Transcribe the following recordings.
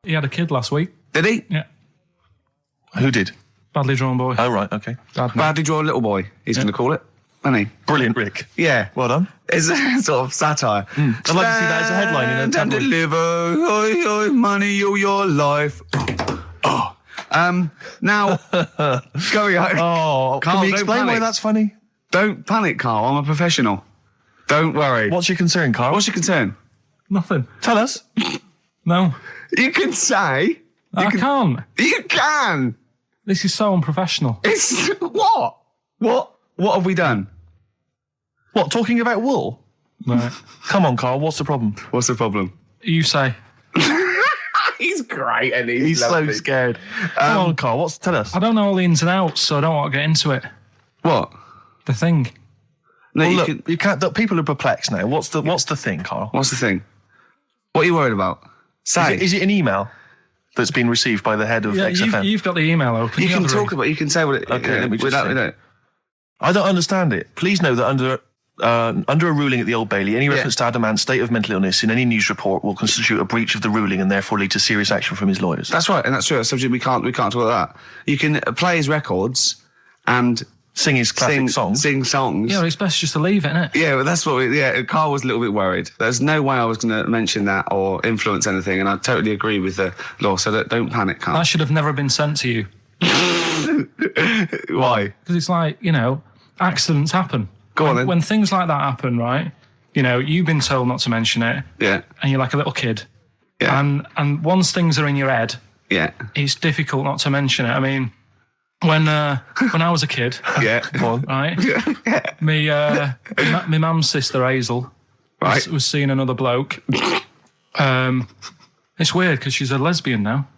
He had a kid last week. Did he? Yeah. Who did? Badly drawn boy. Oh, right, okay. Badly drawn little boy, he's going to call it. Isn't he? Brilliant, Rick. Yeah. Well done. It's a sort of satire. I'd like to see that as a headline in a Stand and tabloid. deliver, oi, oi, money all your life. Oh. Now, going on. Oh, Carl, can we don't explain why panic. that's funny? Don't panic, Carl. I'm a professional. Don't worry. What's your concern, Carl? What's your concern? Nothing. Tell us. No. You can say. I can't. You can. This is so unprofessional. It's what? What have we done? What, talking about wool? Right. Come on, Carl, what's the problem? What's the problem? You say. He's great, and He's so scared. Come on, Carl, tell us. I don't know all the ins and outs, so I don't want to get into it. What? The thing. No, Well, look, you can't. People are perplexed now. What's the thing, Carl? What's the thing? What are you worried about? Say. Is it an email that's been received by the head of XFM? You've got the email open. You can talk about. You can say what it. Okay, let me just see. Without, I don't understand it. Please know that under a ruling at the Old Bailey, any reference to Adamant's state of mental illness in any news report will constitute a breach of the ruling and therefore lead to serious action from his lawyers. That's right, and that's true. That's subject we can't talk about that. You can play his records and Sing his classic songs. Sing songs. Yeah, well, it's best just to leave it, isn't it? Yeah, but that's what Carl was a little bit worried. There's no way I was going to mention that or influence anything, and I totally agree with the law, so don't panic, Carl. That should have never been sent to you. Why? Because it's like, accidents happen. Go on then. When things like that happen, right, you've been told not to mention it, Yeah. and you're like a little kid. Yeah. And once things are in your head, Yeah. it's difficult not to mention it. I mean, when I was a kid, Yeah. Go on. right, my mum's sister Hazel Right. was seeing another bloke. It's weird because she's a lesbian now.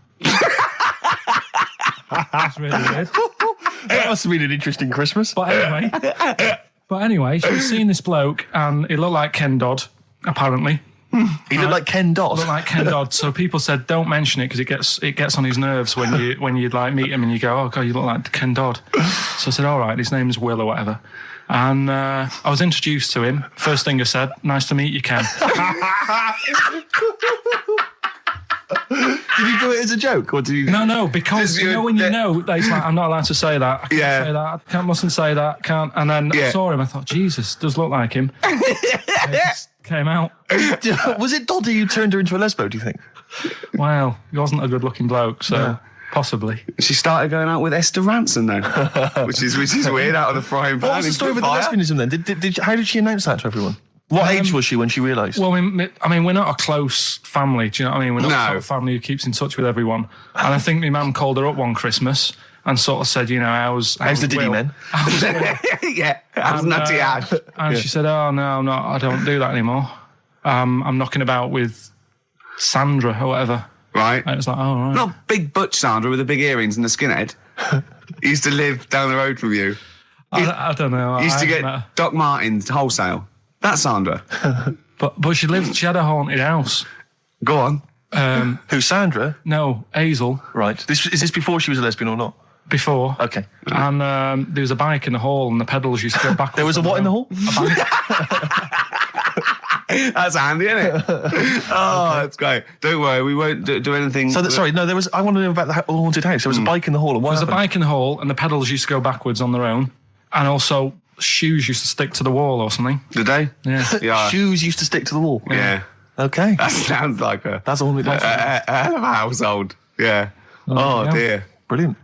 That's really weird. That must have been an interesting Christmas. But anyway, she was seeing this bloke, and he looked like Ken Dodd, apparently. He looked like Ken Dodd. Looked like Ken Dodd. So people said, don't mention it because it gets on his nerves when you like meet him and you go, oh god, you look like Ken Dodd. So I said, all right, his name is Will or whatever. And I was introduced to him. First thing I said, nice to meet you, Ken. Did you do it as a joke, or did you? No, because when you know that he's like, I'm not allowed to say that. I can't say that. I mustn't say that. Can't. And then I saw him. I thought, Jesus, does look like him. It just came out. Was it Doddy who turned her into a lesbo, do you think? Well, he wasn't a good-looking bloke, so possibly. She started going out with Esther Ranson though, which is weird, out of the frying pan. What was the story with the lesbianism then? How did she announce that to everyone? What age was she when she realised? Well, I mean, we're not a close family. Do you know what I mean? We're not the sort of family who keeps in touch with everyone. And I think my mum called her up one Christmas and sort of said, how's the Diddy Will? men? How's Will? Yeah, how's Nutty Ash? And she said, oh, no, I'm not. I don't do that anymore. I'm knocking about with Sandra or whatever. Right. And it was like, oh, right. Not big butch Sandra with the big earrings and the skinhead. He used to live down the road from you. I don't know. He used to get Doc Martens wholesale. That's Sandra. But she had a haunted house. Go on. Who, Sandra? No, Hazel. Right. Is this before she was a lesbian or not? Before. Okay. And there was a bike in the hall and the pedals used to go backwards. There was a what in the hall? A bike. That's handy, isn't it? Oh, that's great. Don't worry, we won't do anything. I want to know about the haunted house. There was a bike in the hall. And There was a bike in the hall and the pedals used to go backwards on their own. And also shoes used to stick to the wall or something. Did they? Yeah. Shoes used to stick to the wall. Yeah. Okay. That sounds like That's a haunted house. a hell of a household. Yeah. Oh, dear. Brilliant.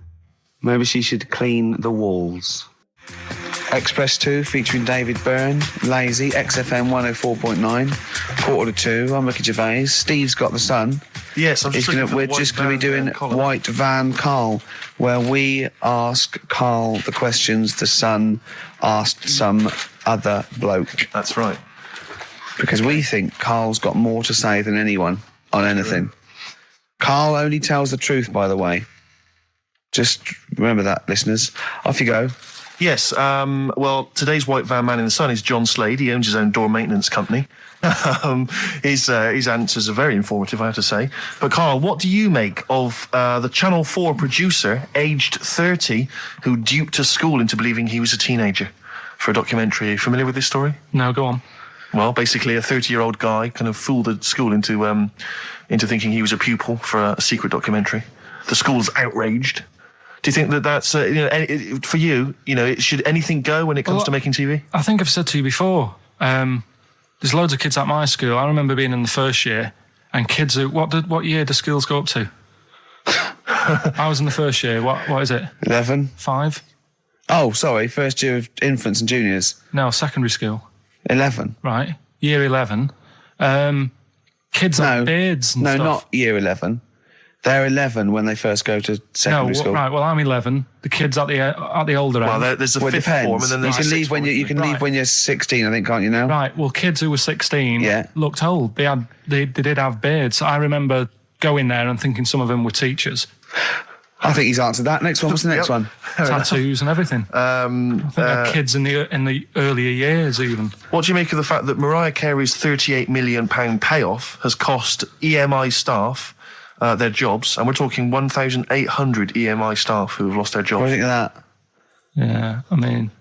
Maybe she should clean the walls. Express 2 featuring David Byrne, Lazy, XFM 104.9, 1:45. I'm Ricky Gervais. Steve's got the sun. Yes, we're just going to be doing White Van Carl, where we ask Carl the questions the Sun asked some other bloke. That's right. Because we think Carl's got more to say than anyone on anything. Carl only tells the truth, by the way. Just remember that, listeners. Off you go. Yes, well, today's White Van Man in the Sun is John Slade. He owns his own door maintenance company. His answers are very informative, I have to say. But, Carl, what do you make of the Channel 4 producer, aged 30, who duped a school into believing he was a teenager for a documentary? Are you familiar with this story? No, go on. Well, basically, a 30-year-old guy kind of fooled the school into into thinking he was a pupil for a secret documentary. The school's outraged. Do you think that that's, for you, should anything go when it comes to making TV? I think I've said to you before, there's loads of kids at my school. I remember being in the first year, and kids who, what year do schools go up to? I was in the first year. What is it? 11. 5? Oh, sorry, first year of infants and juniors. No, secondary school. 11. Right, year 11. Kids have beards and stuff. No, not year 11. They're 11 when they first go to secondary school. Right. Well, I'm 11. The kids at the older end. Well, there's the fifth form, and then there's leave when you can leave when you're 16. I think, can't you now? Right. Well, kids who were 16 looked old. They did have beards. I remember going there and thinking some of them were teachers. I think he's answered that. Next one. What's the next one? Tattoos and everything. I think they're kids in the earlier years even. What do you make of the fact that Mariah Carey's £38 million payoff has cost EMI staff their jobs, and we're talking 1,800 EMI staff who have lost their jobs? What do you think of that? Yeah,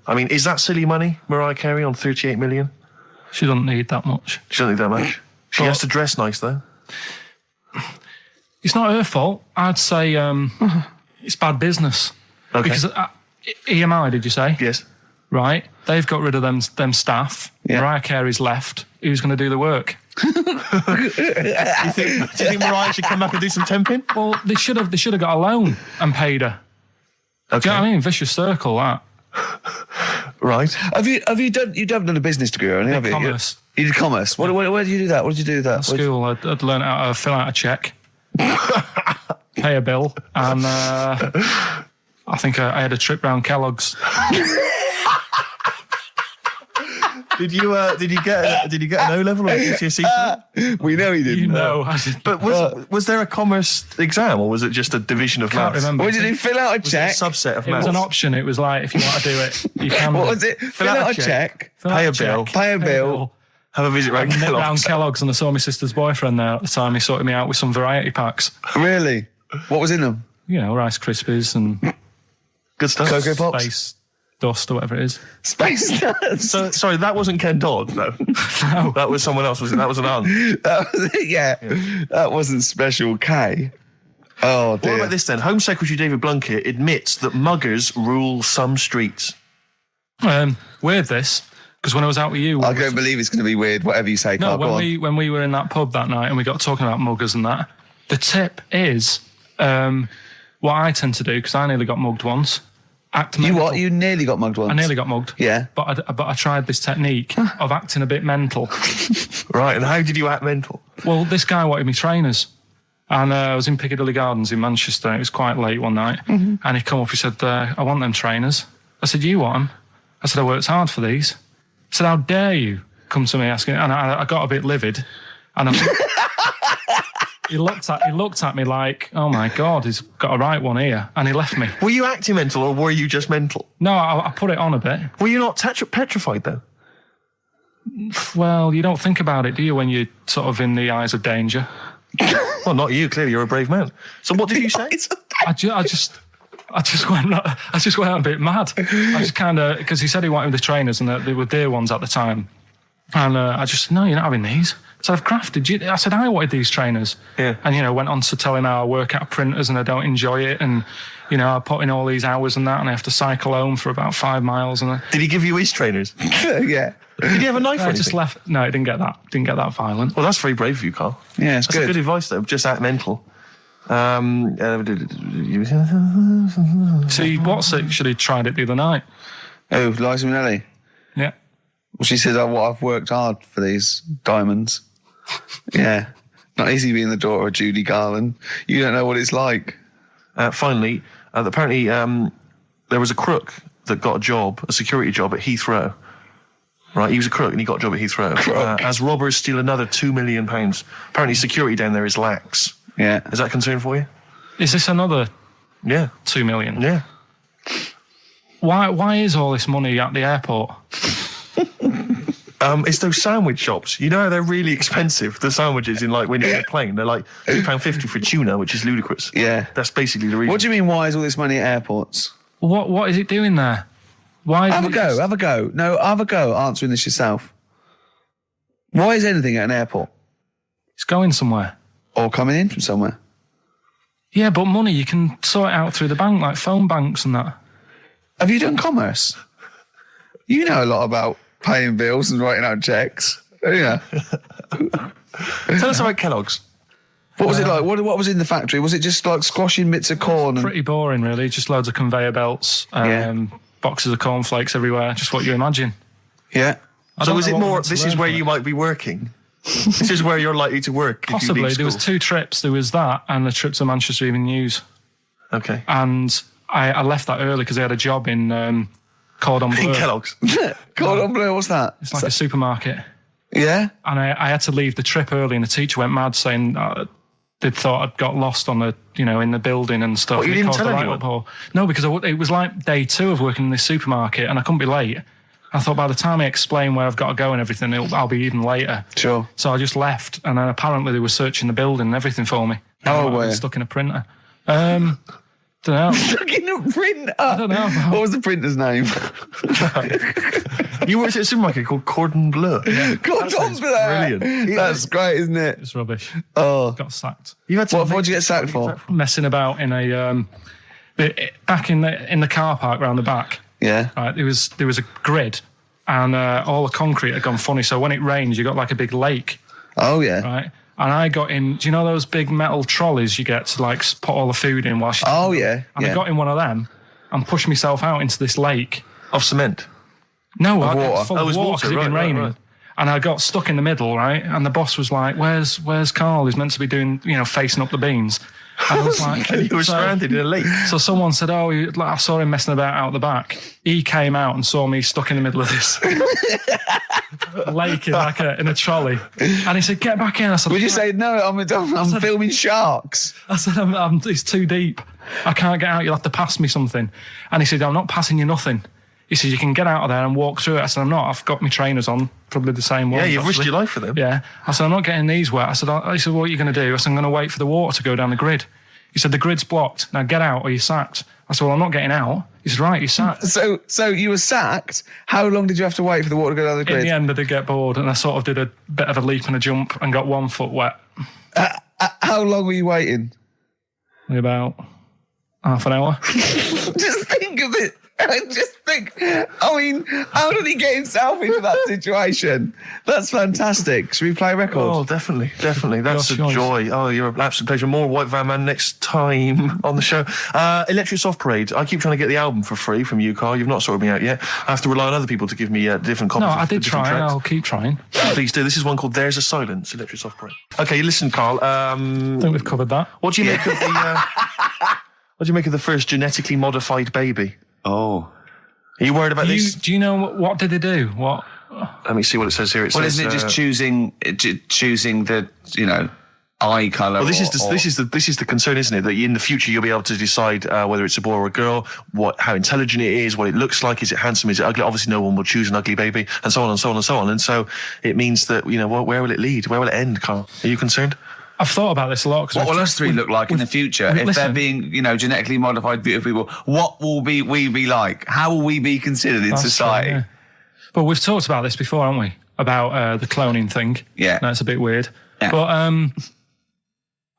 I mean, is that silly money, Mariah Carey, on 38 million? She doesn't need that much. She doesn't need that much. She has to dress nice, though. It's not her fault. I'd say it's bad business. Okay. Because EMI, did you say? Yes. Right. They've got rid of them staff. Yeah. Mariah Carey's left. Who's going to do the work? Do you think Mariah should come back and do some temping? Well, they should have got a loan and paid her. Okay. Do you know what I mean? Vicious circle, that. Right. Have you done a business degree or anything? Commerce. You did commerce. Where did you do that? What did you do with that? At school, I'd learned how to fill out a cheque, pay a bill, and I think I had a trip round Kellogg's. Did you get an O level or a GCSE? We know he didn't. You know, But was there a commerce exam, or was it just a division of can't maths? remember. What did you fill out a check? Was it a subset of It was maths? an option. It was like, if you want to do it, you can. What was it? Fill out a check. Pay a bill. Pay a bill. Have a visit round Round Kellogg's. Kellogg's, and I saw my sister's boyfriend there at the time. He sorted me out with some variety packs. Really? What was in them? You know, Rice Krispies and Good stuff. Cocoa Pops? Space Dust or whatever it is. Space Nuts. So, sorry, that wasn't Ken Dodd, no. No. That was someone else, was it? That was an aunt. That wasn't Special K. Oh, dear. What about this then? Home Secretary David Blunkett admits that muggers rule some streets. Weird this, because when I was out with you... I don't believe it's going to be weird, whatever you say, Carl. when we were in that pub that night and we got talking about muggers and that, the tip is what I tend to do, because I nearly got mugged once. Act mental. You what? You nearly got mugged once? I nearly got mugged. Yeah. But I tried this technique of acting a bit mental. Right, and how did you act mental? Well, this guy wanted me trainers. And I was in Piccadilly Gardens in Manchester. It was quite late one night. Mm-hmm. And he come up, he said, I want them trainers. I said, you want them? I said, I worked hard for these. I said, how dare you come to me asking? And I got a bit livid. And he looked at me like, oh my God, he's got a right one here. And he left me. Were you acting mental, or were you just mental? No, I put it on a bit. Were you not petrified, though? Well, you don't think about it, do you, when you're sort of in the eyes of danger? Well, not you. Clearly, you're a brave man. So, what did you say? I just went a bit mad. I just kind of, because he said he wanted the trainers and they were dear ones at the time, and I just, no, you're not having these. So I've crafted you. I said I wanted these trainers, and went on to tell him how I work at printers and I don't enjoy it, and I put in all these hours and that, and I have to cycle home for about 5 miles. And did he give you his trainers? Yeah. Did he have a knife or anything? I just left. No, it didn't get that. Didn't get that violent. Well, that's very brave of you, Carl. Yeah, it's that's good. Good advice, though. Just act mental. See, what's actually tried it the other night. Oh, Liza Minnelli. Yeah. Well, she says, I've worked hard for these diamonds. Yeah. Not easy being the daughter of Judy Garland. You don't know what it's like. Finally, apparently there was a crook that got a security job at Heathrow. Right, he was a crook and he got a job at Heathrow. As robbers steal another £2 million. Apparently security down there is lax. Yeah. Is that a concern for you? Is this another 2 million? Yeah. Why is all this money at the airport? It's those sandwich shops. You know how they're really expensive, the sandwiches when you're in a plane. They're like £2.50 for tuna, which is ludicrous. Yeah. That's basically the reason. What do you mean, why is all this money at airports? What is it doing there? Why? Have a go. No, have a go answering this yourself. Why is anything at an airport? It's going somewhere. Or coming in from somewhere. Yeah, but money, you can sort it out through the bank, like phone banks and that. Have you done commerce? You know a lot about paying bills and writing out checks. Yeah. Tell us about Kellogg's. What was it like? What was in the factory? Was it just like squashing bits of corn? Pretty boring, really. Just loads of conveyor belts, boxes of cornflakes everywhere. Just what you imagine. Yeah. So is it more, this is where you might be working? This is where you're likely to work? Possibly. There was 2 trips. There was that and the trip to Manchester Evening News. Okay. And I left that early because I had a job in Cordon Bleu. In Kellogg's? Cordon Bleu, what's that? It's like a supermarket. Yeah? And I had to leave the trip early and the teacher went mad saying they'd thought I'd got lost on the, in the building and stuff. What, you didn't tell anyone? No, because it was like day 2 of working in this supermarket and I couldn't be late. I thought by the time I explain where I've got to go and everything, I'll be even later. Sure. So I just left, and then apparently they were searching the building and everything for me. Oh, were you? Stuck in a printer. Don't know. Stuck in a printer? I don't know. What was the printer's name? You worked at a supermarket called Cordon Bleu. Yeah. Cordon Bleu! Brilliant. That's great, isn't it? It's rubbish. Oh. Got sacked. What did you get sacked for? Messing about in a... back in the car park round the back. Yeah. Right, there was a grid, and all the concrete had gone funny, so when it rains, you got like a big lake. Oh, yeah. Right? And I got in, do you know those big metal trolleys you get to like put all the food in whilst you... Oh, yeah. And I got in one of them and pushed myself out into this lake. Of cement? No, water. Full of water because it had been raining. Right. And I got stuck in the middle, right? And the boss was like, where's Carl? He's meant to be doing, facing up the beans. And I was like... And you were stranded in a lake. So someone said, I saw him messing about out the back. He came out and saw me stuck in the middle of this lake in a trolley. And he said, get back in. I said... Would you say, no, I'm filming sharks? I said, it's too deep. I can't get out. You'll have to pass me something. And he said, I'm not passing you nothing. He said, you can get out of there and walk through it. I said, I'm not. I've got my trainers on, probably the same ones. Yeah, you've risked your life for them. Yeah. I said, I'm not getting these wet. He said, what are you going to do? I said, I'm going to wait for the water to go down the grid. He said, the grid's blocked. Now get out or you're sacked. I said, well, I'm not getting out. He said, right, you're sacked. So you were sacked. How long did you have to wait for the water to go down the grid? In the end, I did get bored and I sort of did a bit of a leap and a jump and got 1 foot wet. How long were you waiting? About half an hour. Just think of it. How did he get himself into that situation? That's fantastic. Should we play a record? Oh, definitely. That's a joy. Oh, you're an absolute pleasure. More White Van Man next time on the show. Electric Soft Parade. I keep trying to get the album for free from you, Carl. You've not sorted me out yet. I have to rely on other people to give me different copies. No, I did try. Tracks. I'll keep trying. Please do. This is one called There's a Silence, Electric Soft Parade. Okay, listen, Carl. I think we've covered that. What do you make of the... what do you make of the first genetically modified baby? Oh. Are you worried about this? Do you know what did they do? What? Let me see what it says here. Isn't it just choosing the, eye colour? Well, this is the concern, isn't it? That in the future you'll be able to decide whether it's a boy or a girl, how intelligent it is, what it looks like, is it handsome, is it ugly? Obviously, no one will choose an ugly baby, and so on and so on and so on. And so it means that where will it lead? Where will it end, Carl? Are you concerned? I've thought about this a lot. What will us three look like in the future? If they're being, genetically modified beautiful people, what will we be like? How will we be considered in society? True, yeah. But we've talked about this before, haven't we? About the cloning thing. Yeah. That's a bit weird. Yeah. But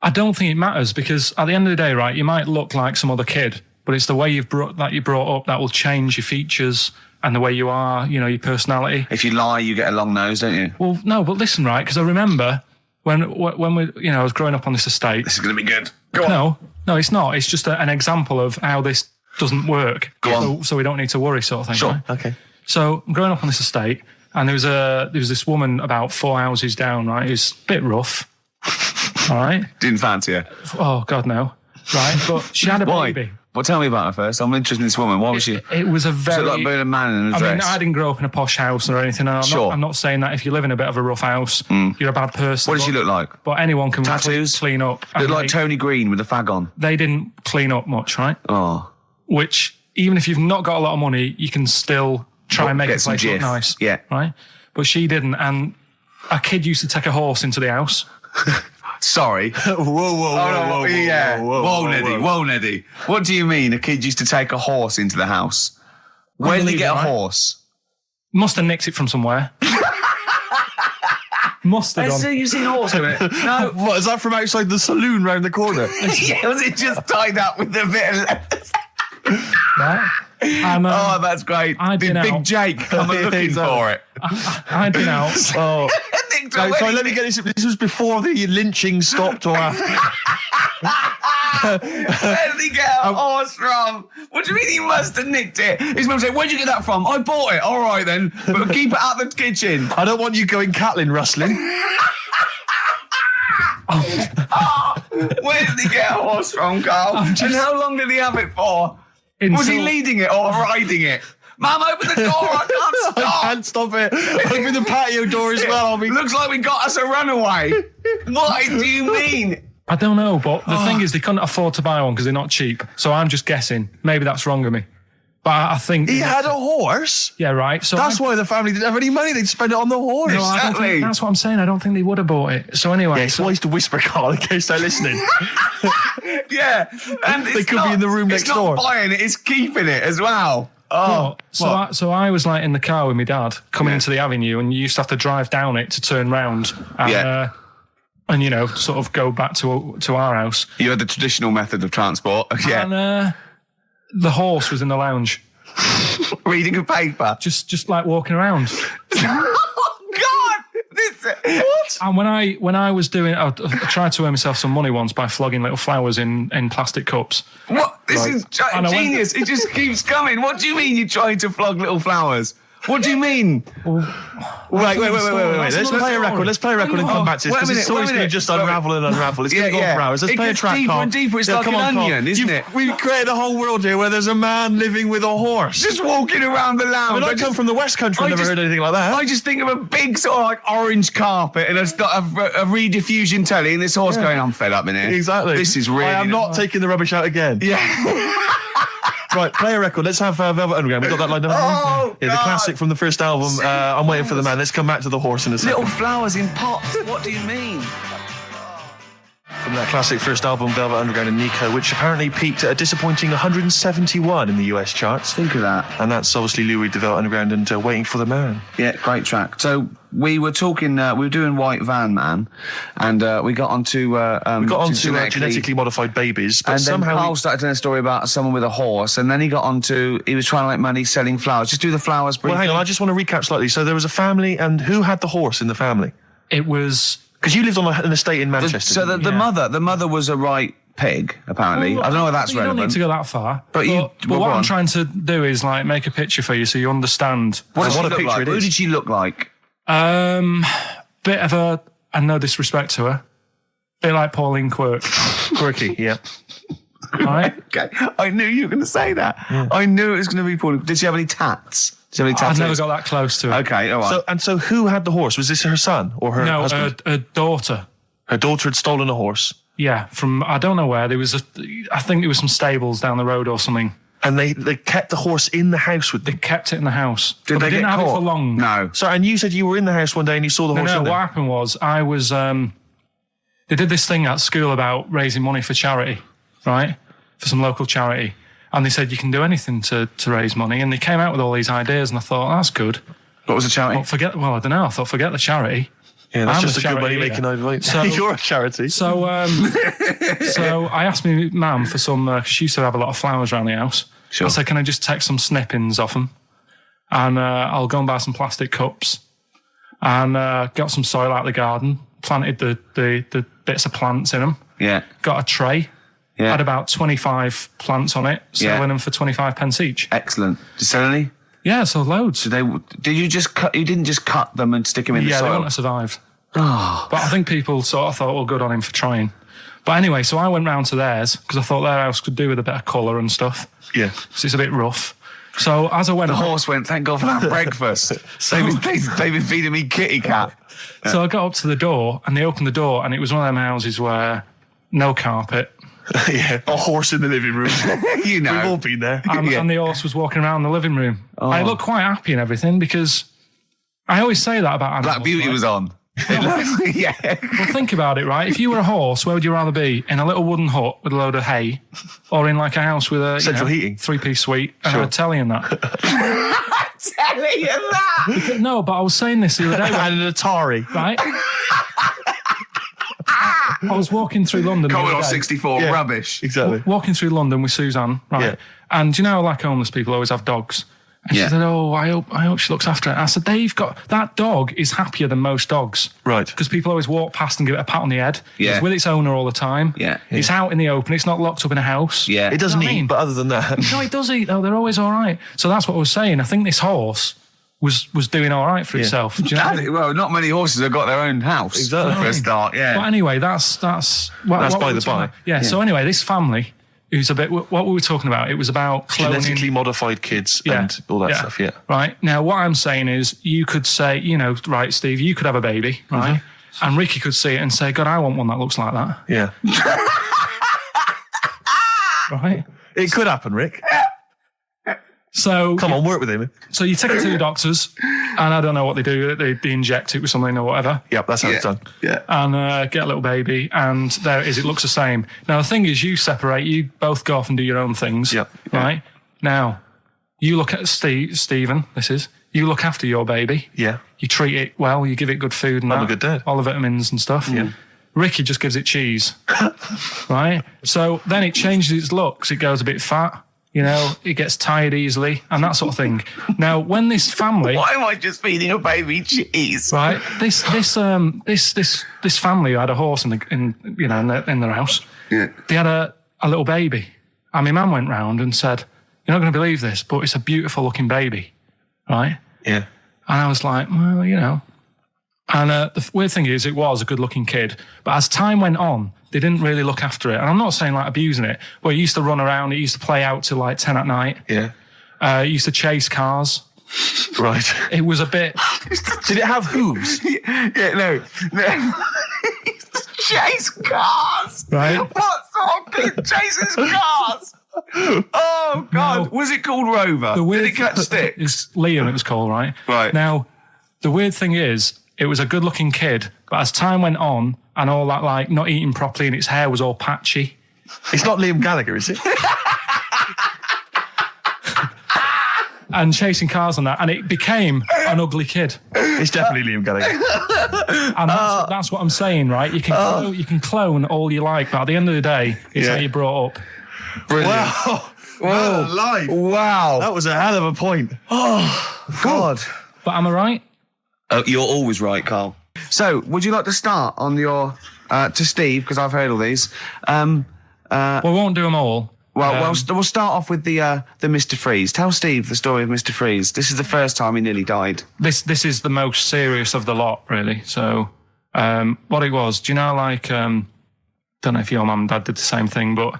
I don't think it matters because at the end of the day, right, you might look like some other kid, but it's the way you brought up that will change your features and the way you are, your personality. If you lie, you get a long nose, don't you? Well, no, but listen, right, because I remember... When we, I was growing up on this estate. This is going to be good. Go on. No, it's not. It's just an example of how this doesn't work. Go on. So we don't need to worry, sort of thing. Sure. Right? Okay. So I'm growing up on this estate, and there was this woman about 4 houses down, right? Who's a bit rough. All right. Didn't fancy her. Oh God, no. Right, but she had a baby. Well, tell me about her first. I'm interested in this woman. Why was she? It was a very... Was it like being a man in a dress? I didn't grow up in a posh house or anything. I'm not saying that if you live in a bit of a rough house, you're a bad person. What does she look like? But anyone can Tattoos? Clean up. Look like Tony Green with a fag on. They didn't clean up much, right? Oh. Which, even if you've not got a lot of money, you can still try and make the place look nice. Yeah. Right? But she didn't. And a kid used to take a horse into the house. Sorry. Whoa, Neddy. What do you mean a kid used to take a horse into the house? Where did he get a horse? Must have nicked it from somewhere. mustard on. You seen a horse with it? No. What, is that from outside the saloon round the corner? Yeah, was it just tied up with a bit of lettuce? Right? And, Oh, that's great. I'd Did been Big out. Jake come looking for it? I'd been out. Oh. Sorry, let me get this. This was before the lynching stopped or after? Where did he get a horse from? What do you mean he must have nicked it? His mum said, where'd you get that from? I bought it. All right then, but keep it out of the kitchen. I don't want you going cattling rustling. Where did he get a horse from, Carl? And how long did he have it for? Was he leading it or riding it? Mum, open the door. I can't stop. I can't stop it. Open the patio door as well. Looks like we got us a runaway. What do you mean? I don't know, but the thing is, they couldn't afford to buy one because they're not cheap. So I'm just guessing. Maybe that's wrong of me. But I think... He had a horse? Yeah, right. So That's why the family didn't have any money. They'd spend it on the horse. No, I don't think, that's what I'm saying. I don't think they would have bought it. So anyway... Yeah, it's wise to whisper, Carl, in case they're listening. Yeah. And They could be in the room next door. It's not buying it, it's keeping it as well. Oh, so I was like in the car with my dad coming into the avenue, and you used to have to drive down it to turn round and, and you know, sort of go back to our house. You had the traditional method of transport. Yeah. And the horse was in the lounge. Reading a paper. Just like walking around. Oh, God! What? And when I was doing, I tried to earn myself some money once by flogging little flowers in plastic cups. What? This is genius. It just keeps coming. What do you mean you're trying to flog little flowers? What do you mean? Wait. Let's play a record. Let's play a record and come back to this, because the story's going to just unravel and unravel. It's going to go for hours. Let's play a track, deeper Carl. and deeper. It's like an onion, isn't it? We've created a whole world here where there's a man living with a horse. Just walking around the lounge. I come from the West Country. I've never heard anything like that. I just think of a big sort of like orange carpet and it's got a rediffusion telly and this horse going, I'm fed up in here. Exactly. This is really... I am not taking the rubbish out again. Yeah. Right, play a record. Let's have Velvet Underground. We got that lined up. Oh, yeah, the classic from the first album. I'm waiting for the man. Let's come back to the horse in a second. Little flowers in pots. What do you mean? From that classic first album, Velvet Underground and Nico, which apparently peaked at a disappointing 171 in the US charts. Think of that. And that's obviously Lou Reed, the Velvet Underground, and Waiting for the Man. Yeah, great track. So we were talking, we were doing White Van Man, and we got onto... genetically modified babies, but and somehow... then Carl started telling a story about someone with a horse, and then he got onto... He was trying to make money selling flowers. Just do the flowers briefly. Well, hang on, I just want to recap slightly. So there was a family, and who had the horse in the family? It was... Because you lived on an estate in Manchester. So the mother was a right pig, apparently. I don't know if that's relevant. You don't need to go that far. But what I'm trying to do is like make a picture for you so you understand what a picture like. it is. Who did she look like? Bit of a, and no disrespect to her, bit like Pauline Quirk. Quirky, yeah. Right? Okay, I knew you were going to say that. Yeah. I knew it was going to be Pauline. Did she have any tats? I've never got that close to it. Okay, all right. So who had the horse? Was this her son or her husband? No, her daughter. Her daughter had stolen a horse. Yeah, from I don't know where. There was I think there was some stables down the road or something. And they kept the horse in the house with them. They kept it in the house. Did they didn't get have caught? it for long. No. So, and you said you were in the house one day and you saw the horse in there. What happened was I was... they did this thing at school about raising money for charity, right? For some local charity. And they said you can do anything to raise money. And they came out with all these ideas and I thought, that's good. What was the charity? Well, I don't know. I thought, forget the charity. Yeah, that's I'm just a good money making idea. So you're a charity. So I asked my mum for some, she used to have a lot of flowers around the house. Sure. I said, can I just take some snippings off them? And I'll go and buy some plastic cups. And got some soil out of the garden, planted the bits of plants in them. Yeah. Got a tray. Yeah. Had about 25 plants on it, selling them for 25 pence each. Excellent. Did you sell any? Yeah, so loads. Did you just cut? You didn't just cut them and stick them in the soil? Yeah, they wouldn't have survived. But I think people sort of thought, well, good on him for trying. But anyway, so I went round to theirs because I thought their house could do with a bit of colour and stuff. Yeah. So it's a bit rough. So as I went... The horse went, thank God for that breakfast. They've been feeding me kitty cat. So I got up to the door and they opened the door and it was one of them houses where no carpet. Yeah, a horse in the living room. You know. We've all been there. And the horse was walking around the living room. I looked quite happy and everything because I always say that about animals. Black Beauty was on. Yeah. Well, think about it, right? If you were a horse, where would you rather be? In a little wooden hut with a load of hay, or in like a house with a Central heating. 3-piece suite and a telly and that? Telling you that. No, but I was saying this the other day. And an Atari. Right? I was walking through London. Commodore 64, rubbish. Exactly. Walking through London with Suzanne, right? Yeah. And you know, like homeless people always have dogs. And she said, "Oh, I hope she looks after it." I said, that dog is happier than most dogs, Right. Because people always walk past and give it a pat on the head. Yeah. It's with its owner all the time. Yeah. It's out in the open. It's not locked up in a house. Yeah. It doesn't You know what I eat, mean? but other than that... No, it does eat though. They're always all right. So that's what I was saying. I think this horse was doing all right for itself. Do you know what I mean? Well, not many horses have got their own house. Exactly. For a start, yeah. But anyway, that's by the by. Yeah. So anyway, this family, who's a bit. What we were talking about? It was about cloning. Genetically modified kids and all that stuff, yeah. Right. Now, what I'm saying is, you could say, right, Steve, you could have a baby, right? And Ricky could see it and say, God, I want one that looks like that. Yeah. Right? It could happen, Rick. So Come on, work with him. So you take it to the doctors, and I don't know what they do. They inject it with something or whatever. Yep, that's how it's done. Yeah. And get a little baby, and there it is. It looks the same. Now, the thing is, you separate. You both go off and do your own things. Yep. Right? Now, you look at Stephen, you look after your baby. Yeah. You treat it well. You give it good food and I'm that. a good dad. All the vitamins and stuff. Yeah. Ricky just gives it cheese. Right? So then it changes its looks. It goes a bit fat. It gets tired easily and that sort of thing. Now, when this family... Why am I just feeding a baby cheese? Right? This family who had a horse in their house. Yeah. They had a little baby. And my mum went round and said, "You're not going to believe this, but it's a beautiful looking baby." Right? Yeah. And I was like, well, And the weird thing is, it was a good-looking kid. But as time went on, they didn't really look after it. And I'm not saying, like, abusing it, but it used to run around. It used to play out till, like, 10 at night. Yeah. It used to chase cars. Right. It was a bit... Did it have hooves? No. Chase cars. Right. What sort of kid chases cars? Oh, God. No. Was it called Rover? Did it catch sticks? It's Liam, it was called, right? Right. Now, the weird thing is, it was a good-looking kid, but as time went on, and all that, like, not eating properly, and its hair was all patchy. It's not Liam Gallagher, is it? And chasing cars and that, and it became an ugly kid. It's definitely Liam Gallagher. And that's what I'm saying, right? You can clone all you like, but at the end of the day, it's how you're brought up. Brilliant. Wow. Whoa. Life. Wow. That was a hell of a point. Oh, God. But am I right? You're always right, Carl. So, would you like to start on your... to Steve, because I've heard all these. We won't do them all. We'll start off with the Mr. Freeze. Tell Steve the story of Mr. Freeze. This is the first time he nearly died. This is the most serious of the lot, really. So, what it was, do you know, like, don't know if your mum and dad did the same thing, but,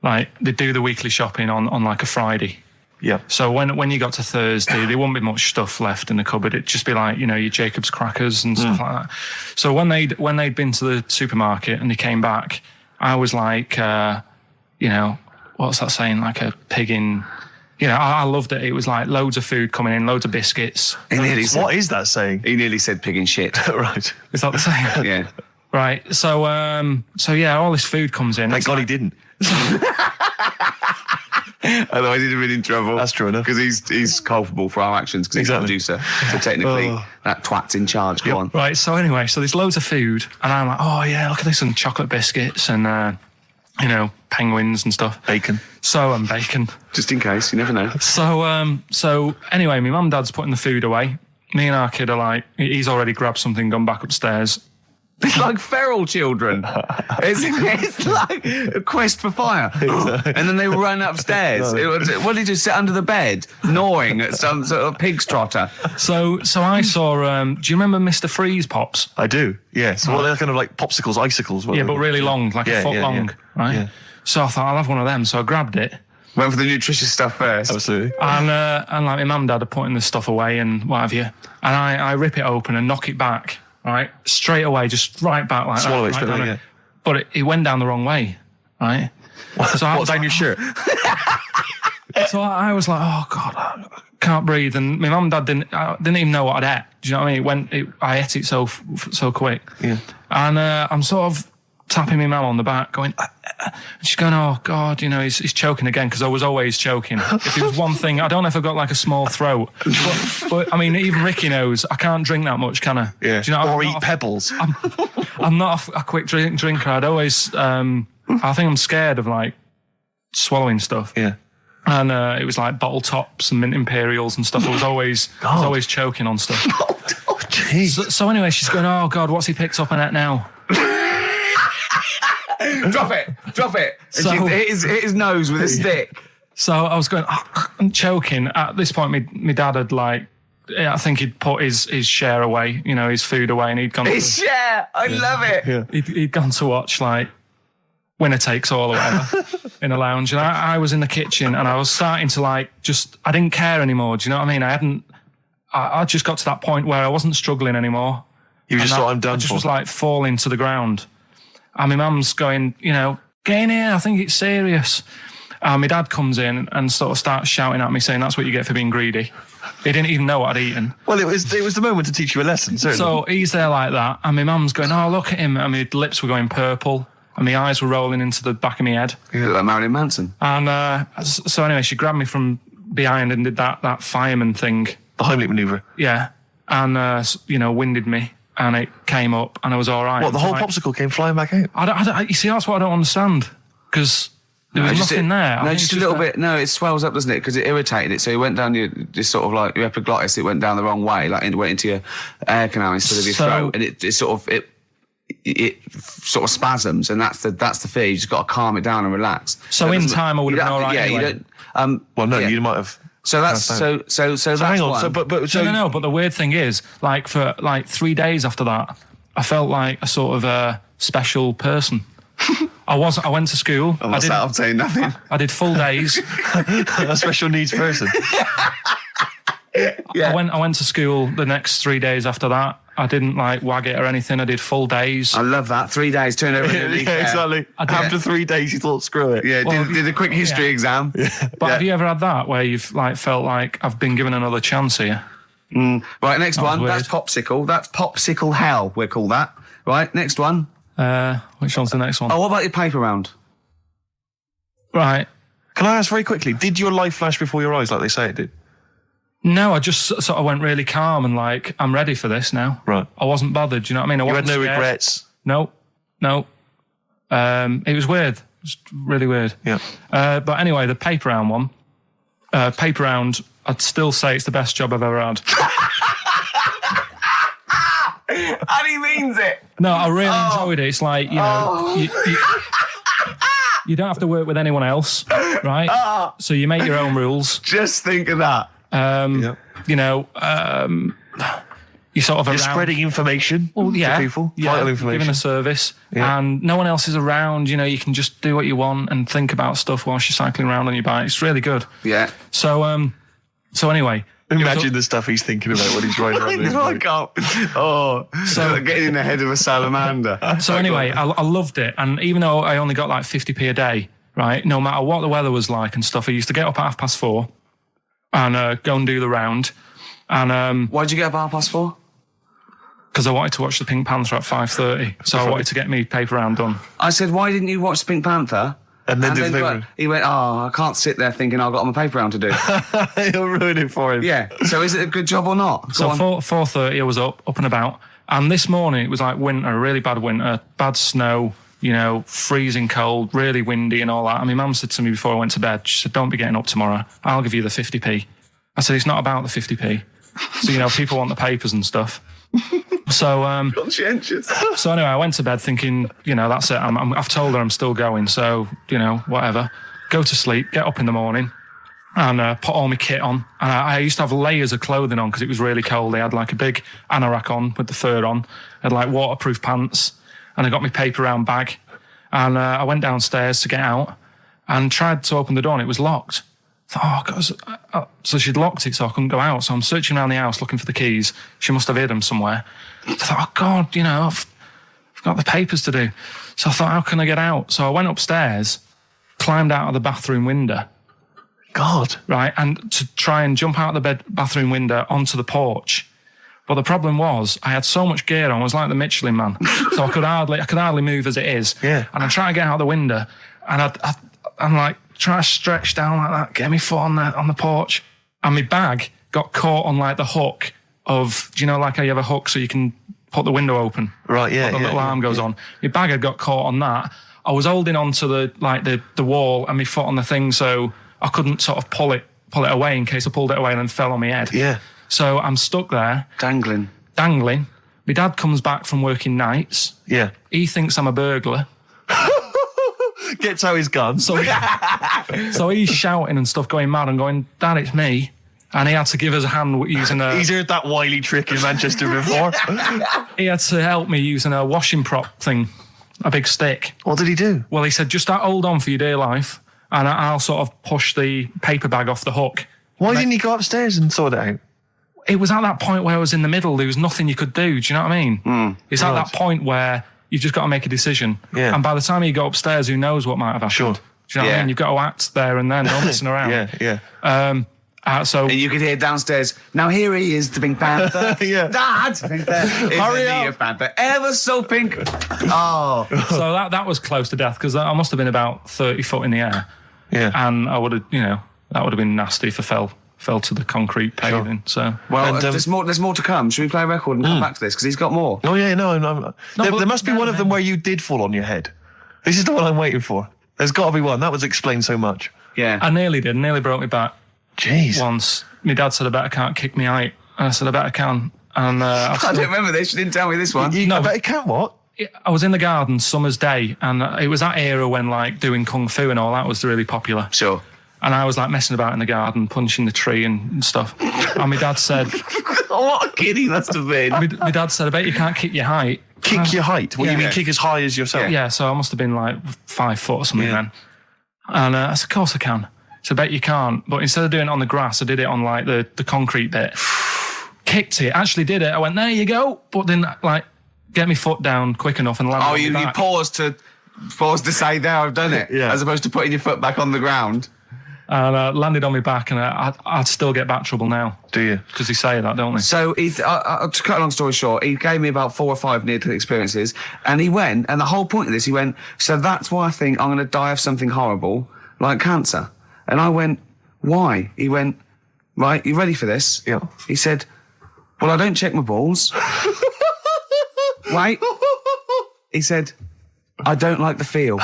like, they do the weekly shopping on like, a Friday. Yeah. So when you got to Thursday, there wouldn't be much stuff left in the cupboard. It'd just be like, your Jacob's crackers and stuff like that. So when they'd been to the supermarket and they came back, I was like, what's that saying? Like a pig in... I loved it. It was like loads of food coming in, loads of biscuits. What is that saying? He nearly said pig in shit. Right. Is that the saying? Yeah. Right. So all this food comes in. Thank God he didn't. Otherwise he'd have been in trouble. That's true enough. Because he's culpable for our actions because he's the producer. So technically, that twat's in charge. Go on. Right, so anyway, there's loads of food, and I'm like, oh yeah, look at this, and chocolate biscuits, and, penguins and stuff. Bacon. And bacon. Just in case, you never know. So anyway, my mum and dad's putting the food away. Me and our kid are like, he's already grabbed something, gone back upstairs. It's like feral children. It's like a quest for fire. And then they run upstairs. What did he do? Sit under the bed, gnawing at some sort of pig's trotter. So I saw, do you remember Mr. Freeze Pops? I do, yeah. So they're kind of like popsicles, icicles. Yeah, but really long, like a foot long, right? Yeah. So I thought, I'll have one of them. So I grabbed it. Went for the nutritious stuff first. Absolutely. And like my mum and dad are putting this stuff away and what have you. And I rip it open and knock it back. Right, straight away, just right back like Swallow that. Swallow it, yeah. But it went down the wrong way, right? What, down your shirt? So I was like, oh God, can't breathe. And my mum and dad didn't even know what I'd ate. Do you know what I mean? I ate it so quick. Yeah. And I'm sort of tapping my mum on the back, going, and she's going, oh God, he's choking again, because I was always choking. If there was one thing, I don't know if I've got like a small throat, but I mean, even Ricky knows I can't drink that much, can I? Yeah. Do you know, or eat pebbles. I'm not a quick drinker. I'd always, I think I'm scared of like swallowing stuff. Yeah. And it was like bottle tops and mint imperials and stuff. I was always choking on stuff. Oh, jeez. So anyway, she's going, oh God, what's he picked up on it now? Drop it. So- And she hit his nose with a stick. So I was going, I'm choking. At this point, my dad had I think he'd put his share away, his food away, and he'd gone. His share. I love it. Yeah. He'd gone to watch Winner Takes All or whatever in a lounge, and I was in the kitchen, and I was starting to I didn't care anymore. Do you know what I mean? I just got to that point where I wasn't struggling anymore. You just thought, I'm done I just for. was falling to the ground. And my mum's going, get in here, I think it's serious. And my dad comes in and sort of starts shouting at me, saying that's what you get for being greedy. He didn't even know what I'd eaten. Well, it was the moment to teach you a lesson, certainly. So he's there like that, and my mum's going, oh, look at him. And my lips were going purple, and my eyes were rolling into the back of my head. You look like Marilyn Manson. And so anyway, she grabbed me from behind and did that fireman thing. The Heimlich manoeuvre. Yeah. And, winded me, and it came up, and I was all right. What, the whole popsicle came flying back out? You see, that's what I don't understand, because there was nothing there. No, just a little bit. No, it swells up, doesn't it? Because it irritated it. So it went down your epiglottis. It went down the wrong way. It went into your air canal instead of your throat, and it sort of spasms, and that's the fear. You just got to calm it down and relax. So in time, I would have been all right. Yeah, anyway. you don't. Well, no, you might have. So that's so that's hang on. one. So, but No. But the weird thing is, for 3 days after that, I felt like a sort of a special person. I went to school. I'm saying nothing. I did full days. a special needs person. Yeah. I went to school the next 3 days after that. I didn't wag it or anything. I did full days. I love that. 3 days, turn over. Yeah, exactly. After 3 days, you thought, screw it. Yeah, did a quick history exam. But have you ever had that where you've felt like I've been given another chance here? Right, next one. weird. That's popsicle. That's popsicle hell. We'll call that. Right, next one. Which one's the next one? Oh, what about your paper round? Right. Can I ask very quickly, did your life flash before your eyes like they say it did? No, I just sort of went really calm and I'm ready for this now. Right. I wasn't bothered. Do you know what I mean? You had no scared. regrets? No. It was weird. It was really weird. Yeah. But anyway, the paper round one. Paper round, I'd still say it's the best job I've ever had. And he means it. No, I really enjoyed it. It's like, you don't have to work with anyone else, right? So you make your own rules. Just think of that. You sort of You're around, spreading information to people, vital information. giving a service, and no one else is around. You can just do what you want and think about stuff whilst you're cycling around on your bike. It's really good. Yeah. So anyway, Imagine the stuff he's thinking about when he's riding around. I can't. Oh, so getting in the head of a salamander. So anyway, I loved it, and even though I only got 50p a day, right? No matter what the weather was like and stuff, I used to get up at 4:30 and go and do the round. And why'd you get up at 4:30? Because I wanted to watch the Pink Panther at 5:30, so I wanted to get me paper round done. I said, why didn't you watch the Pink Panther? And then do the paper. He went, I can't sit there thinking I've got my paper round to do. You'll ruin it for him. Yeah. So is it a good job or not? So 4:30 I was up and about. And this morning it was winter, really bad winter, bad snow, freezing cold, really windy and all that. And my mum said to me before I went to bed, she said, don't be getting up tomorrow. I'll give you the 50p. I said, it's not about the 50p. So, people want the papers and stuff. So, conscientious. So anyway, I went to bed thinking, that's it. I've told her I'm still going. So, whatever. Go to sleep, get up in the morning and put all my kit on. And I used to have layers of clothing on because it was really cold. I had a big anorak on with the fur on. I had waterproof pants and I got my paper round bag. And I went downstairs to get out and tried to open the door and it was locked. I thought, God. So she'd locked it so I couldn't go out. So I'm searching around the house looking for the keys. She must have hid them somewhere. I thought, oh God, I've got the papers to do. So I thought, how can I get out? So I went upstairs, climbed out of the bathroom window, God. right, and to try and jump out the bathroom window onto the porch. But the problem was I had so much gear on, I was like the Michelin Man, so I could hardly move as it is. Yeah. And I try to get out the window, and I'm like trying to stretch down like that, get my foot on the porch, and my bag got caught on like the hook of, do you know, like how you have a hook so you can put the window open? Right, yeah. The little arm goes on. My bag had got caught on that. I was holding onto the wall and my foot on the thing, so I couldn't sort of pull it away in case I pulled it away and then fell on my head. Yeah. So I'm stuck there. Dangling. My dad comes back from working nights. Yeah. He thinks I'm a burglar. Gets out his gun. So he's shouting and stuff, going mad and going, Dad, it's me. And he had to give us a hand using a... He's heard that wily trick in Manchester before. He had to help me using a washing prop thing, a big stick. What did he do? Well, he said, just hold on for your dear life and I'll sort of push the paper bag off the hook. Why didn't he go upstairs and sort it out? It was at that point where I was in the middle. There was nothing you could do. Do you know what I mean? It's at that point where you've just got to make a decision. Yeah. And by the time you go upstairs, who knows what might have happened? Sure. Do you know what I mean? You've got to act there and then, not messing around. Yeah. So And you could hear downstairs, now here he is, the Pink Panther. Yeah. Dad! Hurry up. Panther, ever so pink. Oh. So that was close to death because I must have been about 30 foot in the air. Yeah. And I would have, that would have been nasty if I fell to the concrete paving. So Well, there's more to come. Should we play a record and come back to this? Because he's got more. Oh, yeah, no. There must be no, one of them where you did fall on your head. This is the one I'm waiting for. There's got to be one. That was explained so much. Yeah. I nearly broke my back. Jeez. Once. My dad said, I bet I can't kick me out. And I said, I bet I can. And I don't remember this. You didn't tell me this one. I bet it can what? I was in the garden summer's day, and it was that era when like doing kung fu and all that was really popular. Sure. And I was like messing about in the garden, punching the tree and stuff. And my dad said, What a kid he must have been. my dad said, I bet you can't kick your height. Kick your height? What, you mean Yeah. kick as high as yourself? Yeah, so I must have been like 5 foot or something then. And I said, of course I can. So I bet you can't. But instead of doing it on the grass, I did it on like the concrete bit. Kicked it, actually did it. I went, there you go. But didn't like get my foot down quick enough and land on you my back. paused to say, there, I've done it. Yeah. As opposed to putting your foot back on the ground. And landed on my back, and I'd still get back trouble now. Do you? Because they say that, don't they? So to cut a long story short, he gave me about 4 or 5 near-death experiences, and he went, and the whole point of this, he went, so that's why I think I'm going to die of something horrible, like cancer. And I went, why? He went, right, you ready for this? Yeah. He said, well, I don't check my balls. Wait. He said, I don't like the feel.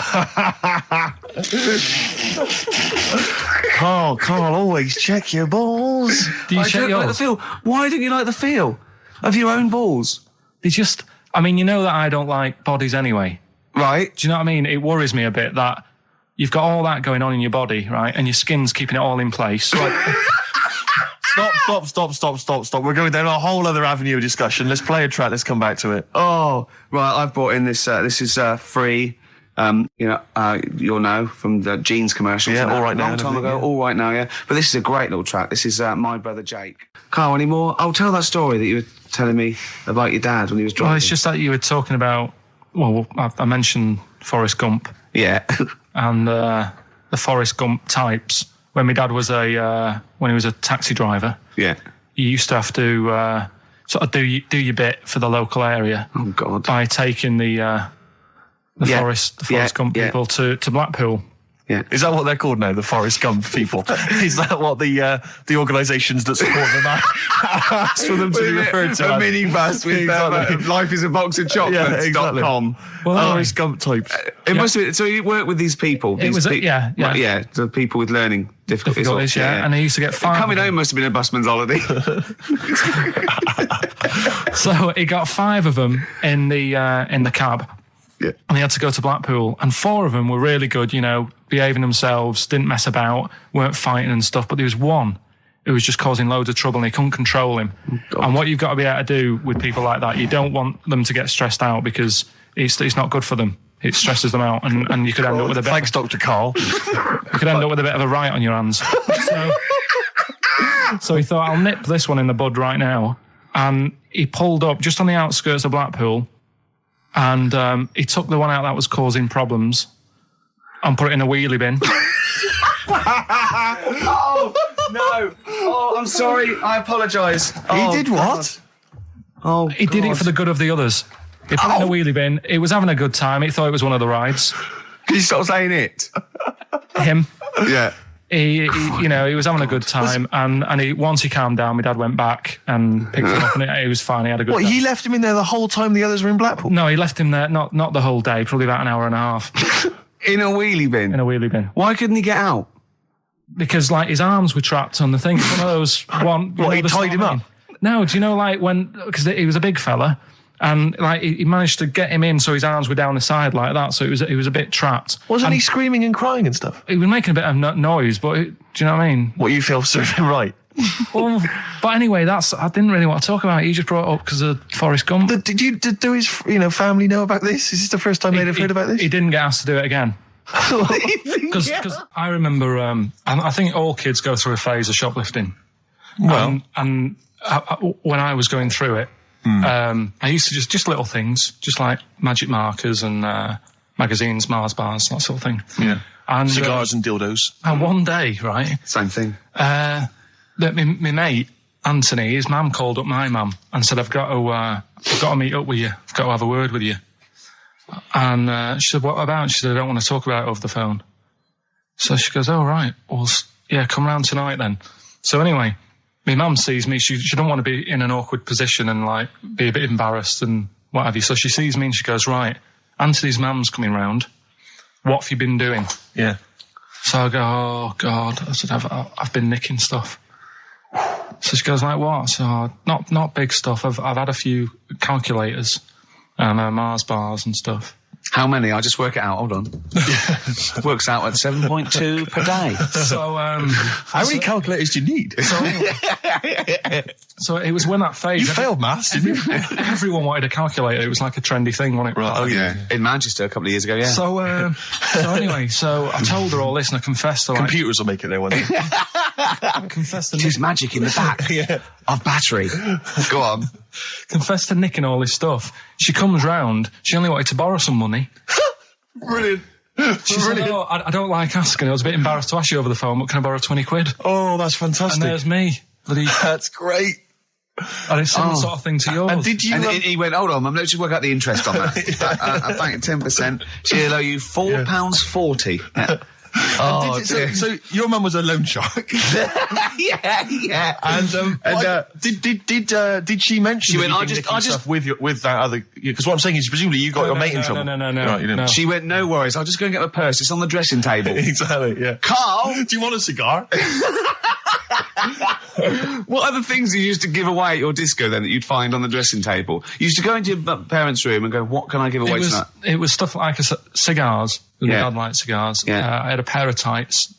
Carl, always check your balls. Do you I check don't like the yours? feel. Why don't you like the feel of your own balls? They just, I mean, you know that I don't like bodies anyway. Right. Do you know what I mean? It worries me a bit that you've got all that going on in your body, right? And your skin's keeping it all in place. Stop. We're going down a whole other avenue of discussion. Let's play a track. Let's come back to it. Oh, right. I've brought in this. This is free. You'll know from the jeans commercials. Yeah, All Right Now Long and time everything, ago. yeah. All Right Now, yeah. But this is a great little track. This is My Brother Jake. Carl, any more? I'll tell that story that you were telling me about your dad when he was driving. Well, it's just that you were talking about, well, I mentioned Forrest Gump Yeah. and the Forrest Gump types. When my dad was when he was a taxi driver, Yeah. you used to have to sort of do your bit for the local area Oh, God. by taking the Yeah. Forrest Gump Yeah. people to Blackpool. Yeah. Is that what they're called now? The Forrest Gump people? Is that what the organisations that support them ask for them to be referred to? A as? minibus with Exactly. life is a box of chocolates.com. Well, Forrest Gump types. It must have been, so you work with these people. It was yeah. Right, yeah, the people with learning difficulties. Yeah. And he used to get five. Coming home must have been a busman's holiday. So he got 5 of them in the cab. Yeah. And he had to go to Blackpool, and 4 of them were really good, behaving themselves, didn't mess about, weren't fighting and stuff. But there was one who was just causing loads of trouble, and he couldn't control him. God. And what you've got to be able to do with people like that, you don't want them to get stressed out because it's not good for them. It stresses them out, and you could end up with a bit. Thanks, Dr. Carl. You could end up with a bit of a riot on your hands. So he thought, I'll nip this one in the bud right now. And he pulled up just on the outskirts of Blackpool, and he took the one out that was causing problems and put it in a wheelie bin. Oh, no. Oh, I'm sorry. I apologise. He did what? Oh, He did it for the good of the others. He put it in a wheelie bin. He was having a good time. He thought it was one of the rides. Can you stop saying it? Him. Yeah. He was having a good time, and once he calmed down, my dad went back and picked him up, and he was fine. He had a good What, time. he left him in there the whole time the others were in Blackpool? No, he left him there, not the whole day, probably about an hour and a half In a wheelie bin? in a wheelie bin. Why couldn't he get out? Because, like, his arms were trapped on the thing. It's one of those... He tied him up? No, do you know, like, because he was a big fella, and, like, he managed to get him in so his arms were down the side like that, so he was a bit trapped. Wasn't he screaming and crying and stuff? He was making a bit of noise, but, do you know what I mean? What, you feel serving right? Well, but anyway, I didn't really want to talk about it. You just bbrought it up because of Forrest Gump. Did his family know about this? Is this the first time they'd have heard about this? He didn't get asked to do it again. Because I remember, I think all kids go through a phase of shoplifting. Well, and when I was going through it, I used to just little things, just like magic markers and magazines, Mars bars, that sort of thing. Yeah. And cigars and dildos. And one day, right, Same thing. that my mate Anthony, his mum called up my mum and said, I've got to meet up with you. I've got to have a word with you. And she said, what about? She said, I don't want to talk about it over the phone. So she goes, oh, right. Well, yeah, come round tonight then. So anyway, my mum sees me. She don't want to be in an awkward position and, like, be a bit embarrassed and what have you. So she sees me and she goes, right, Anthony's mum's coming round. What have you been doing? Yeah. So I go, oh, God. I said, I've been nicking stuff. So she goes, like, what? So, not big stuff. I've had a few calculators and Mars bars and stuff. How many? I'll just work it out. Hold on. Works out at 7.2 per day. So, how many calculators do you need? So it was when that phase. You failed maths, didn't you? Everyone wanted a calculator. It was like a trendy thing, wasn't it? Right. Oh, yeah. In Manchester a couple of years ago, yeah. So anyway, so I told her all this and I confessed to, like, Computers will make it there one day. I confessed to There's magic in the back of battery. Go on. confessed to nicking all this stuff. She comes round. She only wanted to borrow some money. Brilliant. She said, oh, I don't like asking. I was a bit embarrassed to ask you over the phone, but can I borrow 20 quid? Oh, that's fantastic. And there's me. That's great. And it's similar sort of thing to yours. And did you? And he went, hold on, Mum, let's just work out the interest on that. I bank 10%. She'll owe you £4.40. Oh, so your mum was a loan shark. yeah. And did she mention? She went, I I just stuff with that other, because what I'm saying is presumably you got your mate in trouble. No. Right, you didn't. No. She went, no worries, I'll just go and get my purse. It's on the dressing table. Exactly. Yeah. Carl, do you want a cigar? what other things you used to give away at your disco then that you'd find on the dressing table? You used to go into your parents' room and go, what can I give away tonight? It was stuff like cigars. My Yeah. dad liked cigars. Yeah. I had a pair of tights.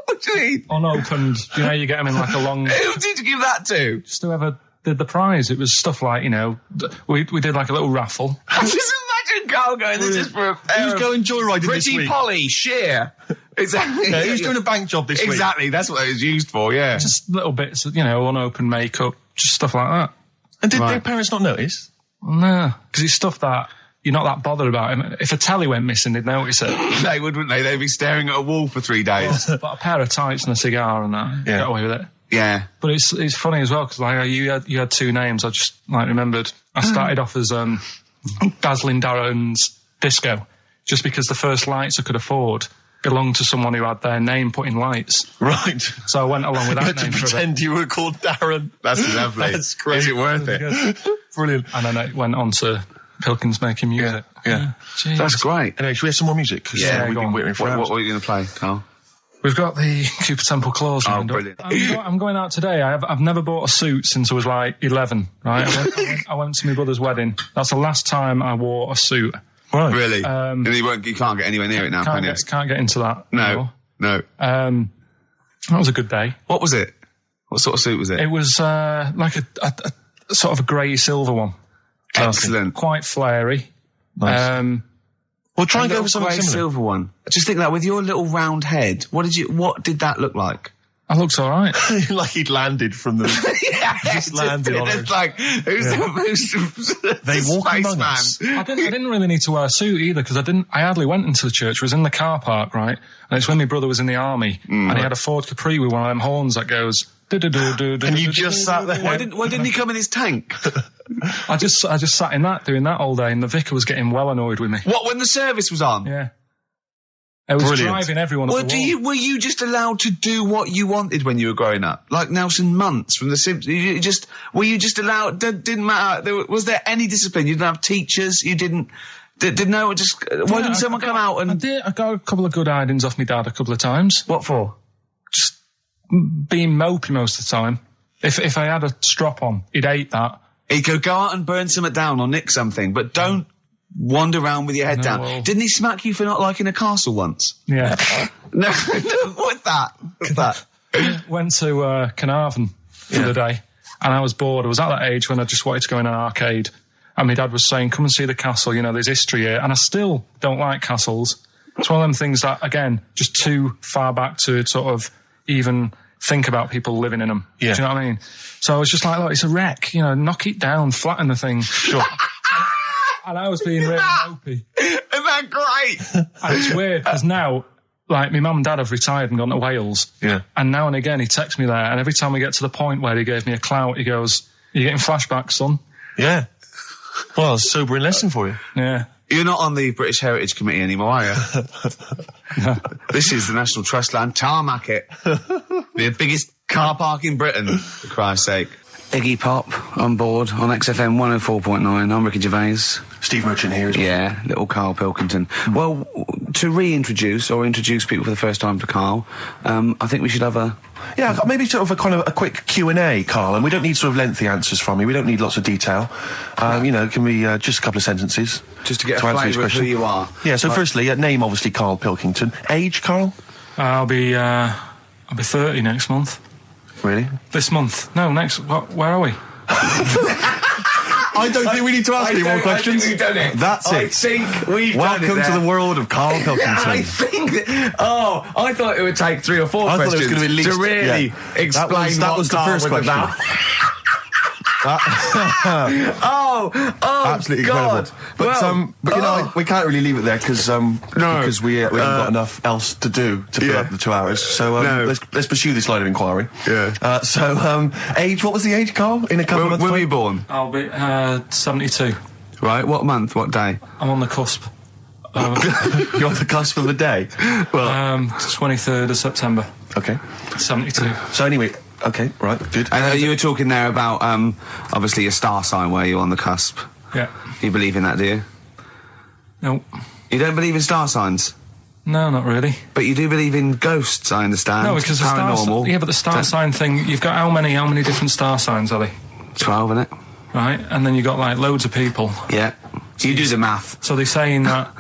What do you mean? Unopened. You know, you get them in like a long... Who did you give that to? Just whoever did the prize. It was stuff like, you know, we did like a little raffle. Just imagine Carl going, this is for a pair Who's of going joyriding this Pretty week? Polly, sheer. Exactly. Yeah, who's doing a bank job this week? Exactly, that's what it was used for, yeah. Just little bits, you know, unopened makeup, just stuff like that. And did Right. their parents not notice? No, because it's stuff that you're not that bothered about. If a telly went missing, they'd notice it. They would, wouldn't they? They'd be staring at a wall for 3 days. But a pair of tights and a cigar and that, Yeah. get away with it. Yeah. But it's funny as well because like you had two names. I just like remembered. I started off as Dazzling Darren's Disco, just because the first lights I could afford belonged to someone who had their name put in lights. Right. So I went along with You that had to name for a bit. pretend you were called Darren. That's lovely. That's great. Is it worth it? Good. Brilliant. And then it went on to Pilkins making music. Yeah. Jeez. That's great. Anyway, should we have some more music? 'Cause, Yeah, we've go been on. waiting for hours. What are you going to play, Carl? We've got the Cooper Temple Claws. Oh, lined up. brilliant. I'm going out today. I've never bought a suit since I was like 11, right? I went to my brother's wedding. That's the last time I wore a suit. Right. Really? And you can't get anywhere near it now, can you? Can't get into that. No. That was a good day. What was it? What sort of suit was it? It was like a sort of a grey silver one. Excellent. Quite flary. Nice. Well, try and go for something grey similar. silver one. Just think that with your little round head, what did that look like? I looked all right. Like he'd landed from the... Yeah, just landed on it's it. like, who's They the walk among spaceman? us. I didn't really need to wear a suit either because I hardly went into the church. I was in the car park, right? And it's when my brother was in the army and he had a Ford Capri with one of them horns that goes... And you just sat there. Why didn't he come in his tank? I just sat in that, doing that all day, and the vicar was getting well annoyed with me. What, when the service was on? Yeah. It was Brilliant. driving everyone up the wall. Were you just allowed to do what you wanted when you were growing up? Like Nelson Muntz from The Simpsons? Were you just allowed, didn't matter, was there any discipline? You didn't have teachers, you didn't, why didn't someone come out and... I got a couple of good hidings off my dad a couple of times. What for? Just being mopey most of the time. If I had a strop on, he'd hate that. He'd go out and burn something down or nick something, but don't wander around with your head down. Well. Didn't he smack you for not liking a castle once? Yeah. No, what's that? Went to Carnarvon the other day, and I was bored. I was at that age when I just wanted to go in an arcade, and my dad was saying, come and see the castle, there's history here, and I still don't like castles. It's one of them things that, again, just too far back to sort of even think about people living in them. Yeah. Do you know what I mean? So I was just like, look, it's a wreck, knock it down, flatten the thing. Sure. And I was being really mopey. Isn't that great? And it's weird, because now, like, my mum and dad have retired and gone to Wales. Yeah. And now and again, he texts me there, and every time we get to the point where he gave me a clout, he goes, are you getting flashbacks, son? Yeah. Well, it's a sobering lesson for you. Yeah. You're not on the British Heritage Committee anymore, are you? This is the National Trust land. Tarmac it. The biggest car park in Britain, for Christ's sake. Iggy Pop on board on XFM 104.9. I'm Ricky Gervais. Steve Merchant here as well. Yeah, little Karl Pilkington. Well, to reintroduce or introduce people for the first time to Karl, I think we should have a... Yeah, maybe sort of a quick Q&A, Karl, and we don't need sort of lengthy answers from you. We don't need lots of detail. It can be just a couple of sentences. Just to get to a answer his flavour of who question. you are. Yeah, so firstly, name obviously Karl Pilkington. Age, Karl? I'll be 30 next month. Really? This month. No, where are we? I don't think we need to ask any more questions. I think we've done it. That's it. I think we've Welcome done it to there. the world of Karl Pilkington. I think that... Oh, I thought it would take 3 or 4 I thought it questions was going to be at least... to really yeah. explain that what was the Karl first was question. about. Oh, Absolutely God. incredible. But we can't really leave it there because we haven't got enough else to do to fill up the 2 hours. So let's pursue this line of inquiry. Yeah. Age, what was the age, Karl? In a couple of months' When were you time? born? I'll be 72. Right, what month, what day? I'm on the cusp. You're on the cusp of a day. Well, 23rd of September. okay. 72. So anyway, okay, right, good. I know you were talking there about, obviously, your star sign where you're on the cusp. Yeah. You believe in that, do you? No. You don't believe in star signs? No, not really. But you do believe in ghosts, I understand. No, because the paranormal. but the star sign thing, you've got how many different star signs are they? 12, innit? Right? And then you've got like loads of people. Yeah. You do the math. So they're saying that,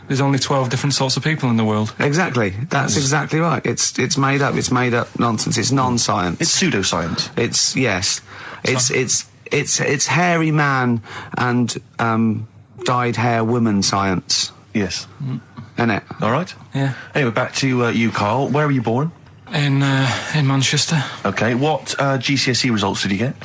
there's only 12 different sorts of people in the world. Exactly. That's exactly right. It's made up. It's made up nonsense. It's non-science. It's pseudoscience. It's hairy man and dyed hair woman science. Yes. Isn't it? All right. Yeah. Anyway, back to you, Karl. Where were you born? In Manchester. Okay. What GCSE results did you get?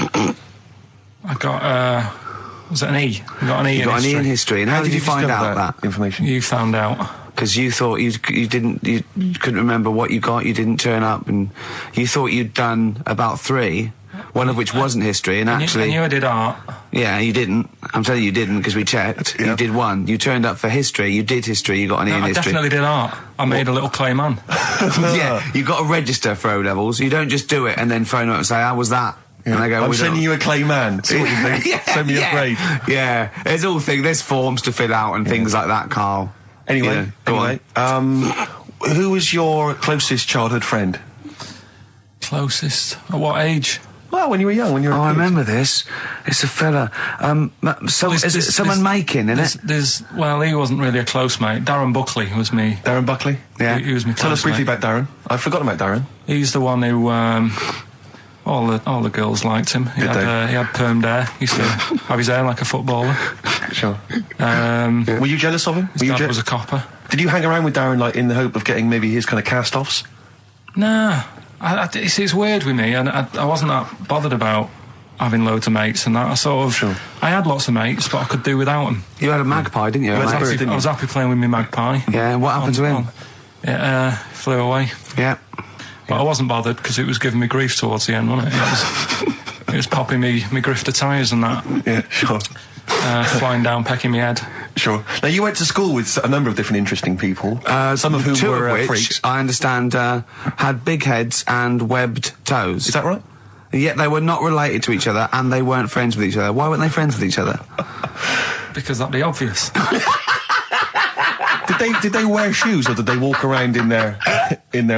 I got, was it an E? I got an E You in got an history. E in history. And how did you find discover out that? information? You found out. Because you thought you couldn't remember what you got, you didn't turn up, and you thought you'd done about 3, one of which wasn't history, and actually... I knew I did art. Yeah, you didn't. I'm telling you didn't, because we checked. Yeah. You did 1. You turned up for history, you did history, you got an E in I history. definitely did art. I made a little clay man. Yeah, you got to register for O-levels. You don't just do it and then phone up and say, how was that? Yeah. And they go, I'm "We don't-" sending you a clay man. See what you think. Send me a grade. Yeah, there's forms to fill out and things like that, Karl. Anyway, Go on. Who was your closest childhood friend? Closest? At what age? Well, when you were young, when you were. Oh, I remember this. It's a fella. Is it someone making, isn't it? Well, he wasn't really a close mate. Darren Buckley was me. Darren Buckley. Yeah. He was my Tell us close briefly mate. about Darren. I've forgotten about Darren. He's the one who, all the girls liked him. He Did they? had permed hair. He used to have his hair like a footballer. Sure. His Were you jealous of him? Were you dad was a copper. Did you hang around with Darren, like, in the hope of getting maybe his kind of cast-offs? Nah. It's weird with me, and I wasn't that bothered about having loads of mates and that. I had lots of mates, but I could do without them. You had a magpie, didn't you? I was happy playing with my magpie. Yeah, what happened to him? It flew away. Yeah. But I wasn't bothered because it was giving me grief towards the end, wasn't it? It was popping me grifter tyres and that. Yeah, sure. Flying down, pecking me head. Sure. Now, you went to school with a number of different interesting people, some of whom two were of which, freaks. I understand, had big heads and webbed toes. Is that right? Yet they were not related to each other, and they weren't friends with each other. Why weren't they friends with each other? Because that'd be obvious. Did they wear shoes, or did they walk around in their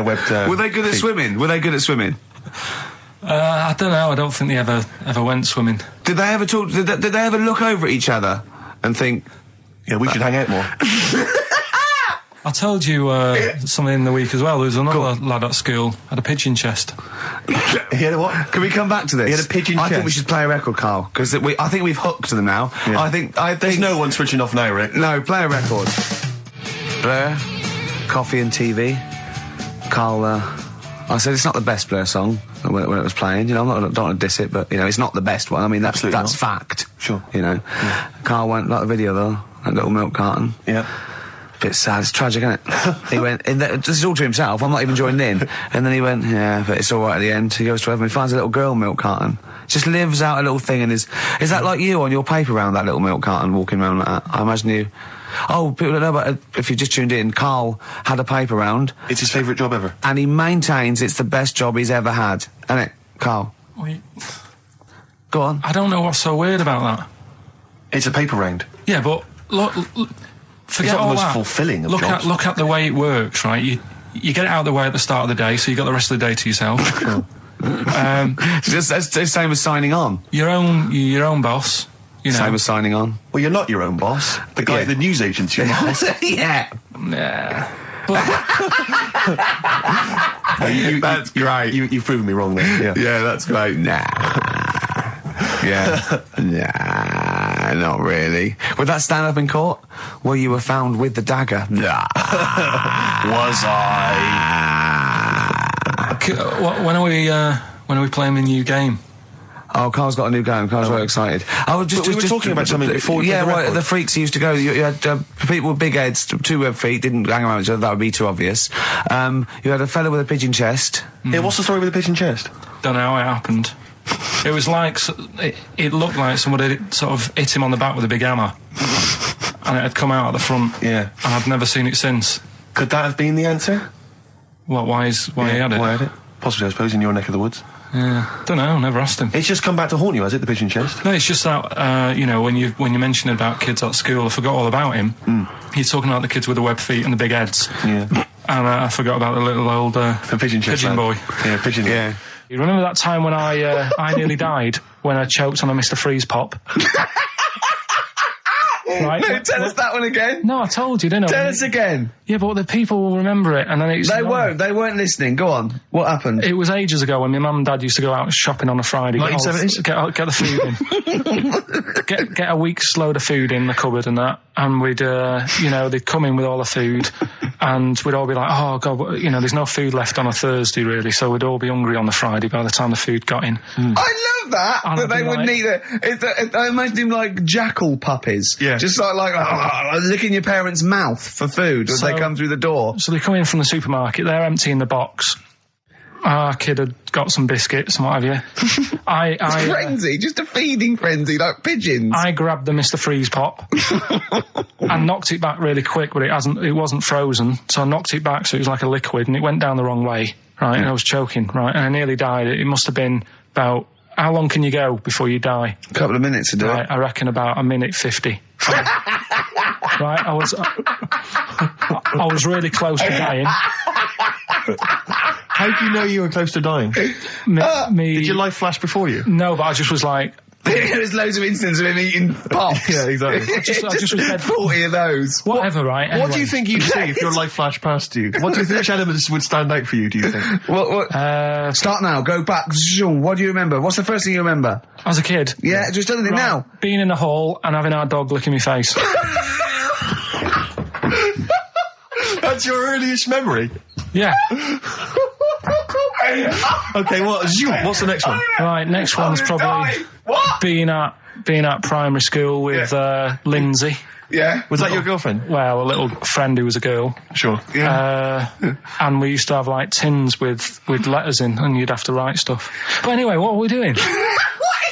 webbed? Were they good at swimming? I don't know. I don't think they ever went swimming. Did they ever talk? Did they ever look over at each other and think, yeah, we should hang out more? I told you something in the week as well. There was another lad at school had a pigeon chest. He had a what? Can we come back to this? He had a pigeon I chest. think we should play a record, Carl, because I think we've hooked them now. Yeah. I think There's no one switching off now, Rick. No, play a record. Blur, Coffee and TV. Carl, I said it's not the best Blur song when it was playing. You know, I don't want to diss it, but you know, it's not the best one. I mean, that's fact. Sure. You know, Carl went like the video though, that little milk carton. Yeah. Bit sad, it's tragic, isn't it? He went, this is all to himself, I'm not even joining in. And then he went, yeah, but it's alright at the end. He goes to heaven, he finds a little girl milk carton. Just lives out a little thing and is that like you on your paper round, that little milk carton, walking around like that? I imagine you... Oh, people don't know, but if you just tuned in, Carl had a paper round. It's his favourite job ever. And he maintains it's the best job he's ever had. Isn't it, Carl? Go on. I don't know what's so weird about that. It's a paper round. Yeah, but look forget it's not all the most that. fulfilling of jobs. Look at the way it works, right? You get it out of the way at the start of the day, so you got the rest of the day to yourself. It's the same as signing on. You're your own boss. You know. Same as signing on. Well, you're not your own boss. The guy at the news agent's your boss. Yeah. But That's great. You've proven me wrong there. Yeah, that's great. Nah. Yeah. Nah, not really. Would that stand up in court? Where you were found with the dagger? Nah. Was I? when are we playing the new game? Oh, Carl's got a new game. Carl's very excited. We were talking about something before. Yeah, well, the freaks used to go. You had people with big heads, two web feet, didn't hang around each other. That would be too obvious. You had a fella with a pigeon chest. Yeah, what's the story with the pigeon chest? Don't know how it happened. It was like it looked like somebody sort of hit him on the back with a big hammer, and it had come out at the front. Yeah, and I've never seen it since. Could that have been the answer? What? Why he had it? Why had it? Possibly, I suppose, in your neck of the woods. Yeah, don't know. Never asked him. It's just come back to haunt you, has it? The pigeon chest? No, it's just that you know, when you mentioned about kids at school, I forgot all about him. He's talking about the kids with the web feet and the big heads. Yeah, and I forgot about the little old the pigeon boy. Yeah, pigeon. Yeah. You remember that time when I nearly died when I choked on a Mr. Freeze pop? Right? No, tell us that one again. No, I told you, didn't I? Tell us again. Yeah, but the people will remember it, and then it's... They weren't listening. Go on. What happened? It was ages ago when my mum and dad used to go out shopping on a Friday. 1970s? Get the food in. get a week's load of food in the cupboard and that, and we'd, they'd come in with all the food, and we'd all be like, oh, God, there's no food left on a Thursday, really, so we'd all be hungry on the Friday by the time the food got in. I love that they wouldn't eat it. I imagine him like jackal puppies. Yeah. Just like licking your parents' mouth for food as they come through the door. So they come in from the supermarket, they're emptying the box. Our kid had got some biscuits and what have you. It's frenzy, just a feeding frenzy, like pigeons. I grabbed the Mr. Freeze pop and knocked it back really quick, but it wasn't frozen, so I knocked it back so it was like a liquid, and it went down the wrong way, right, and I was choking, right, and I nearly died. It must have been about... How long can you go before you die? A couple of minutes to do it. I reckon about a minute 50. Right, I was really close to dying. How do you know you were close to dying? Did your life flash before you? No, but I just was like... There's loads of instances of him eating pops. Yeah, exactly. I just was dead. 40 of those. Whatever, right? Anyway. What do you think you'd see if your life flashed past you? What do you think, which elements would stand out for you, do you think? Start now, go back. What do you remember? What's the first thing you remember? As a kid? Yeah, just tell it now. Being in the hall and having our dog licking my face. That's your earliest memory? Yeah. Okay, what's the next one? Right, next one's probably being at primary school with Lindsay. Yeah. Was that your girlfriend? Well, a little friend who was a girl. Sure. And we used to have like tins with letters in, and you'd have to write stuff. But anyway, what were we doing? What?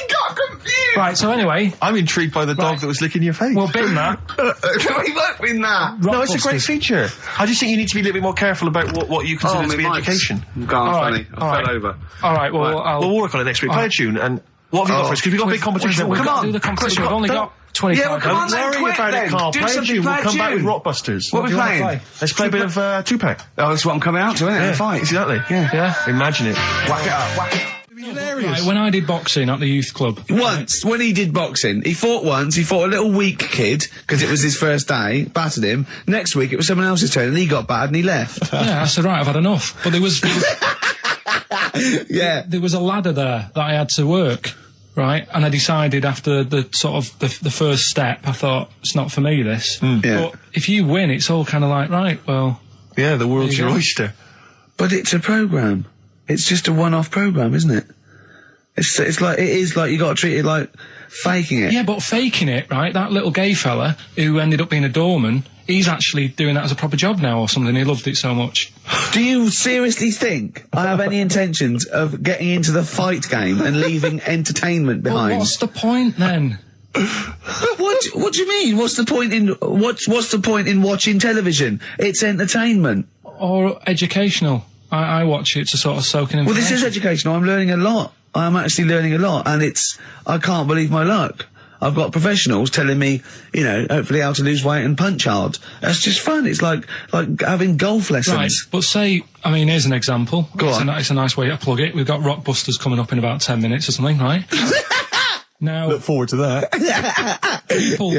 He got confused. Right, so anyway. I'm intrigued by the dog that was licking your face. Well, bin that. We won't win that. No, it's a great feature. I just think you need to be a little bit more careful about what you consider to be education. I fell over. All right, well, we'll work on it next week. Play a tune, and what have you got for us? Because we've got a big competition. Come on. Do the competition. We've only got 25 Yeah, well, come on, Don't worry about it, Carl. Play a tune. We'll come back with Rockbusters. What are we playing? Let's play a bit of Tupac. Oh, that's what I'm coming out to, isn't it? Yeah, Fight. exactly. Yeah. Imagine it. Whack it up, whack it up. Right, when I did boxing at the youth club. Once, when he did boxing, he fought a little weak kid, because it was his first day, battered him. Next week, it was someone else's turn, and he got battered and he left. Yeah, I said, right, I've had enough. But there was Yeah. there was a ladder there that I had to work, right? And I decided after the sort of the first step, I thought, it's not for me, this. Yeah. But if you win, it's all kind of like, right, well... Yeah, the world's There your you go. oyster. But it's a programme. It's just a one-off programme, isn't it? It's like you got to treat it like faking it. Yeah, but faking it, right? That little gay fella who ended up being a doorman, he's actually doing that as a proper job now or something. He loved it so much. Do you seriously think I have any intentions of getting into the fight game and leaving entertainment Well, behind? what's the point then? What do you mean? What's the point in watching television? It's entertainment. Or educational. I watch it to sort of soak in Well, information. this is educational. I'm learning a lot. I'm actually learning a lot, and I can't believe my luck. I've got professionals telling me, hopefully how to lose weight and punch hard. That's just fun. It's like having golf lessons. Right, but here's an example. Go on. It's a nice way to plug it. We've got Rockbusters coming up in about 10 minutes or something, right? Now, Look forward to that.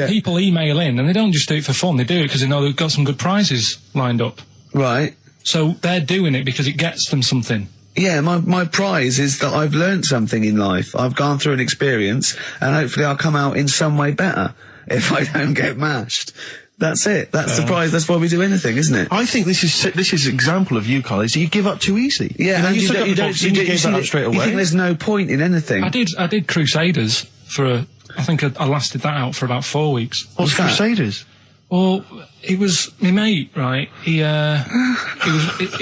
people email in, and they don't just do it for fun. They do it because they know they've got some good prizes lined up. Right. So they're doing it because it gets them something. Yeah, my prize is that I've learned something in life. I've gone through an experience, and hopefully I'll come out in some way better if I don't get mashed. That's it. That's the prize. That's why we do anything, isn't it? I think this is an example of you, Carl, is you give up too easy. Yeah, and you gave that up straight away. You think there's no point in anything. I did Crusaders I think I lasted that out for about 4 weeks. What's that? Crusaders? Well, it was my mate, right? He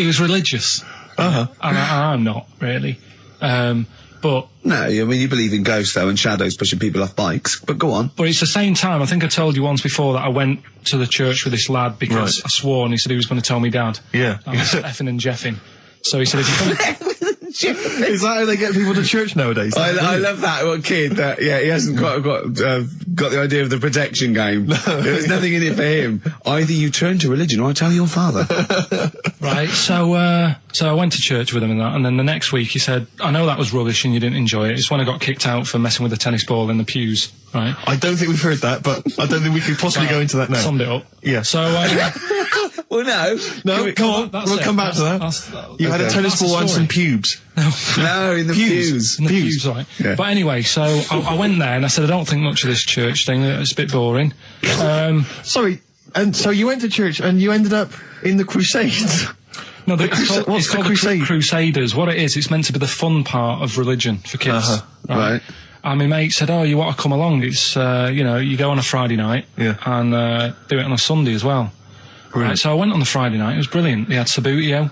was religious. Uh-huh. And I'm not really. But No, I mean, you believe in ghosts, though, and shadows pushing people off bikes. But go on. it's the same time. I think I told you once before that I went to the church with this lad because Right. I swore and he said he was going to tell me dad. Yeah. I was effing and jeffing. So he said, if you come Is that how they get people to church nowadays? I love that one kid that he hasn't got the idea of the protection game. There's nothing in it for him. Either you turn to religion or I tell your father. Right, so I went to church with him and that, and then the next week he said, I know that was rubbish and you didn't enjoy it. It's when I got kicked out for messing with a tennis ball in the pews, right? I don't think we've heard that, but I don't think we could possibly go into that now. Summed it up. Yeah. So, Well, no. Come on, that's we'll it. come back to that. You had a tennis That's the ball and story. some pubes. No, in the pews. In the pews, right. Yeah. But anyway, so I went there and I said, I don't think much of this church thing. It's a bit boring. Sorry, and so you went to church and you ended up in the Crusades. No, What's the crusade? Crusaders. What it is, it's meant to be the fun part of religion for kids. Uh-huh. Right. And my mate said, oh, you want to come along? It's, you go on a Friday night and do it on a Sunday as well. Right, so I went on the Friday night. It was brilliant. They had Sabutio,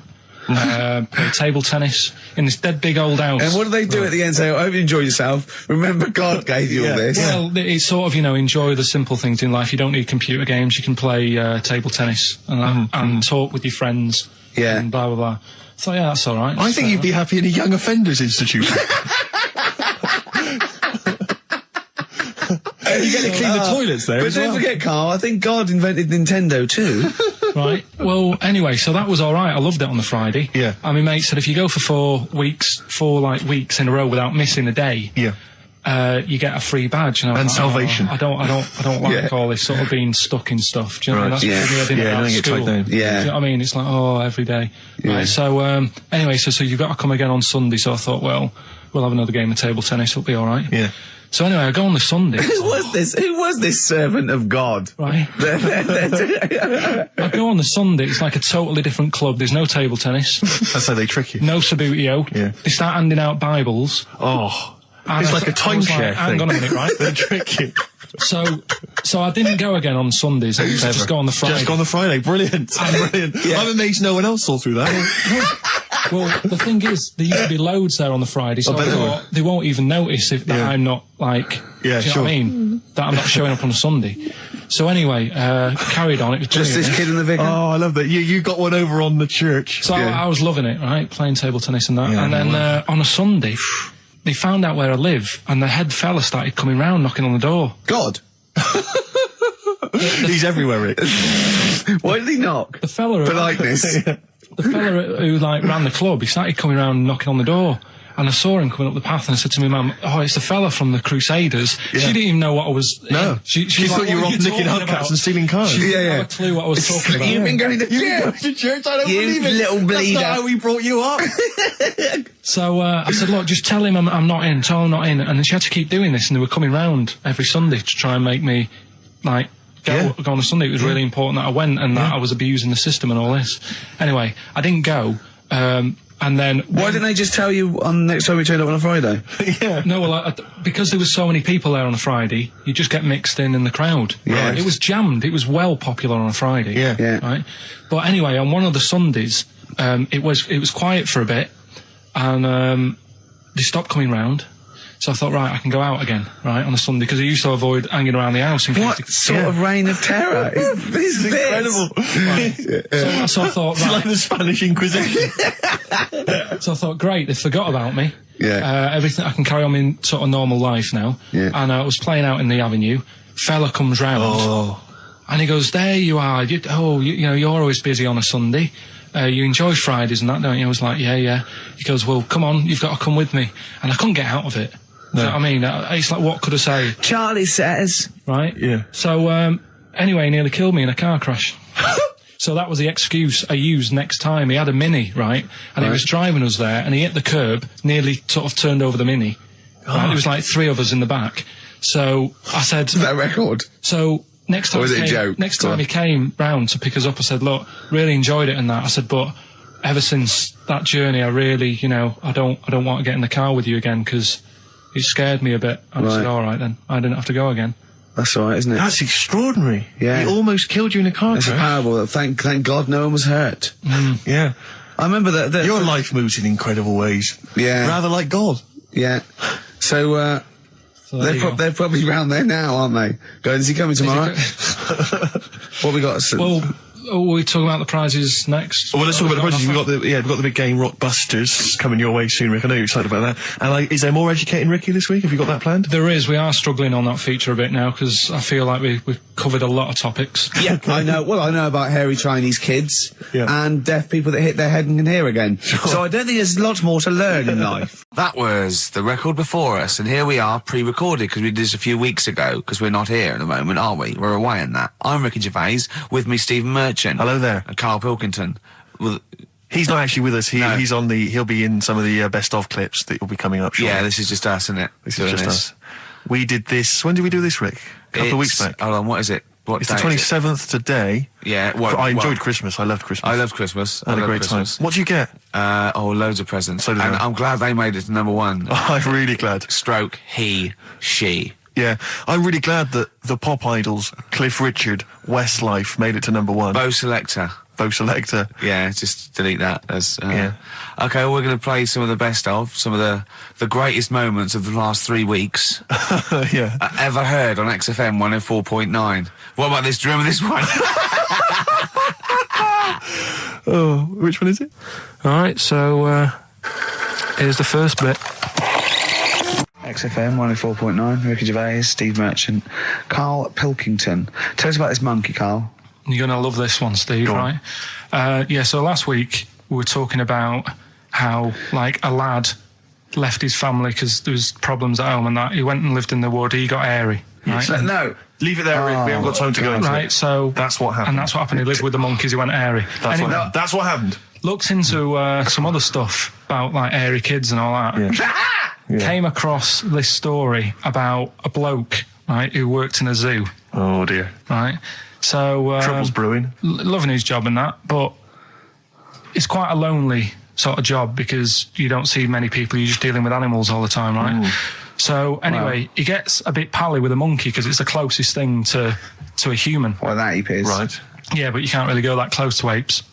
played table tennis in this dead big old house. And what do they do at the end? Say, I hope you enjoy yourself. Remember, God gave you all this. Well, it's sort of, enjoy the simple things in life. You don't need computer games. You can play table tennis and talk with your friends. Yeah. And blah, blah, blah. So, yeah, that's all right. I think you'd be happy in a young offenders institution. You get to clean the toilets there But as don't well. forget, Carl, I think God invented Nintendo too. Right. Well, anyway, so that was all right. I loved it on the Friday. Yeah. And my mate said if you go for 4 weeks in a row without missing a day, you get a free badge. And, I was And like, salvation. I don't like all this sort of being stuck in stuff. Do you know what I mean? That's Yeah. what I did Yeah, about don't get school. tied down. Do you Yeah. know what I mean? It's like, every day. Yeah. Right. So, anyway, so you've got to come again on Sunday. So I thought, well, we'll have another game of table tennis. It'll be all right. Yeah. So anyway, I go on the Sunday. Who was this servant of God? Right. I go on the Sunday, it's like a totally different club. There's no table tennis. That's how they trick you. No Sabutio. Yeah. They start handing out Bibles. Oh. And It's like a timeshare Hang thing. on a minute, right? They trick you. So I didn't go again on Sundays. I used to just go on the Friday. Just go on the Friday. Brilliant. Brilliant. I'm amazed no one else saw through that. Well, the thing is, there used to be loads there on the Friday, so I bet there thought they won't even notice if that Yeah. I'm not, like, Yeah, do you sure. know what I mean? That I'm not showing up on a Sunday. So anyway, carried on. It was Just brilliant. this kid and the vicar? Oh, I love that. You got one over on the church. So I was loving it, right? Playing table tennis and that. Yeah, and then on a Sunday, they found out where I live, and the head fella started coming round, knocking on the door. God. He's everywhere, Rick. Why did he knock? The fella, Politeness. the fella who like ran the club, he started coming round, knocking on the door. And I saw him coming up the path, and I said to my mum, "Oh, it's the fella from the Crusaders." Yeah. She didn't even know what I was. No. She She was thought like, you were "What off are nicking talking hubcaps about?" and stealing cars. She didn't Yeah. have a clue what I was talking about. You've been going to church. to church, I don't You believe it. little bleeder. That's not how we brought you up. So I said, "Look, just tell him I'm not in. Tell him I'm not in." And then she had to keep doing this, and they were coming round every Sunday to try and make me, like, go on a Sunday. It was really important that I went, and that I was abusing the system and all this. Anyway, I didn't go. And then Why didn't they just tell you on next time we turned up on a Friday? Yeah. No, well, because there was so many people there on a Friday, you just get mixed in the crowd. Yeah. It was jammed. It was well popular on a Friday. Yeah. Yeah. Right. But anyway, on one of the Sundays, it was quiet for a bit, and they stopped coming round. So I thought, right, I can go out again, right, on a Sunday, because I used to avoid hanging around the house. What sort of reign of terror is this? Incredible. So I thought, It's right. like the Spanish Inquisition. So I thought, great, they forgot about me. Yeah. Everything, I can carry on in sort of normal life now. Yeah. And I was playing out in the avenue. Fella comes round. Oh. And he goes, there you are. You know, you're always busy on a Sunday. You enjoy Fridays and that, don't you? I was like, yeah. He goes, well, come on, you've got to come with me. And I couldn't get out of it. No. You know what I mean? It's like, what could I say? Charlie says. Right? Yeah. So, anyway, he nearly killed me in a car crash. So that was the excuse I used next time. He had a Mini, right? And he was driving us there, and he hit the curb, nearly sort of turned over the Mini. Right? There was like 3 of us in the back. So I said... That record. So next time, Or was it a joke? Next time he came round to pick us up, I said, look, really enjoyed it and that. I said, but ever since that journey, I really, you know, I don't want to get in the car with you again, because it scared me a bit. And I said, all right then, I didn't have to go again. That's all right, isn't it? That's extraordinary. Yeah. He almost killed you in a car It's a crash. parable. Thank God no one was hurt. Yeah. I remember that. Your life moves in incredible ways. Yeah. Rather like God. Yeah. So, So there you go. they're probably round there now, aren't they? Going, is he coming tomorrow? What we got? Well, are we talking about the prizes next? Well, let's talk about the prizes. We've We've got the big game, Rockbusters, coming your way soon, Rick. I know you're excited about that. And is there more Educating Ricky this week? Have you got that planned? There is. We are struggling on that feature a bit now, because I feel like we've covered a lot of topics. Yeah, I know. Well, I know about hairy Chinese kids and deaf people that hit their head and can hear again. So I don't think there's lots more to learn in life. That was the record before us, and here we are, pre-recorded, because we did this a few weeks ago, because we're not here at the moment, are we? We're away in that. I'm Ricky Gervais, with me Stephen Merchant. Hello there. And Karl Pilkington. Well, He's not actually with us. No. He'll be in some of the best of clips that will be coming up shortly. yeah, this is just us, isn't it? This is just us. We did this. When did we do this, Rick? A couple of weeks back. Hold on, what is it? What It's the day is it? 27th today. Yeah, well, I enjoyed Christmas. I loved Christmas. I love Christmas. I had a great Christmas. time. What do you get? Loads of presents. So did and I. I'm glad they made it to number 1. I'm really glad. Stroke, he, she. Yeah, I'm really glad that the pop idols, Cliff Richard, Westlife, made it to number 1. Bo Selector. Bo Selector. Yeah, just delete that. As, Yeah. Okay, well, we're going to play some of the best of, some of the greatest moments of the last 3 weeks Yeah. ever heard on XFM 104.9. What about this? Do you remember this one? Oh, which one is it? All right, so here's the first bit. XFM 104.9, Ricky Gervais, Steve Merchant, Karl Pilkington. Tell us about this monkey, Karl. You're going to love this one, Steve, Go on. right? Yeah, so last week we were talking about how, like, a lad left his family because there was problems at home and that. He went and lived in the wood. He got airy, right? No. Leave it there, Rick. We haven't got time to go into Right, it. so... That's what happened. And that's what happened. He lived with the monkeys. He went airy. That's what happened. Looked into some other stuff about, like, airy kids and all that. Yeah. came across this story about a bloke, right, who worked in a zoo, Oh dear. right? So Trouble's brewing. loving his job and that, but it's quite a lonely sort of job because you don't see many people. You're just dealing with animals all the time, right? So anyway, he gets a bit pally with a monkey because it's the closest thing to a human. Well, that ape is. Right. Yeah, but you can't really go that close to apes.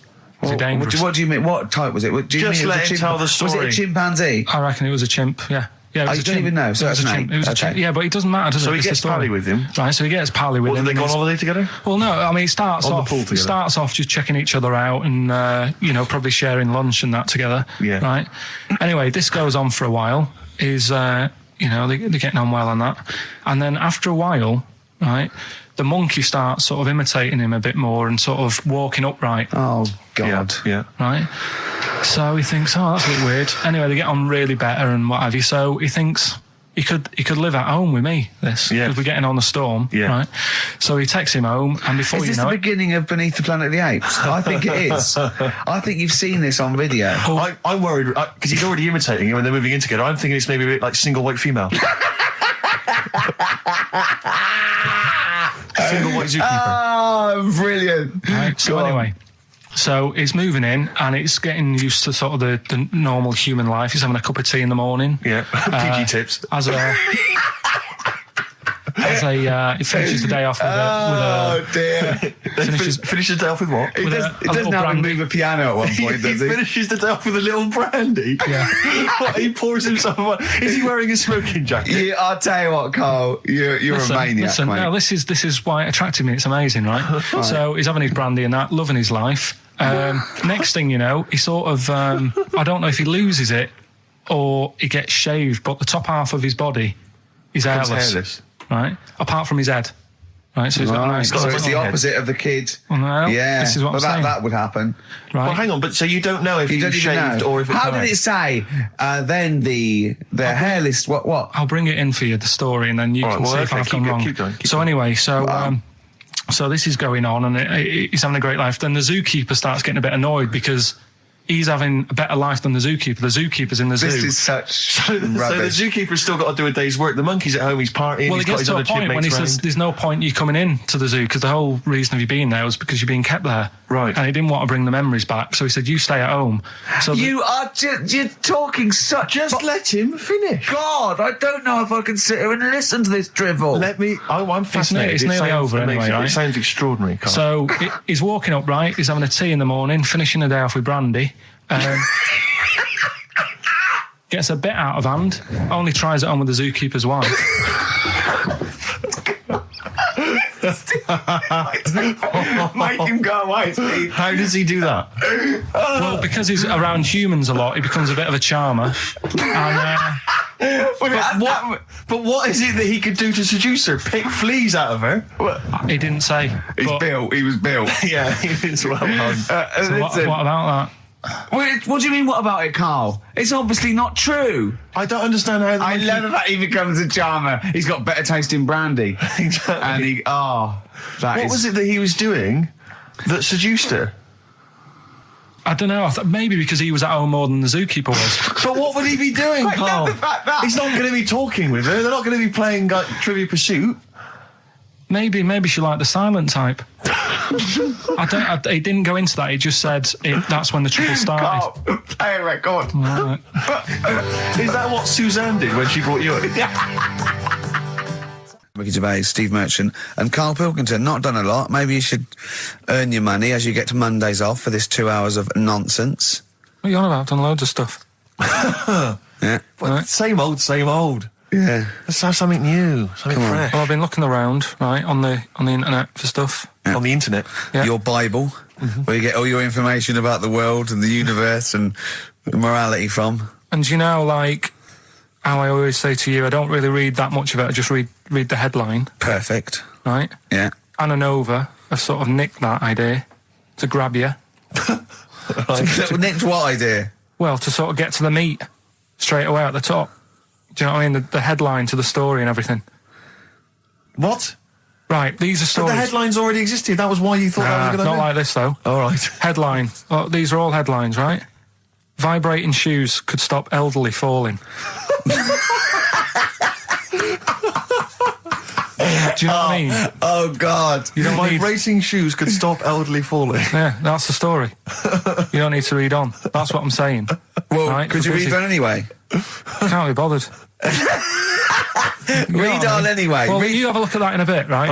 They're dangerous. What do you mean? What type was it? Do you Just mean it was let a him tell the story. Was it a chimpanzee? I reckon it was a chimp, yeah. Yeah, it was you a don't chimp. even know, so It was that's a an chimp. ape. It was a Okay. chimp. Yeah, but it doesn't matter, does So it? he It's the gets story. pally with him. Right, so he gets pally with What, him. did they and go on he's- holiday together? Well, no, I mean, it starts On the off. pool It together. starts off just checking each other out and probably sharing lunch and that together. Yeah. Right. Anyway, this goes on for a while. They're getting on well on that, and then after a while, right, the monkey starts sort of imitating him a bit more and sort of walking upright. Oh God. Yeah. Right. So he thinks, oh, that's a bit weird. Anyway, they get on really better and what have you. So he thinks he could live at home with me. Because we're getting on the storm. Yeah. Right. So he takes him home, and before Is you this know the it, beginning of Beneath the Planet of the Apes? I think it is. I think you've seen this on video. I'm worried because he's already imitating him and they're moving in together. I'm thinking it's maybe a bit like Single White Female. Single White Zookeeper. Oh, brilliant. right. So Go on. anyway. So he's moving in, and it's getting used to sort of the normal human life. He's having a cup of tea in the morning. Yeah. PG tips. He finishes the day off with Oh dear. Finish the day off with what? He with does, a he doesn't little have to brandy. move a piano at one He point, does he? finishes the day off with a little brandy. Yeah. What, he pours himself one. Is he wearing a smoking jacket? Yeah, I'll tell you what, Carl. You're a maniac, mate. No, this is why it attracted me. It's amazing, right? So he's having his brandy and that, loving his life. Next thing you know, he sort of I don't know if he loses it or he gets shaved, but the top half of his body is hairless, right? Apart from his head, right? So he's got a nice. So it's the head. opposite of the kid. Well, no, Yeah, this is what I'm saying. that would happen. Right? Well, hang on, but so you don't know if You he don't was even shaved know. or if it's How did it say? Then the hairless. What? I'll bring it in for you, the story, and then you All can right, well, see if okay, I've gone keep wrong. going, keep So going. anyway, so this is going on, and he's having a great life. Then the zookeeper starts getting a bit annoyed because he's having a better life than the zookeeper. The zookeeper's in the zoo. This is such So the rubbish. zookeeper's still got to do a day's work. The monkey's at home, he's partying, Well, he's it got gets his to a other point when he chipmates says round. there's no point you coming in to the zoo because the whole reason of you being there was because you're being kept there. Right. And he didn't want to bring the memories back, so he said, you stay at home. So You are you're talking such. Just let him finish. God, I don't know if I can sit here and listen to this drivel. I'm fascinated. It's It nearly sounds over amazing. anyway, right? It sounds extraordinary, Carl. So he's walking up right, he's having a tea in the morning, finishing the day off with brandy. Gets a bit out of hand, only tries it on with the zookeeper's wife. Make him go away, Steve. How does he do that? Well, because he's around humans a lot, he becomes a bit of a charmer. And But what is it that he could do to seduce her? Pick fleas out of her? he didn't say. He's but- built. He was built. Yeah, it's well done. so what about that? What do you mean, what about it, Carl? It's obviously not true. I don't understand how. I love the fact he becomes a charmer. He's got better taste in brandy. Exactly. And What was it that he was doing that seduced her? I don't know. I thought maybe because he was at home more than the zookeeper was. But what would he be doing, I Carl? love the fact that- He's not going to be talking with her. They're not going to be playing Trivia Pursuit. Maybe she liked the silent type. He didn't go into that. He just said that's when the trouble started. Carl, play a record. Right. Is that what Suzanne did when she brought you in? Ricky Gervais, Steve Merchant, and Karl Pilkington. Not done a lot. Maybe you should earn your money as you get to Mondays off for this 2 hours of nonsense. What are you on about? I've done loads of stuff. Yeah. Well, same old, same old. Yeah. Let's have something new, something fresh. Well, I've been looking around, right, on the internet for stuff. On the internet. Yeah. Your Bible, where you get all your information about the world and the universe and morality from. And you know, like how I always say to you, I don't really read that much of it. I just read the headline, Perfect. right? Yeah. Anna Nova have sort of nicked that idea to grab you. Nicked what idea? Well, to sort of get to the meat straight away at the top. Do you know what I mean? The headline to the story and everything. What? Right, these are But stories. the headlines already existed. That was why you thought that was a good not idea? like this, though. All right. Headline. Oh, these are all headlines, right? Vibrating shoes could stop elderly falling. Do you know what I mean? Oh, God. You don't need... Vibrating shoes could stop elderly falling. Yeah, that's the story. You don't need to read on. That's what I'm saying. Well, Right, could you read on anyway? Can't be bothered. Read on anyway. Well, you have a look at that in a bit, right?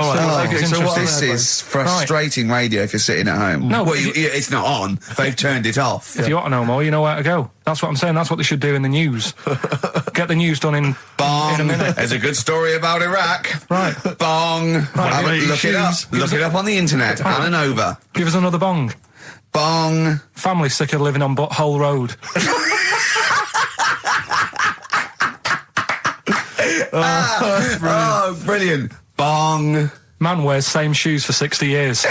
So what this is frustrating radio if you're sitting at home. No, well, it's not on. They've turned it off. If you want to know more, you know where to go. That's what I'm saying. That's what they should do in the news. Get the news done in a minute. There's a good story about Iraq. Right. Bong. Right. Look it up. Look it up on the internet. Right. And over. Give us another bong. Bong. Family sick of living on Butthole Road. Oh, brilliant. Bong. Man wears same shoes for 60 years.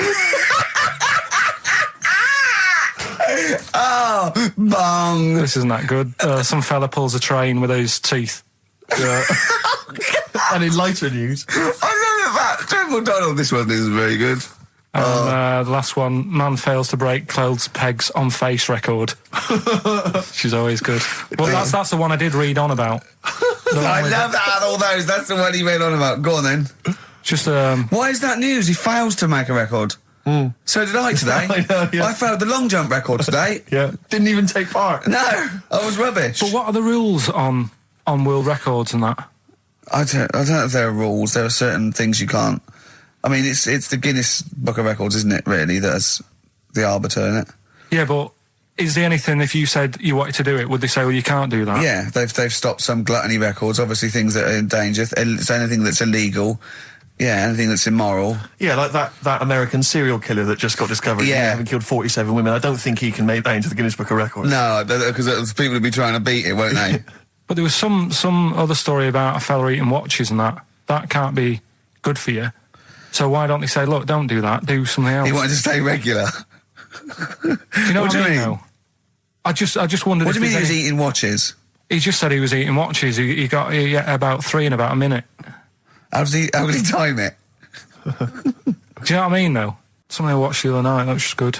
Oh, bong. This isn't that good. Some fella pulls a train with his teeth. And in lighter news, I remember that. Triple Donald, this one isn't very good. And the last one, man fails to break clothes pegs on face record. She's always good. Well, that's the one I did read on about. I love that, all those. That's the one he read on about. Go on then. Just Why is that news? He fails to make a record. So did I today. I know, yeah. I failed the long jump record today. yeah, didn't even take part. No, I was rubbish. But what are the rules on world records and that? I don't know if there are rules. There are certain things you can't. I mean, it's the Guinness Book of Records, isn't it, really, that's the arbiter, isn't it? Yeah, but is there anything, if you said you wanted to do it, would they say, well, you can't do that? Yeah, they've stopped some gluttony records, obviously things that are in danger. It's anything that's illegal. Yeah, anything that's immoral. Yeah, like that American serial killer that just got discovered. Yeah. Having killed 47 women. I don't think he can make that into the Guinness Book of Records. No, because people would be trying to beat it, won't they? But there was some other story about a fella eating watches and that. That can't be good for you. So why don't they say, look, don't do that, do something else? He wanted to stay regular. Do you know what I mean? Though? I just wondered. What do you mean he was any... eating watches? He just said he was eating watches. He got about 3 in about a minute. How did he time it? Do you know what I mean, though? Something I watched the other night, that was just good.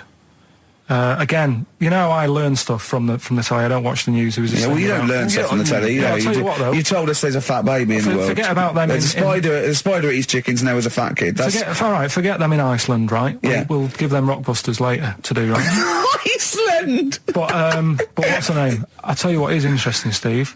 Again, you know, I learn stuff from the telly. I don't watch the news. Yeah, well, you don't learn stuff from the telly. Yeah, I'll tell you what, though. You told us there's a fat baby in the world. Forget about them. There's a spider eats chickens and there was a fat kid. Forget them in Iceland, right? Yeah. We'll give them Rockbusters later to do, right? Iceland! But what's the name? I'll tell you what is interesting, Steve.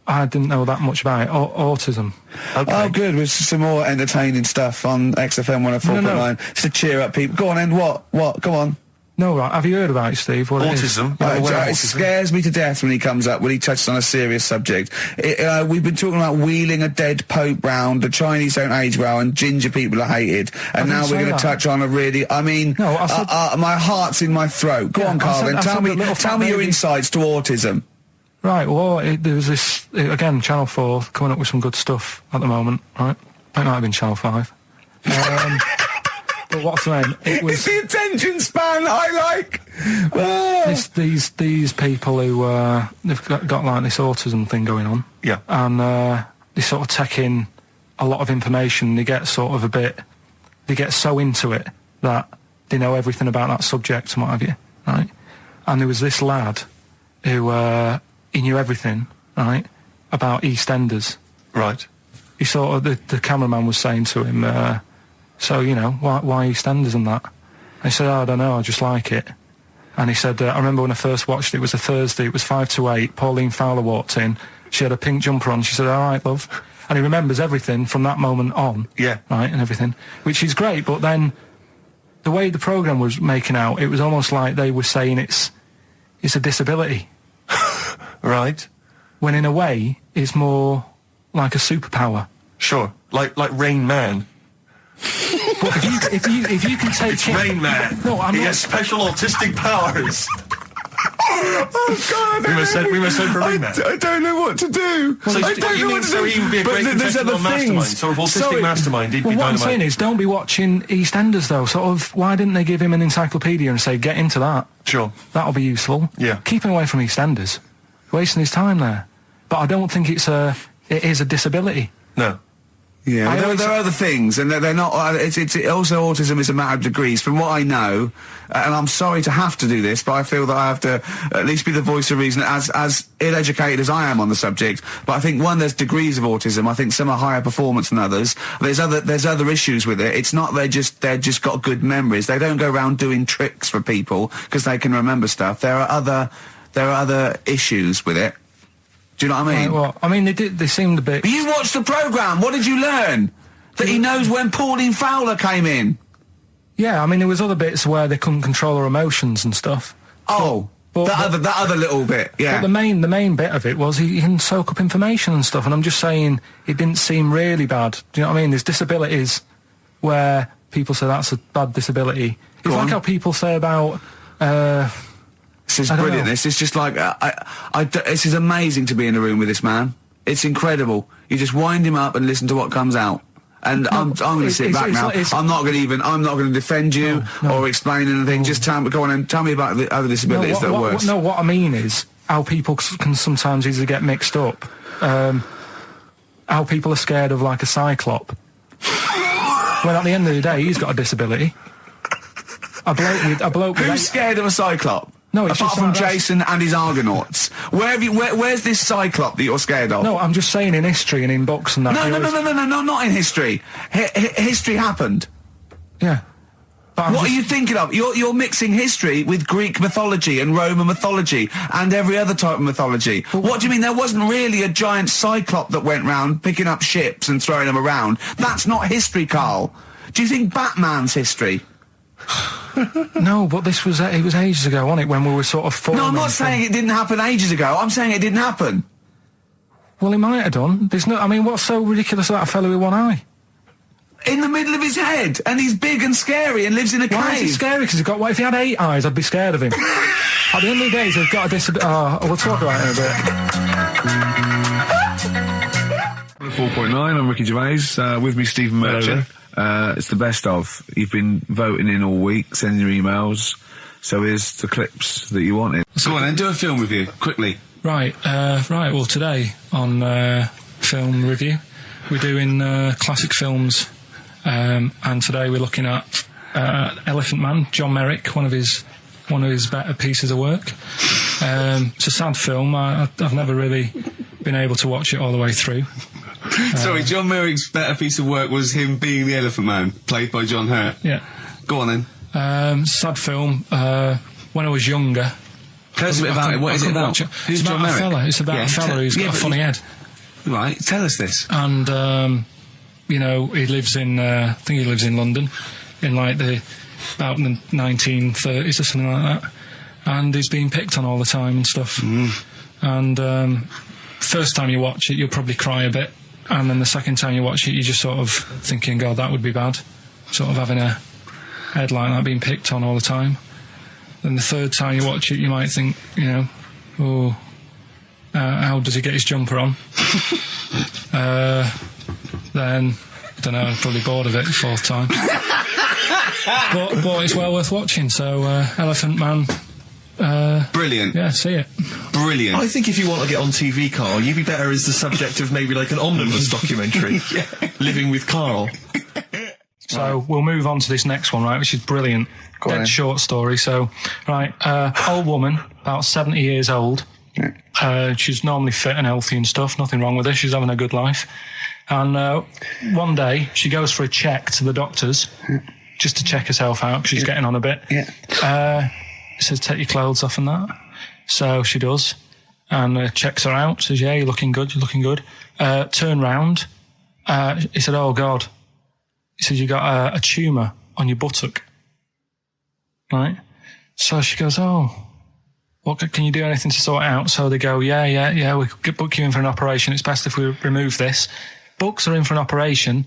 I didn't know that much about it. Autism. Okay. Oh, good. With some more entertaining stuff on XFM 104.9. No. Just to cheer up people. Go on, then. What? Come on. No, right. Have you heard about it, Steve? What autism. It scares me to death when he comes up, when he touches on a serious subject. We've been talking about wheeling a dead pope round, the Chinese don't age well, and ginger people are hated. And now we're going to touch on a really, I mean, no, I said, my heart's in my throat. Go on, Carl, then. Tell me your insights to autism. Right, well, there was this, again, Channel 4 coming up with some good stuff at the moment, right? It might have been Channel 5. But what's the name? It's the attention span I like. It's these people who they've got like this autism thing going on. Yeah. And they sort of take in a lot of information. They get sort of they get so into it that they know everything about that subject and what have you, right? And there was this lad who he knew everything, right, about EastEnders. Right. He sort of the cameraman was saying to him. So, you know, why EastEnders and that? And he said, I don't know, I just like it. And he said, I remember when I first watched it, it was a Thursday, it was 5 to 8, Pauline Fowler walked in, she had a pink jumper on, she said, all right, love. And he remembers everything from that moment on. Yeah. Right, and everything, which is great, but then the way the programme was making out, it was almost like they were saying it's a disability. Right. When in a way, it's more like a superpower. Sure. Like Rain Man. But if you can take Rain Man. No, he has special autistic powers. Oh God! We must send for Rain Man. I don't know what to do. So I don't know what to do. So he would be a great contestant on Mastermind. Sort of autistic Mastermind. He'd be what I'm dynamite. saying is, don't be watching EastEnders though. Sort of, why didn't they give him an encyclopedia and say, get into that? Sure. That'll be useful. Yeah. Keep him away from EastEnders. Wasting his time there. But I don't think it is a disability. No. Yeah, there are other things, and they're not. It's also autism is a matter of degrees. From what I know, and I'm sorry to have to do this, but I feel that I have to at least be the voice of reason, as ill-educated as I am on the subject. But I think there's degrees of autism. I think some are higher performance than others. There's other issues with it. It's not they're just got good memories. They don't go around doing tricks for people because they can remember stuff. There are other issues with it. Do you know what I mean? Well, I mean, they seemed a bit... But you watched the programme. What did you learn? That he knows when Pauline Fowler came in. Yeah, I mean, there was other bits where they couldn't control their emotions and stuff. Oh, that other little bit, yeah. But the main bit of it was he can soak up information and stuff, and I'm just saying it didn't seem really bad. Do you know what I mean? There's disabilities where people say that's a bad disability. It's like how people say about... This is brilliant. This is just like this is amazing to be in a room with this man. It's incredible. You just wind him up and listen to what comes out. And I'm going to sit back now. I'm not going to defend you or explain anything. Just go on and tell me about the other disabilities that are worse. What I mean is how people can sometimes easily get mixed up. How people are scared of like a cyclop. When at the end of the day, he's got a disability. A bloke with Who's scared of a cyclop? No, it's apart just from like Jason and his Argonauts. Where's this cyclop that you're scared of? No, I'm just saying in history and in books and that. No, not in history. History happened. Yeah. What are you thinking of? You're mixing history with Greek mythology and Roman mythology and every other type of mythology. What do you mean? There wasn't really a giant cyclop that went round picking up ships and throwing them around. That's not history, Carl. Do you think Batman's history? No, but it was ages ago, wasn't it, when we were sort of forming... No, I'm not saying it didn't happen ages ago. I'm saying it didn't happen. Well, it might have done. I mean, what's so ridiculous about a fellow with one eye? In the middle of his head, and he's big and scary and lives in a cave. Why is he scary? Because if he had 8 eyes, I'd be scared of him. At the end of the day, he's got a disability... we'll talk about it in a bit. 4.9, I'm Ricky Gervais, with me Stephen Merchant. It's the best of. You've been voting in all week, sending your emails, so here's the clips that you wanted. So on then, do a film review, quickly. Right, well today on film review, we're doing classic films, and today we're looking at Elephant Man, John Merrick, one of his better pieces of work. It's a sad film. I've never really been able to watch it all the way through. Sorry, John Merrick's better piece of work was him being the Elephant Man, played by John Hurt. Yeah. Go on then. Sad film. When I was younger... Tell us a bit about it. What is it about? Who's John Merrick? It's about a fella who's got a funny head. Right, tell us this. And, he lives in... I think he lives in London, in like about the 1930s or something like that. And he's being picked on all the time and stuff. And first time you watch it, you'll probably cry a bit. And then the second time you watch it, you're just sort of thinking, God, that would be bad. Sort of having a head like that being picked on all the time. Then the third time you watch it, you might think, how does he get his jumper on? Then, I don't know, I'm probably bored of it the fourth time. but it's well worth watching, so Elephant Man... Brilliant. Yeah, see it. Brilliant. I think if you want to get on TV, Carl, you'd be better as the subject of maybe like an omnibus documentary. Living with Carl. So we'll move on to this next one, right, which is brilliant. Dead short story. So, right, old woman, about 70 years old. She's normally fit and healthy and stuff. Nothing wrong with her. She's having a good life. And one day, she goes for a check to the doctors, just to check herself out, because she's getting on a bit. He says, take your clothes off and that. So she does, and checks her out, says, yeah, you're looking good. Turn round. He said, oh, God. He says, you got a tumour on your buttock. Right? So she goes, oh, can you do anything to sort it out? So they go, yeah, we could book you in for an operation. It's best if we remove this. Books are in for an operation.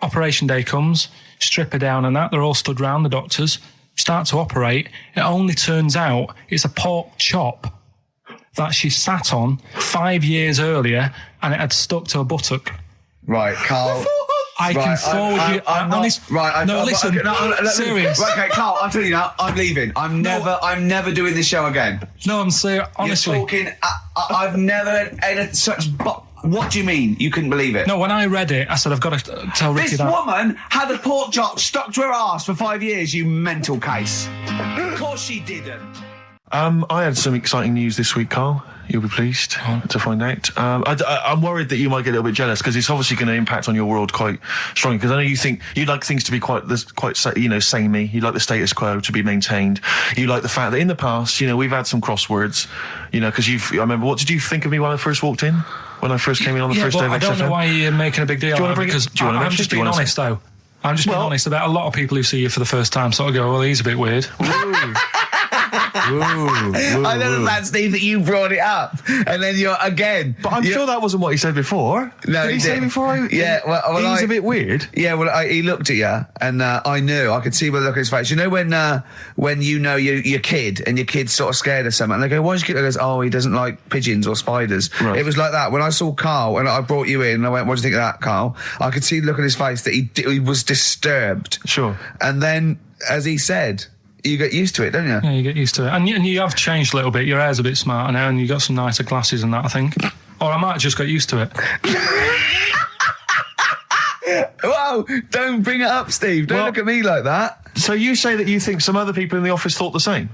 Operation day comes, strip her down and that. They're all stood round, the doctors. Start to operate. It only turns out it's a pork chop that she sat on 5 years earlier, and it had stuck to her buttock. Right, Carl. I can forward you. Serious. Right, okay, Carl, I'm telling you now, I'm leaving. I'm never doing this show again. No, I'm serious. Honestly. You're talking. I've never had such. What do you mean? You couldn't believe it? No, when I read it, I said, I've got to tell Ricky This that. woman had a pork chop stuck to her arse for 5 years, you mental case. Of course she didn't. I had some exciting news this week, Carl. You'll be pleased to find out. I'm worried that you might get a little bit jealous because it's obviously going to impact on your world quite strongly. Because I know you think you'd like things to be quite samey. You like the status quo to be maintained. You like the fact that in the past, we've had some crosswords. Because I remember. What did you think of me when I first walked in? When I first came in on the first day of XFM? I don't know why you're making a big deal out of it. Because I'm just being honest, though. I'm just being honest about a lot of people who see you for the first time sort of go, well, he's a bit weird. I know that, Steve, that you brought it up, and then you're again. But I'm sure that wasn't what he said before. No, did he say before? He's a bit weird. Yeah, he looked at you, and I knew. I could see by the look on his face. You know when you know your kid, and your kid's sort of scared of something, and they go, "Why's your kid?" He goes, "Oh, he doesn't like pigeons or spiders." Right. It was like that when I saw Carl, and I brought you in, and I went, "What do you think of that, Carl?" I could see the look on his face that he was disturbed. Sure. And then, as he said, you get used to it, don't you? Yeah, you get used to it. And you have changed a little bit. Your hair's a bit smarter now, and you got some nicer glasses and that, I think. Or I might have just got used to it. Whoa, don't bring it up, Steve. Don't look at me like that. So you say that you think some other people in the office thought the same?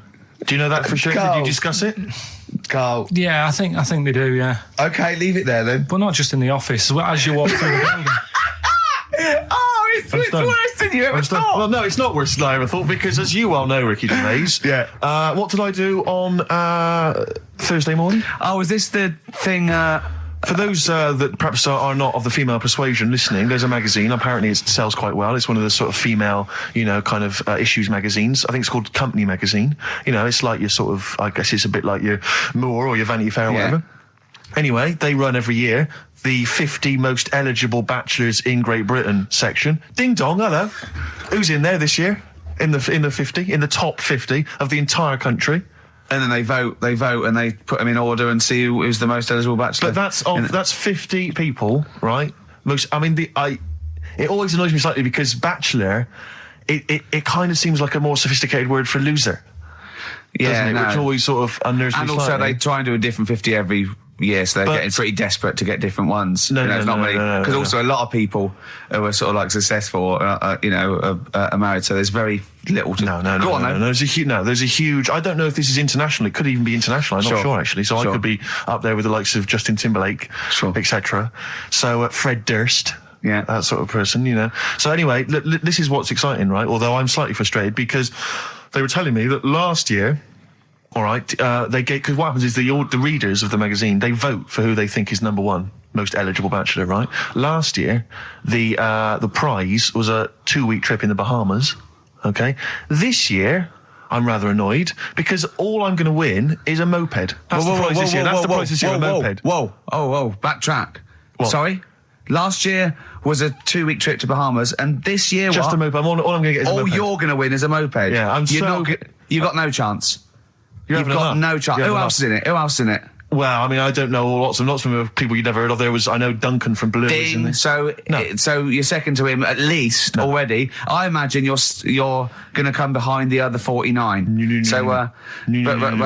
Do you know that for sure? Carl. Did you discuss it? Carl. Yeah, I think they do, yeah. Okay, leave it there then. But not just in the office, as you walk through the building. Oh, it's worse than you ever thought. Well, no, it's not worse than I ever thought because, as you well know, Ricky Gervais, what did I do on Thursday morning? Oh, is this the thing... For those that perhaps are not of the female persuasion listening, there's a magazine. Apparently, it sells quite well. It's one of the sort of female, issues magazines. I think it's called Company Magazine. It's like your sort of, I guess it's a bit like your Moore or your Vanity Fair or whatever. Anyway, they run every year the 50 most eligible bachelors in Great Britain section. Ding dong, hello. Who's in there this year? In the 50, in the top 50 of the entire country. And then they vote, and they put them in order and see who's the most eligible bachelor. But that's 50 people, right? It always annoys me slightly because bachelor, it kind of seems like a more sophisticated word for loser. Yeah, doesn't it? Which always sort of unnerves me slightly. And also they try and do a different 50 every year, so they're getting pretty desperate to get different ones. No, because also a lot of people who are sort of like successful, are married, so there's very little to... No. There's a huge... I don't know if this is international. It could even be international. I'm not sure, actually. So I could be up there with the likes of Justin Timberlake, etc. So Fred Durst... Yeah, that sort of person, So anyway, this is what's exciting, right? Although I'm slightly frustrated because they were telling me that last year, all right, because what happens is the readers of the magazine, they vote for who they think is number one most eligible bachelor, right? Last year, the prize was a 2-week trip in the Bahamas. Okay, this year. I'm rather annoyed because all I'm going to win is a moped. That's the prize this year. That's the prize this year, a moped. Whoa, backtrack. What? Sorry? Last year was a 2-week trip to Bahamas, and this year just a moped. All I'm going to get is a moped. All you're going to win is a moped. Yeah, you've got no chance. You've got no chance. Who else is in it? Well, I mean, I don't know lots of people you'd never heard of. I know Duncan from Blue. Ding. So you're second to him at least already. I imagine you're going to come behind the other 49. No,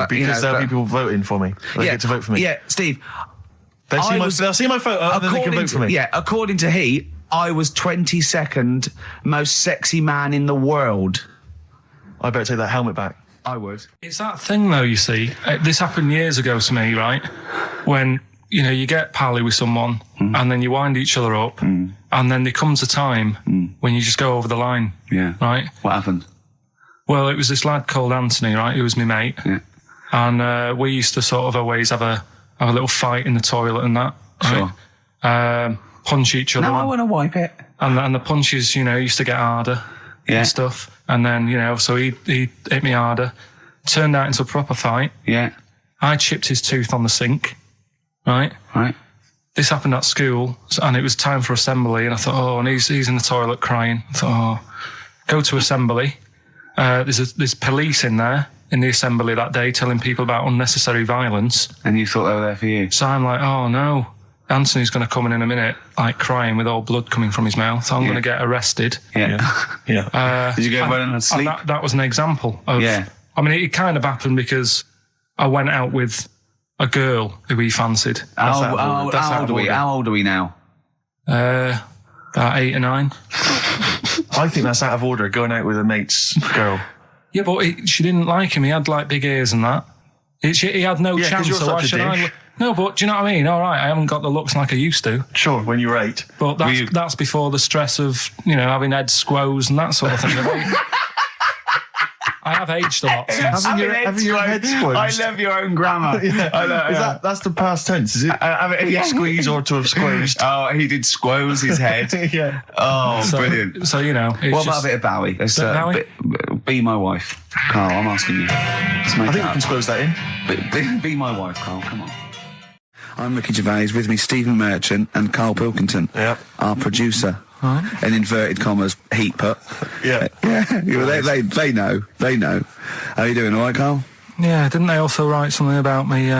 because there'll be people voting for me. They get to vote for me. Yeah, Steve. They'll see my photo and then they can vote for me. Yeah, according to Heat, I was 22nd most sexy man in the world. I better take that helmet back. I would. It's that thing, though, you see. This happened years ago to me, right? When, you get pally with someone and then you wind each other up and then there comes a time when you just go over the line. Yeah. Right? What happened? Well, it was this lad called Anthony, right? Who was my mate. Yeah. And we used to sort of always have a little fight in the toilet and that. Right? Sure. Punch each other. No, I want to wipe it. And the punches, used to get harder. And stuff. And then, so he hit me harder. Turned out into a proper fight. Yeah. I chipped his tooth on the sink. Right? This happened at school, and it was time for assembly, and I thought, and he's in the toilet crying. I thought, go to assembly. There's police in there in the assembly that day telling people about unnecessary violence. And you thought they were there for you? So I'm like, oh no. Anthony's going to come in a minute, like crying with all blood coming from his mouth. So I'm going to get arrested. Yeah. Did you go running and sleep? That was an example of... Yeah. I mean, it kind of happened because I went out with a girl who he fancied. How old are we now? About 8 or 9. I think that's out of order, going out with a mate's girl. Yeah, but she didn't like him. He had like big ears and that. He had no chance. You're so why such a should I? dish. No, but do you know what I mean? All right, I haven't got the looks like I used to. Sure, when you were 8. But that's before the stress of having head squoes and that sort of thing. I have aged a lot since. Having your head squeezed. I love your own grammar. I know, That's the past tense, is it? Squeeze or to have squeezed. Oh, he did squoze his head. Yeah. Oh, brilliant. So, What about a bit of Bowie? Bowie? Be my wife. Carl, I'm asking you. Let's make I think it we up. can squeeze that in. Be my wife, Carl, come on. I'm Ricky Gervais, with me Stephen Merchant and Karl Pilkington, our producer. Right. In inverted commas, heat put. Yeah. They know. How you doing, all right, Carl? Yeah, didn't they also write something about me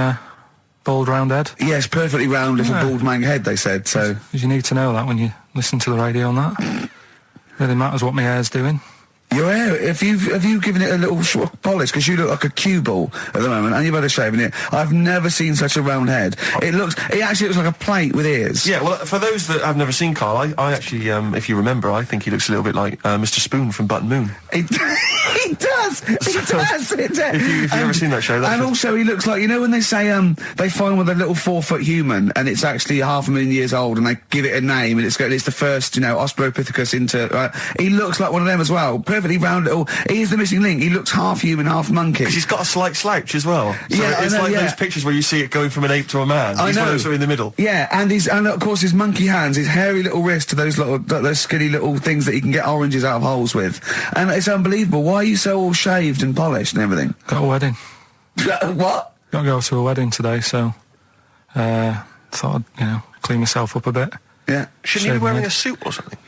bald round head? Yes, perfectly round little bald man head, they said, so... Because you need to know that when you listen to the radio on that. Really matters what my hair's doing. Your hair, have you given it a little polish? Because you look like a cue ball at the moment, and you've had a shave in it. I've never seen such a round head. It actually looks like a plate with ears. Yeah, well, for those that have never seen Carl, I actually, if you remember, I think he looks a little bit like Mr. Spoon from Button Moon. He does. If you've ever seen that show, Also, he looks like, when they say they find with a little 4-foot human, and it's actually 500,000 years old, and they give it a name, and it's the first, Australopithecus into. He looks like one of them as well. Perfectly round little. He is the missing link. He looks half human, half monkey. Because he's got a slight slouch as well. So yeah, it's like those pictures where you see it going from an ape to a man. He's one of those in the middle. Yeah, and of course his monkey hands, his hairy little wrist to those skinny little things that he can get oranges out of holes with. And it's unbelievable. Why are you so all shaved and polished and everything? Got a wedding. What? Got to go to a wedding today, so thought I'd, clean myself up a bit. Yeah. Shouldn't you be wearing a suit or something?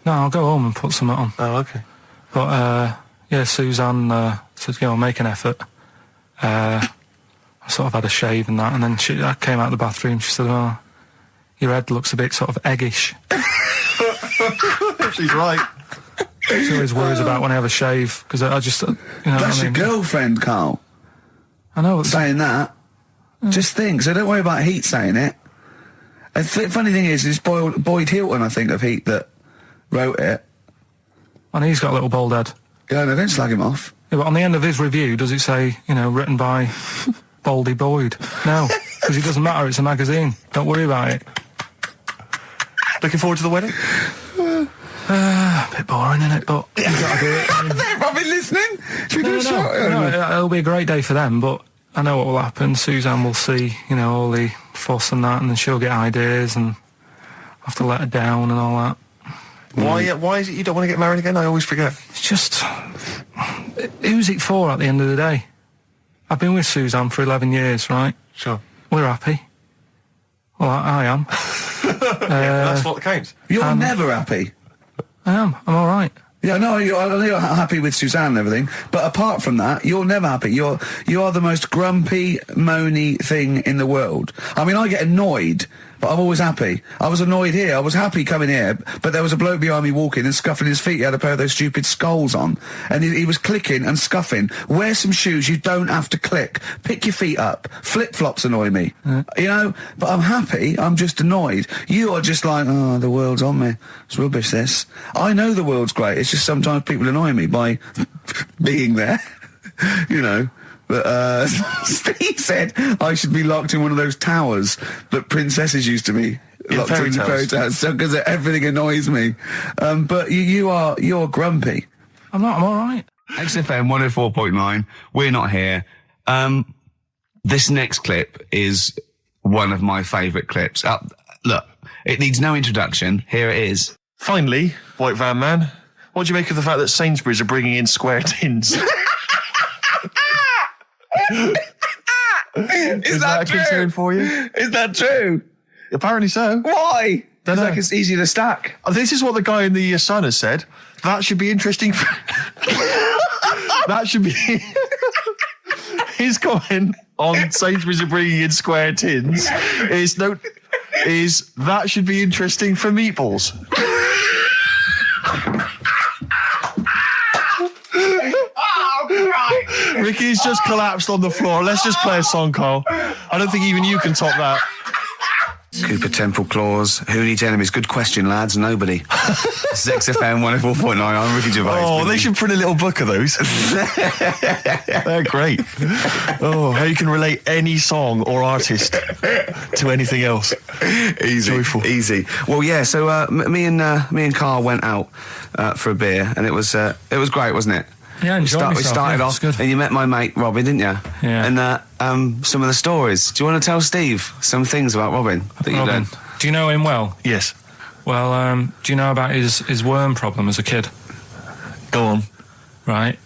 No, I'll go home and put something on. Oh, okay. But, Suzanne said, make an effort. I sort of had a shave and that, and then I came out of the bathroom, she said, oh, your head looks a bit sort of eggish. She's right. She always worries about when I have a shave, because I just, That's your girlfriend, Carl. I know. Saying that. Just think, so don't worry about Heat saying it. And funny thing is, it's Boyd Hilton, I think, of Heat that wrote it. And he's got a little bald head. Yeah, no, don't slag him off. Yeah, but on the end of his review, does it say, written by Baldy Boyd? No, because it doesn't matter, it's a magazine. Don't worry about it. Looking forward to the wedding? A bit boring, isn't it? But you've got to do it. They've probably listening. Should we do a shot? No, it'll be a great day for them, but I know what will happen. Suzanne will see, all the fuss and that, and then she'll get ideas, and I'll have to let her down and all that. Why is it you don't want to get married again? I always forget. It's just... Who's it for at the end of the day? I've been with Suzanne for 11 years, right? Sure. We're happy. Well, I am. That's what counts. You're never happy. I am. I'm all right. Yeah, no, you're happy with Suzanne and everything, but apart from that, you're never happy. You are the most grumpy, moany thing in the world. I mean, I get annoyed, but I'm always happy. I was annoyed here. I was happy coming here, but there was a bloke behind me walking and scuffing his feet. He had a pair of those stupid skulls on, and he was clicking and scuffing. Wear some shoes. You don't have to click. Pick your feet up. Flip-flops annoy me. But I'm happy. I'm just annoyed. You are just like, oh, the world's on me. It's rubbish, this. I know the world's great. It's just sometimes people annoy me by being there, But Steve said I should be locked in one of those towers that princesses used to be locked in fairy tales, so because everything annoys me. But you're grumpy. I'm not. I'm all right. XFM 104.9. We're not here. This next clip is one of my favourite clips. Look, it needs no introduction. Here it is. Finally, White Van Man, what do you make of the fact that Sainsbury's are bringing in square tins? Is that a concern for you? Is that true? Apparently so. Why? Don't know. Like it's easy to stack. This is what the guy in the Sun has said. That should be interesting. That should be... His comment on Sainsbury's are bringing in square tins is that should be interesting for meatballs. Ricky's just collapsed on the floor. Let's just play a song, Carl. I don't think even you can top that. Cooper Temple Claws. Who needs enemies? Good question, lads. Nobody. This is XFM 104.9. I'm Ricky Gervais. Oh, they should print a little book of those. They're great. Oh, how you can relate any song or artist to anything else. Easy. Joyful. Easy. Well, yeah, so me and Karl went out for a beer, and it was great, wasn't it? Yeah, We started yeah, off, good. and you met my mate Robin, didn't you? Yeah. And some of the stories. Do you want to tell Steve some things about Robin that you Robin, learned? do you know him well? Yes. Well, do you know about his worm problem as a kid? Go on. Right.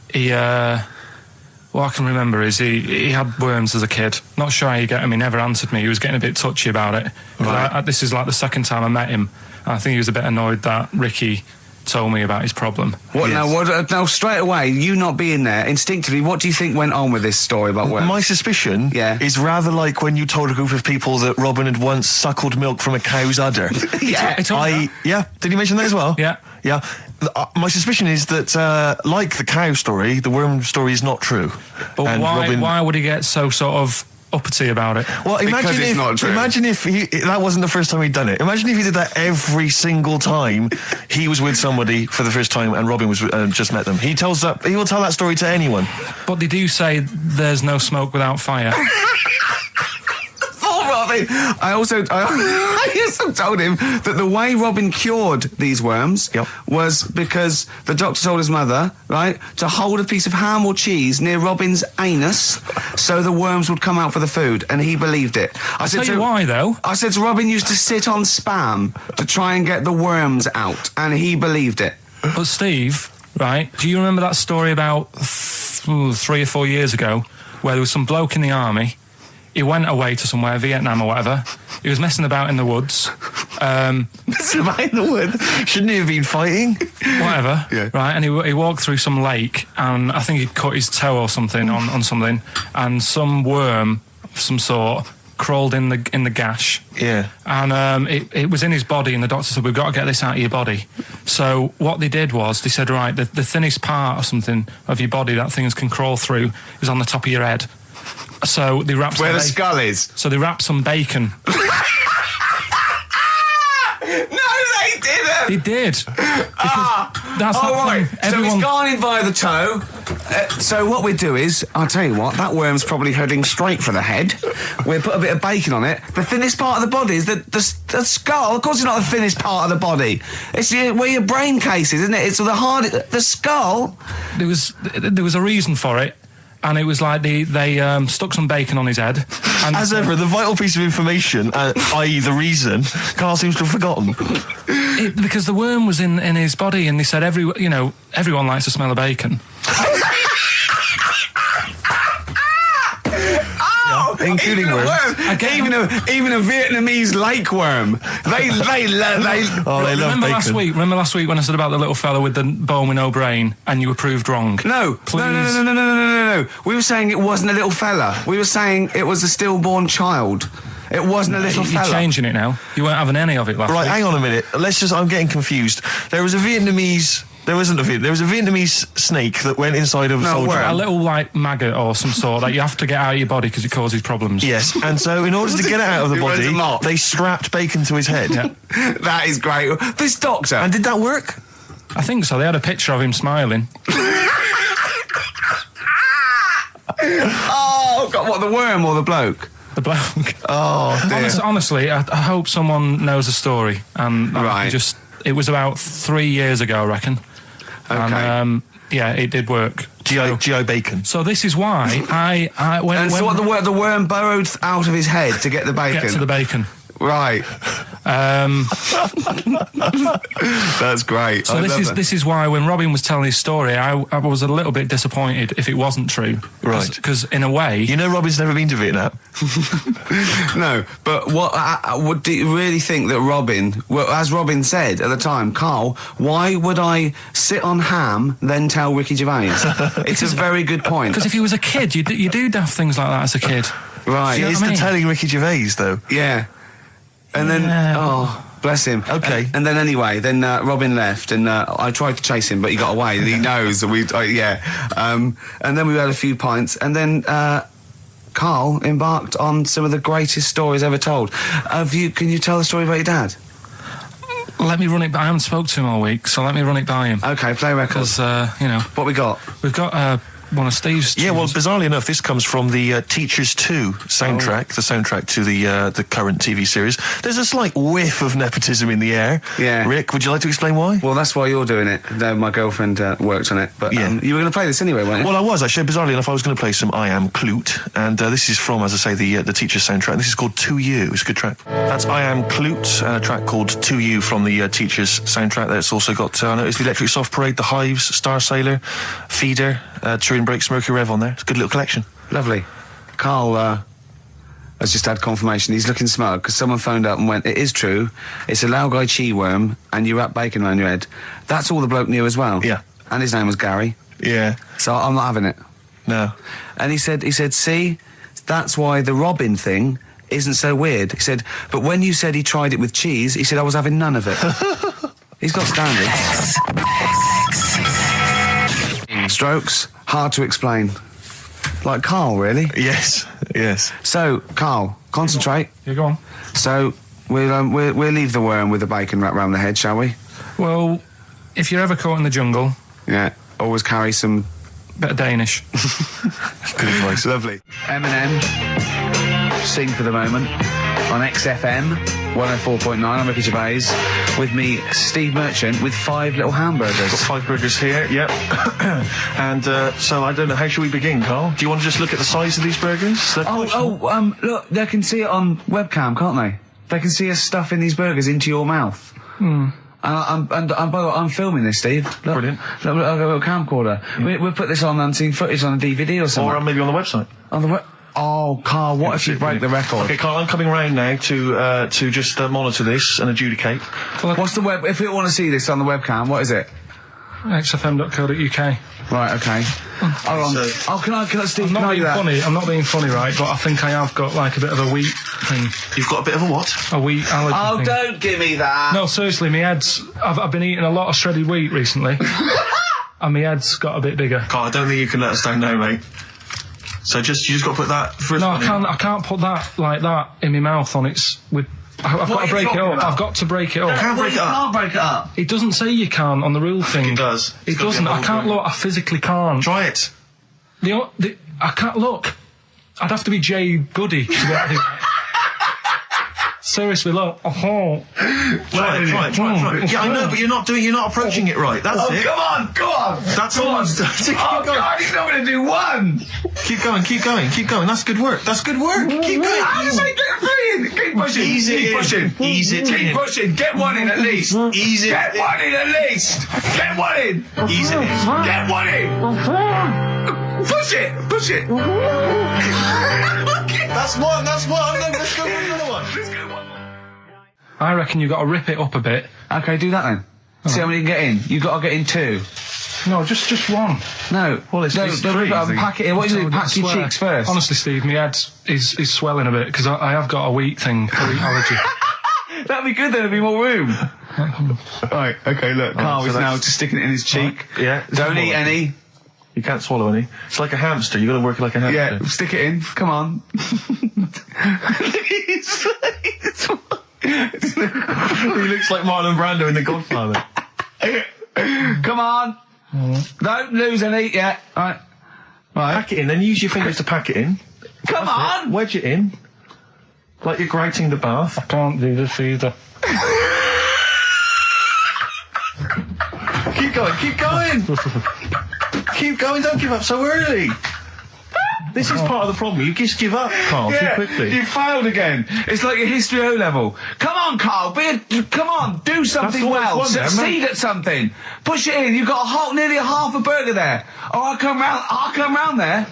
What I can remember is he had worms as a kid. Not sure how you get him. He never answered me. He was getting a bit touchy about it. Right. This is like the second time I met him. And I think he was a bit annoyed that Ricky told me about his problem. What Yes. now? Straight away, you not being there, instinctively, what do you think went on with this story about worms? My suspicion is rather like when you told a group of people that Robin had once suckled milk from a cow's udder. It's all right. Did you mention that as well? Yeah. Yeah. My suspicion is that, like the cow story, the worm story is not true. But And why would he get so sort of uppity about it? Well, Because it's not true. imagine if that wasn't the first time he'd done it. Imagine if he did that every single time he was with somebody for the first time and Robin was just met them. He will tell that story to anyone. But they do say there's no smoke without fire. Oh, Robin! I also told him that the way Robin cured these worms was because the doctor told his mother, right, to hold a piece of ham or cheese near Robin's anus so the worms would come out for the food, and he believed it. I Tell you why, though. I said to Robin used to sit on spam to try and get the worms out, and he believed it. But Steve, right, do you remember that story about 3 or 4 years ago where there was some bloke in the army? He went away to somewhere, Vietnam or whatever. He was messing about in the woods. Messing about in the woods? Shouldn't he have been fighting? Whatever. Yeah. Right, and he walked through some lake, and I think he'd cut his toe or something on something, and some worm of some sort crawled in the gash. Yeah. And it was in his body, and the doctor said, we've got to get this out of your body. So what they did was, they said, right, the thinnest part or something of your body that things can crawl through is on the top of your head. So they wrapped Where the skull is. So they wrapped some bacon. No, they didn't! They did. Because that's that right. thing. So he's gone in via the toe. So what we do is, I'll tell you what, that worm's probably heading straight for the head. We'll put a bit of bacon on it. The thinnest part of the body is the skull. Of course it's not the thinnest part of the body. It's where your brain case is, isn't it? It's the skull. There was a reason for it. And it was like they stuck some bacon on his head. And As ever, the vital piece of information, i.e. the reason, Karl seems to have forgotten. Because the worm was in his body, and they said everyone likes to smell of bacon. Including worms. Even a Vietnamese lake worm. They love Remember bacon. Remember last week when I said about the little fella with the bone with no brain, and you were proved wrong? No. Please. No. We were saying it wasn't a little fella. We were saying it was a stillborn child. It wasn't a little You're fella. changing it now. You weren't having any of it last Right, week. hang on a minute. I'm getting confused. There was a Vietnamese snake that went inside of a soldier. A little like maggot or some sort that you have to get out of your body because it causes problems. Yes, and so in order to get it out of the body, they strapped bacon to his head. Yeah. That is great. This doctor. And did that work? I think so. They had a picture of him smiling. Oh, God, what, the worm or the bloke? The bloke. Oh, dear. Honestly, I hope someone knows the story. Right. It was about 3 years ago, I reckon. Okay. And, yeah, it did work. GI bacon. So this is why the worm burrowed out of his head to get the bacon? Get to the bacon. Right. That's great. So this is why when Robin was telling his story, I was a little bit disappointed if it wasn't true. Right. Because in a way, You know Robin's never been to Vietnam. No, but what do you really think that Robin, well, as Robin said at the time, Karl, why would I sit on ham then tell Ricky Gervais? It's a very good point. because if you was a kid, you do daft things like that as a kid. Right. He know is what I mean? telling Ricky Gervais, though. Yeah. And then, bless him. Okay. And then anyway, Robin left, and I tried to chase him, but he got away. He knows that and then we had a few pints, and then Carl embarked on some of the greatest stories ever told. Can you tell the story about your dad? Let me run it by. I haven't spoke to him all week, so let me run it by him. Okay, play records. Because, you know... What we got? We've got one of Steve's... Yeah, well, bizarrely enough, this comes from the Teachers 2 soundtrack, the soundtrack to the current TV series. There's a slight whiff of nepotism in the air. Yeah. Rick, would you like to explain why? Well, that's why you're doing it. No, my girlfriend worked on it. But Yeah. you were going to play this anyway, weren't you? Well, I was, actually. Bizarrely enough, I was going to play some I Am Clute, and this is from, as I say, the Teachers soundtrack. This is called To You. It's a good track. That's I Am Clute, a track called To You from the Teachers soundtrack. That's also got, I noticed, the Electric Soft Parade, The Hives, Star Sailor, Feeder, Turin Breaks, Mercury Rev on there. It's a good little collection. Lovely. Carl has just had confirmation. He's looking smug because someone phoned up and went, it is true, it's a Laogai chi worm and you wrap bacon around your head. That's all the bloke knew as well. Yeah. And his name was Gary. Yeah. So I'm not having it. No. And he said, see, that's why the Robin thing isn't so weird. He said, but when you said he tried it with cheese, he said I was having none of it. He's got standards. Strokes, hard to explain. Like Carl, really. Yes. Yes. So, Carl, concentrate. Yeah, go on. So, we'll leave the worm with the bacon wrapped round the head, shall we? Well, if you're ever caught in the jungle, Yeah. Always carry some... bit of Danish. Good advice. Lovely. Eminem, Sing for the Moment, on XFM 104.9. I'm Ricky Gervais. With me, Steve Merchant, with 5 little hamburgers. Got 5 burgers here, yep. And so I don't know, how should we begin, Carl? Do you want to just look at the size of these burgers? They're quite small. Look, they can see it on webcam, can't they? They can see us stuffing these burgers into your mouth. And by the way, I'm filming this, Steve. Look, Brilliant. Look, I've got a little camcorder. We'll put this on unseen footage on a DVD or something. Or maybe on the website. On the Oh, Carl, what if you break the record? Okay, Carl, I'm coming round now to just monitor this and adjudicate. What's the web? If you want to see this on the webcam, what is it? xfm.co.uk. Right, okay. Hold on. So- Can I, Steve, I'm can not I being do that? funny. I'm not being funny, right? But I think I have got like a bit of a wheat thing. You've got a bit of a what? A wheat allergy Oh, thing. don't give me that. No, seriously, my head's... I've been eating a lot of shredded wheat recently. And my head's got a bit bigger. Carl, I don't think you can let us down now, mate. So you just got to put that first No, one in. I can't put that like that in my mouth on its... I've got to break it up. I've got to break it up. Can't break it up. Can't break it up. It doesn't say you can on the rule thing. It does. It It's got to be doesn't. a I whole can't burger. look. I physically can't. Try it. I can't look. I'd have to be Jay Goody to be able to do that. Seriously, look. Oh. Try it. Yeah, I know, but you're not approaching it right. That's it. Come on. That's all. Keep Oh, going. God, he's not going to do one. Keep going. That's good work. Keep going. How do you make it brilliant? Keep pushing. Ease it Keep in. pushing. Ease it Keep in. pushing. Get one in at least. Ease it Get in. one in at least. Get one in. Ease it in. Get one in. Push it. That's one. Let's go for another one. I reckon you've got to rip it up a bit. Okay, do that then. See how many you can get in. You've got to get in 2. No, just one. No. Well, it's no, three, I think. pack it in. What do you do? I Pack your swear. cheeks first. Honestly, Steve, my head is swelling a bit because I have got a wheat thing, a wheat allergy. That'd be good, then there'd be more room. Right, okay, look. Carl so is now that's- just sticking it in his cheek. Yeah. Don't eat any. You can't swallow any. It's like a hamster. You got to work it like a hamster. Yeah, stick it in. Come on. He looks like Marlon Brando in The Godfather. Come on. Don't lose any yet. Right. Pack it in, then use your fingers to pack it in. Come on. Wedge it in. Like you're grating the bath. I can't do this either. Keep going, don't give up so early. This is part of the problem. You just give up, Carl, too quickly. You failed again. It's like your history O level. Come on, Carl. Come on. Do something all well. it's one there, Succeed at something. Push it in. You've got nearly a half a burger there. Oh, I'll come round there.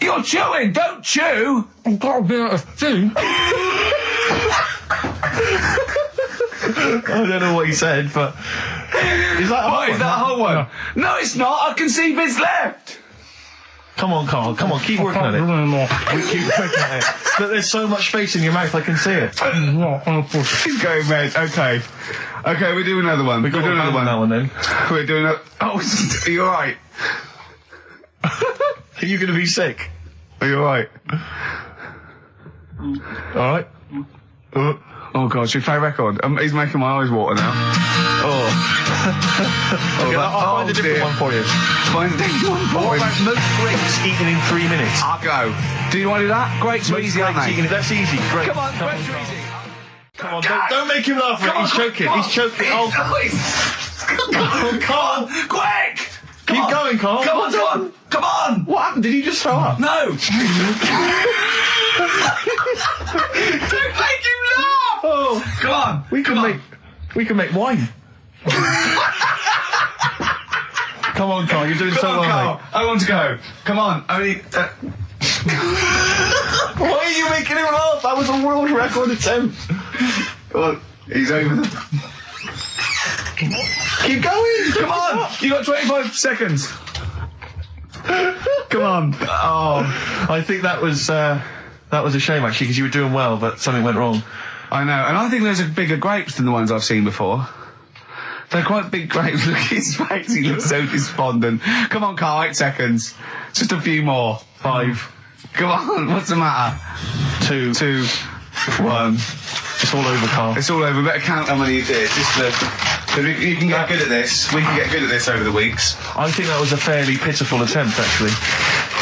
You're chewing. Don't chew. I've got a bit of food. I don't know what he said, but... Is that a What, whole is that a whole one? No, it's not. I can see bits left. Come on, Carl. Come on, keep working at it. We keep working at it. But there's so much space in your mouth, I can see it. He's going red. Okay. Okay, we do another one. We're doing another one. That one then. We're doing a... Oh, are you alright? Are you going to be sick? Are you alright? Alright. Oh God, should we play a record? He's making my eyes water now. Okay, I'll find a different one for you. Find a different one for What him. about most grapes eaten in 3 minutes? I'll go. Do you want to do that? Grapes are Most easy, aren't grapes they? eaten, that's easy. Great. Come on, grapes are easy. Come on, don't make him laugh. He's choking. He's choking. Oh, Come on, quick! keep going, Carl. Come on! Come on! What happened? Did you just throw up? No! Don't make him laugh! Oh, Come on! we can make wine. Come on, Carl. You're doing so well, mate. I want to go. Come on, only... Why are you making him laugh? That was a world record attempt. Come on, he's over. Keep going. Come on! You got 25 seconds. Come on. Oh, I think that was a shame actually because you were doing well, but something went wrong. I know, and I think those are bigger grapes than the ones I've seen before. They're quite big grapes. Look at his face, he looks so despondent. Come on, Carl, 8 seconds. Just a few more. 5. Come on, what's the matter? 2, 2, 1. It's all over, Carl. It's all over. Better count how many you did. You can get good at this. We can get good at this over the weeks. I think that was a fairly pitiful attempt, actually.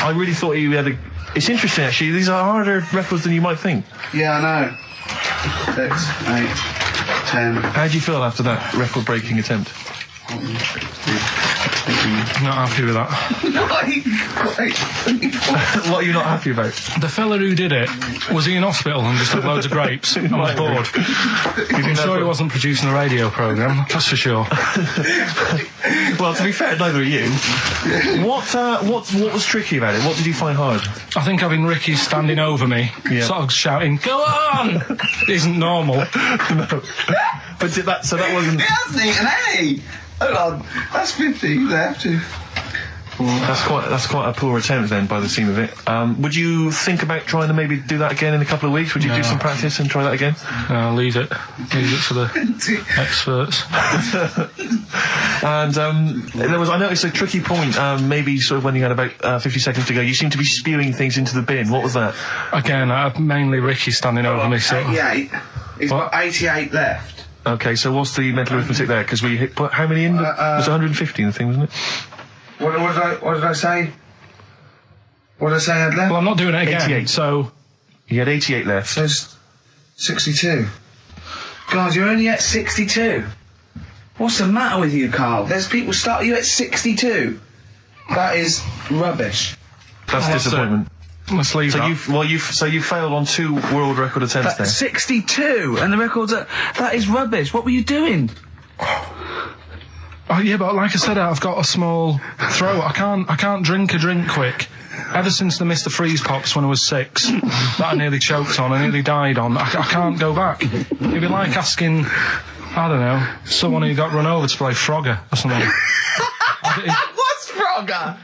I really thought you had a... It's interesting, actually. These are harder records than you might think. Yeah, I know. 6, 8, 10. How do you feel after that record-breaking attempt? Not happy with that. What are you not happy about? The fella who did it, was he in hospital and just had loads of grapes and was bored? I'm sure he wasn't producing a radio programme, that's for sure. Well, to be fair, neither are you. What was tricky about it? What did you find hard? I think having Ricky standing over me, sort of shouting, "Go on!" isn't normal. No. But that wasn't... He hasn't eaten any! Hold on, that's 50, you have to. That's quite a poor attempt then, by the seam of it. Would you think about trying to maybe do that again in a couple of weeks? Would you do some practice and try that again? Leave it for the experts. And I noticed a tricky point. Maybe sort of when you had about 50 seconds to go, you seemed to be spewing things into the bin. What was that? Again, mainly Ricky standing over me. So 88. He's got 88 left. Okay, so what's the mental arithmetic there? Because we put how many in? It was 150 in the thing, wasn't it? What did I say? What did I say I had left? well, I'm not doing it again. 88. So You had 88 left. So 62. God, you're only at 62. What's the matter with you, Carl? There's people start you at 62. That is rubbish. That's disappointment. let's leave So that. you failed on 2 world record attempts there. 62, and the record's that is rubbish. What were you doing? Oh yeah, but like I said, I've got a small throat. I can't drink a drink quick. Ever since the Mr. Freeze Pops when I was 6, that I nearly choked on, I nearly died on, I can't go back. It'd be like asking, I don't know, someone who got run over to play Frogger or something. What's Frogger?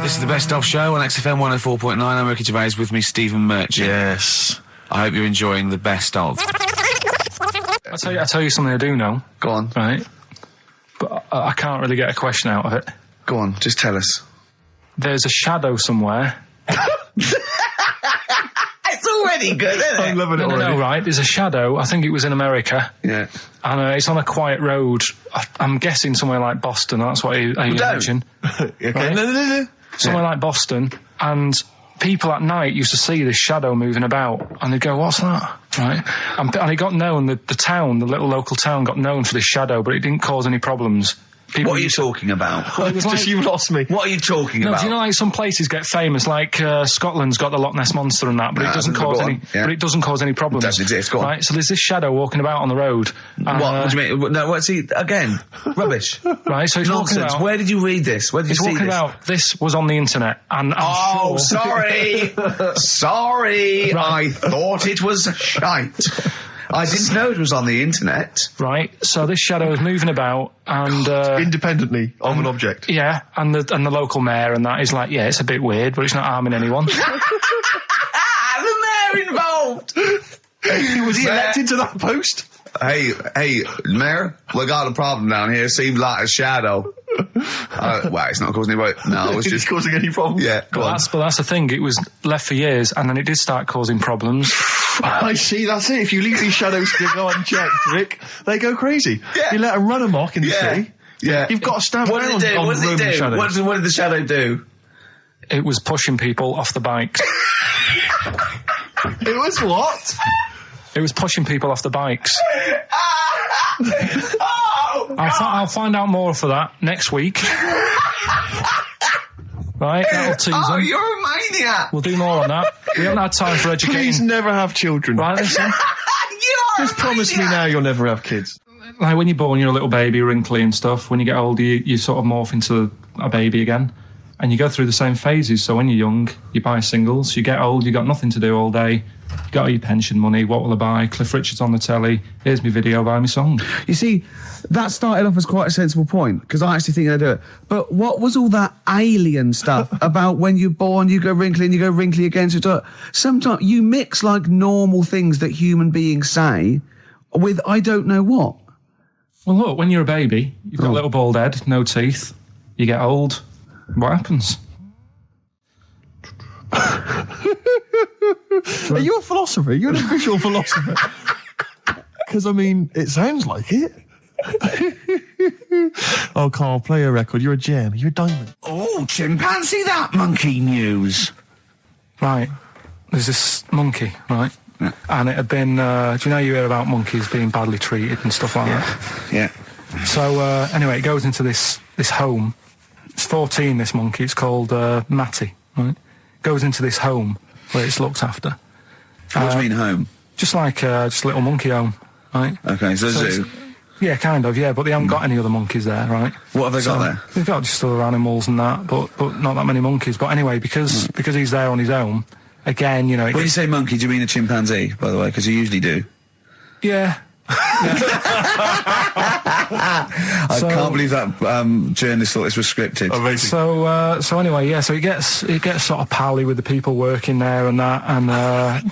This is the Best Of Show on XFM 104.9. I'm Ricky Gervais, with me Stephen Merchant. Yes. I hope you're enjoying the Best Of. I tell you something I do know. Go on. Right? But I can't really get a question out of it. Go on, just tell us. There's a shadow somewhere. It's already good, isn't it? I'm loving it already. No, right, there's a shadow, I think it was in America. Yeah. And it's on a quiet road. I'm guessing somewhere like Boston, that's what you mentioned. Okay. Right? No. Somewhere like Boston, and people at night used to see this shadow moving about, and they'd go, "What's that?" Right? And it got known, the town, the little local town got known for this shadow, but it didn't cause any problems. People What are you talking about? Well, it was like, You lost me. What are you talking no, about? do you know like some places get famous, like Scotland's got the Loch Ness Monster and that, but No, it doesn't go cause on, any. yeah. But it doesn't cause any problems. It doesn't exist, go on. Right? So there's this shadow walking about on the road. What do you mean? No, what's he again? Rubbish. Right? So he's walking Nonsense. about. Where did you read this? Where did you He's see walking this? about. This was on the internet, and I'm sure. Sorry. Sorry. Right. I thought it was shite. I didn't know it was on the internet. Right. So this shadow is moving about, and Independently of an object. yeah, and the local mayor and that is like, yeah, it's a bit weird, but it's not harming anyone. The mayor involved. Was he elected to that post? Hey, Mayor, we got a problem down here. Seems like a shadow. Well, it's not causing any problems. No, it was just causing any problems. Yeah, go on. But that's the thing. It was left for years, and then it did start causing problems. I see, that's it. If you leave these shadows to go unchecked, Rick, they go crazy. Yeah. You let them run amok in the city. Yeah. You've got to stand What did it do? on What did it Roman do? shadows. What did the shadow do? It was pushing people off the bikes. It was what? It was pushing people off the bikes. I'll find out more for that next week. Right, that'll tease them. You're a maniac. We'll do more on that. We haven't had time for educating. Please never have children. Right, listen. Just promise me now you'll never have kids. Like when you're born, you're a little baby, wrinkly and stuff. When you get older, you sort of morph into a baby again. And you go through the same phases. So when you're young, you buy singles. You get old, you got nothing to do all day. You got all your pension money. What will I buy? Cliff Richard's on the telly. Here's my video, buy me song. You see, that started off as quite a sensible point, because I actually think they do it. But what was all that alien stuff about when you're born, you go wrinkly and you go wrinkly again? So sometimes you mix like normal things that human beings say with I don't know what. Well, look, when you're a baby, you've got a little bald head, no teeth. You get old. What happens? Are you a philosopher? You're an official philosopher. Because, I mean, it sounds like it. Oh, Carl, play a record. You're a gem. You're a diamond. Oh, chimpanzee, that monkey news. Right. There's this monkey, right? Yeah. And it had been, do you know you hear about monkeys being badly treated and stuff like that? Yeah. So, anyway, it goes into this home. It's 14, this monkey. It's called Matty, right? Goes into this home where it's looked after. What do you mean home? Just like just a little monkey home, right? Okay, so zoo. Yeah, kind of, yeah, but they haven't got any other monkeys there, right? What have they got there? They've got just other animals and that, but not that many monkeys. But anyway, because he's there on his own, again, you know... When you say monkey, do you mean a chimpanzee, by the way? Because you usually do. Yeah. I can't believe that journalist thought this was scripted. Amazing. So anyway, yeah. So it gets sort of pally with the people working there and that, and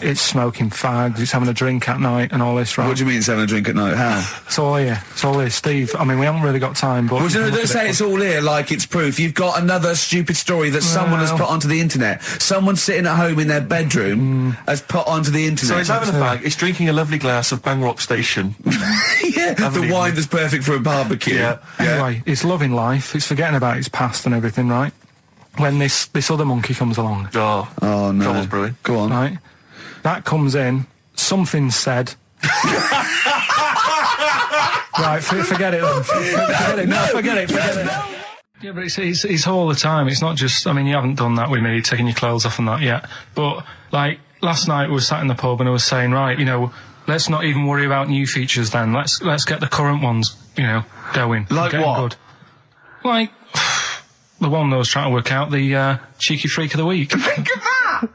it's smoking fags, it's having a drink at night and all this, right? What do you mean it's having a drink at night? How? It's all here, Steve. I mean, we haven't really got time, but Well, don't say it's all here like it's proof. You've got another stupid story that someone has put onto the internet. Someone sitting at home in their bedroom has put onto the internet. So he's having a fag, he's drinking a lovely glass of Bang Rock Station. Yeah, the wine that's perfect for a barbecue. Yeah. Anyway, it's loving life. It's forgetting about its past and everything, right? When this other monkey comes along, Oh no. Trouble's brewing. Go on. right? That comes in. Something said. Right, forget it then. Forget it. No, forget it. Yeah, but it's all the time. It's not just, I mean, you haven't done that with me, taking your clothes off and that yet. But, like, last night we were sat in the pub and I was saying, right, you know, let's not even worry about new features then. Let's get the current ones, you know, going. Like Getting what? Good. Like, the one I was trying to work out, the cheeky freak of the week. Think of that!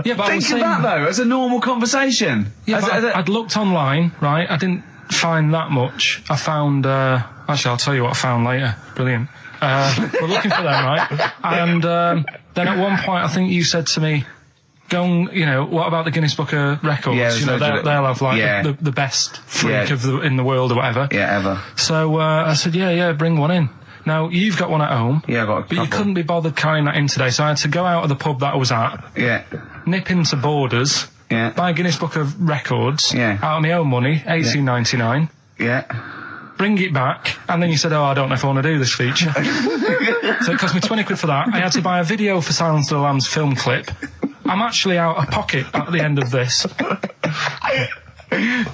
Yeah, but I was Think of saying, that, though, as a normal conversation. yeah, but I'd looked online, right? I didn't find that much. I found, actually, I'll tell you what I found later. Brilliant. We're looking for them, right? And then at one point, I think you said to me, go and, you know, what about the Guinness Book of Records? Yeah, you know, they'll have, like, the best freak in the world or whatever. Yeah, ever. So I said, yeah, bring one in. Now, you've got one at home. Yeah, I've got a But you couple. couldn't be bothered carrying that in today, so I had to go out of the pub that I was at, Yeah. nip into Borders, Yeah. buy a Guinness Book of Records, Yeah. out of my own money, $18.99, Yeah. bring it back, and then you said, I don't know if I want to do this feature. So it cost me 20 quid for that. I had to buy a video for Silence of the Lambs film clip. I'm actually out of pocket at the end of this.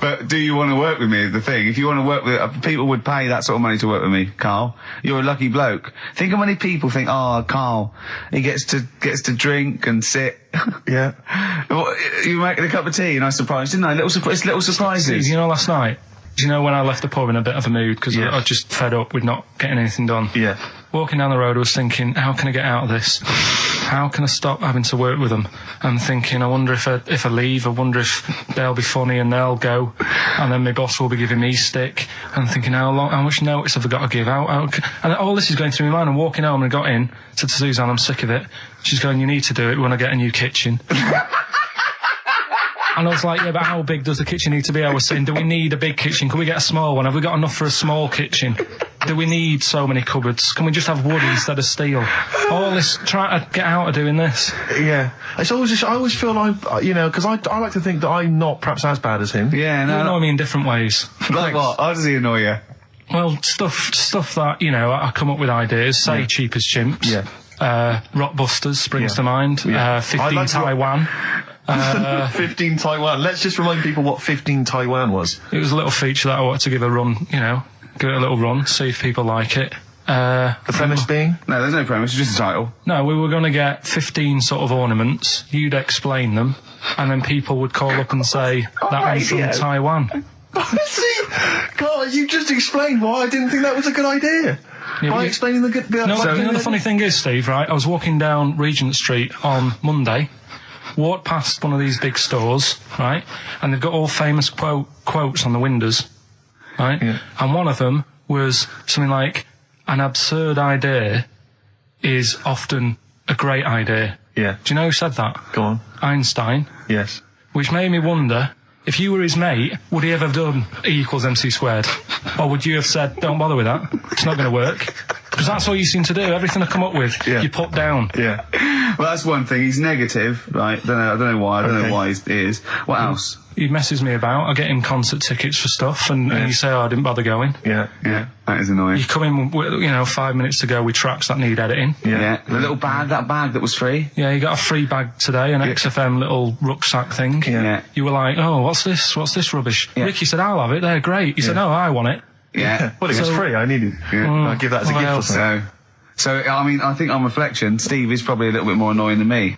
But do you want to work with me is the thing. If you want to work with... people would pay that sort of money to work with me, Carl. You're a lucky bloke. Think how many people think, Carl, he gets to drink and sit. Yeah. Well, you making a cup of tea and I surprised, didn't I? Little surprises. Steve, you know, last night, do you know when I left the pub in a bit of a mood because I was just fed up with not getting anything done? Yeah. Walking down the road, I was thinking, how can I get out of this? How can I stop having to work with them? I'm thinking, I wonder if I leave, I wonder if they'll be funny and they'll go, and then my boss will be giving me stick. I'm thinking, how much notice have I got to give out? And all this is going through my mind. I'm walking home and I got in, said to Suzanne, I'm sick of it. She's going, you need to do it when I get a new kitchen. And I was like, yeah, but how big does the kitchen need to be? I was saying, do we need a big kitchen? Can we get a small one? Have we got enough for a small kitchen? Do we need so many cupboards? Can we just have wood instead of steel? All this, trying to get out of doing this. Yeah. It's always just, I always feel like, because I like to think that I'm not perhaps as bad as him. Yeah, You annoy me in different ways. Like what? How does he annoy you? Well, stuff that, I come up with ideas, say Cheap as Chimps. Yeah. Rockbusters springs to mind. Yeah. 15 like Taiwan. 15 Taiwan. Let's just remind people what 15 Taiwan was. It was a little feature that I wanted to give a run, give it a little run, see if people like it. The premise being? No, there's no premise, it's just a title. No, we were going to get 15 sort of ornaments, you'd explain them, and then people would call up and say, that one's from Taiwan. See? God, you just explained why I didn't think that was a good idea. Yeah, By explaining the good... No, the funny thing is, Steve, right, I was walking down Regent Street on Monday, walked past one of these big stores, right, and they've got all famous quotes on the windows, right, and one of them was something like, an absurd idea is often a great idea. Yeah. Do you know who said that? Go on. Einstein. Yes. Which made me wonder, if you were his mate, would he ever have done E equals MC squared? Or would you have said, don't bother with that, it's not going to work? Because that's all you seem to do, everything I come up with, you put down. Yeah. Well, that's one thing, he's negative, right? I don't know why, I don't know why he is. What else? He messes me about, I get him concert tickets for stuff, and you say, I didn't bother going. Yeah. That is annoying. You come in, with, 5 minutes to go with tracks that need editing. Yeah. The little bag, that bag that was free. Yeah, you got a free bag today, an XFM little rucksack thing. Yeah. You were like, oh, what's this rubbish? Yeah. Ricky said, I'll have it, they're great. He said, no, I want it. Yeah. Well, it was free, I needed it. I'll give that as a gift or something. So, I mean, I think on reflection, Steve is probably a little bit more annoying than me.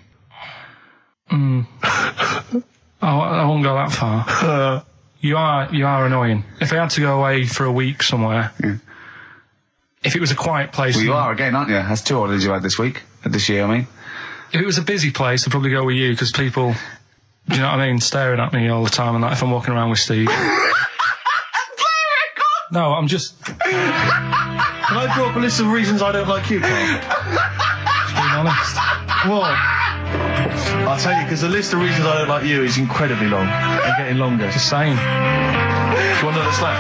I won't go that far. You are annoying. If I had to go away for a week somewhere, if it was a quiet place... Well, you are again, aren't you? That's 2 holidays you had this year, I mean. If it was a busy place, I'd probably go with you, because people, do you know what I mean, staring at me all the time and that if I'm walking around with Steve. No, I'm just... Can I draw up a list of reasons I don't like you, Carl? Just being honest. What? I'll tell you, because the list of reasons I don't like you is incredibly long and getting longer. Just saying. Do you want another snack?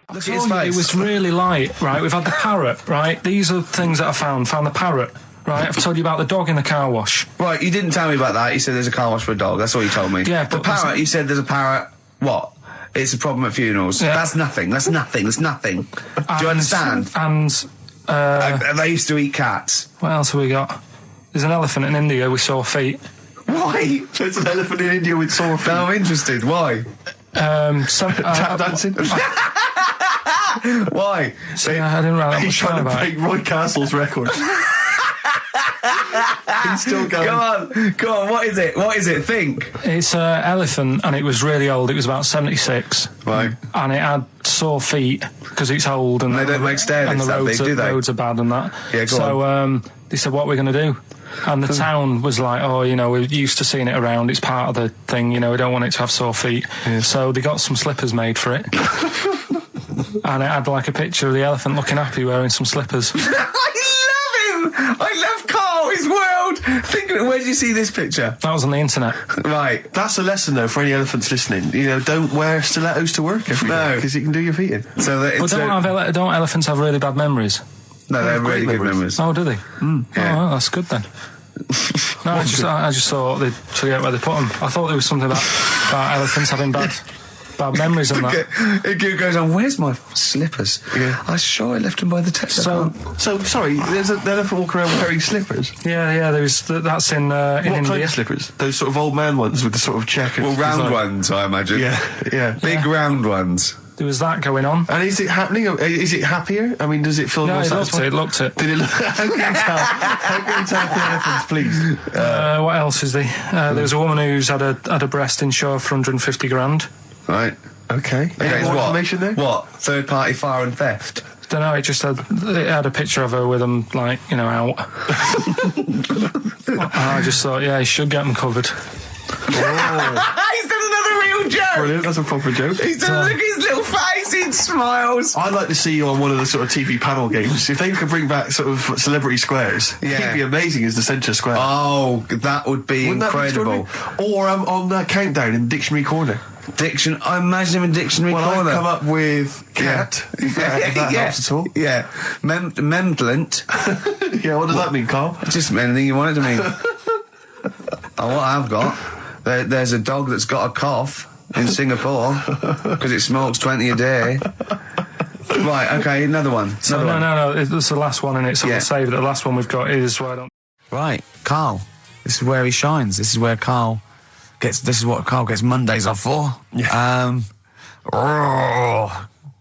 Look at his face. It was really light, right? We've had the parrot, right? These are things that I found the parrot, right? I've told you about the dog in the car wash. Right, you didn't tell me about that. You said there's a car wash for a dog. That's all you told me. Yeah, the but parrot, you said there's a parrot. What? It's a problem at funerals. Yeah. That's nothing. Do you understand? And They used to eat cats. what else have we got? There's an elephant in India with sore feet. Why? There's an elephant in India with sore feet. Now I'm interested. Why? Tap dancing. Why? I didn't write that He's much trying to about break it. Roy Castle's record. He's still going. Go on. What is it? Think. It's an elephant, and it was really old. It was about 76. Right. And it had sore feet because it's old, and They don't make stair and lifts the that roads big, do they? roads are bad and that. Yeah, go so they said, what are we going to do? And the town was like, we're used to seeing it around. It's part of the thing, we don't want it to have sore feet. Yeah. So they got some slippers made for it. And it had like a picture of the elephant looking happy wearing some slippers. I love him! I love Carl, his world! Where did you see this picture? That was on the internet. Right. That's a lesson, though, for any elephants listening. Don't wear stilettos to work every day, because it can do your feet in. So that But don't elephants have really bad memories? No, they have really good memories. Oh, do they? Yeah. Oh, well, that's good then. No, I just thought they'd forget where they put them. I thought there was something about elephants having bad memories and that. It goes on, where's my slippers? Yeah. I'm sure I left them by the test. So sorry, there's an elephant walking around wearing slippers? Yeah, that's in what India. kind of slippers? Those sort of old man ones with the sort of check. Well, round ones, I imagine. Yeah. Big round ones. There was that going on. And is it happening? Is it happier? I mean, does it feel more satisfying? It looked it. Did it look? How can you tell the elephants, please? What else is there? There was a woman who's had a breast insured for 150 grand. Right. Okay. Any more information there? What? Third party fire and theft? Don't know. It had a picture of her with them out. I just thought, you should get them covered. He's done another real joke. Brilliant. That's a proper joke. He's done look at his little face. Steve smiles. I'd like to see you on one of the sort of TV panel games. If they could bring back sort of celebrity squares, it'd be amazing as the centre square. Oh, that would be incredible. Or on Countdown in Dictionary Corner. I imagine him in Dictionary Corner. I'd come up with cat, if that helps at all. Yeah. Memblent. Yeah, what does that mean, Carl? Just anything you want it to mean. What I've got, there's a dog that's got a cough in Singapore because it smokes 20 a day. Right, okay, another one. No, it's the last one in it, so we'll save it. The last one we've got is Right, Carl. This is where he shines. This is what Carl gets Mondays off for. Yeah.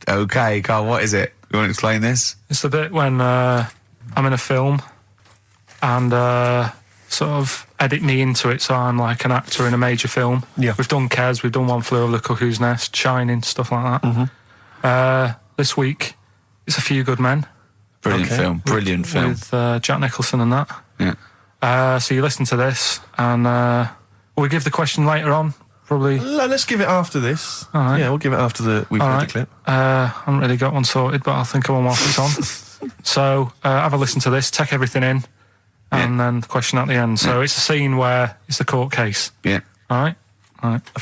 Okay, Carl, what is it? You want to explain this? It's the bit when I'm in a film and sort of edit me into it, so I'm like an actor in a major film. Yeah. We've done Kes, we've done One Flew Over the Cuckoo's Nest, Shining, stuff like that. Mm-hmm. This week, it's A Few Good Men. Brilliant film. With Jack Nicholson and that. Yeah. So you listen to this, and will we give the question later on? Probably. Let's give it after this. All right. Yeah, we'll give it after we've heard the clip. I haven't really got one sorted, but I'll think of one whilst it's on. So have a listen to this, take everything in, and then the question at the end. So it's a scene where it's the court case. Yeah. All right?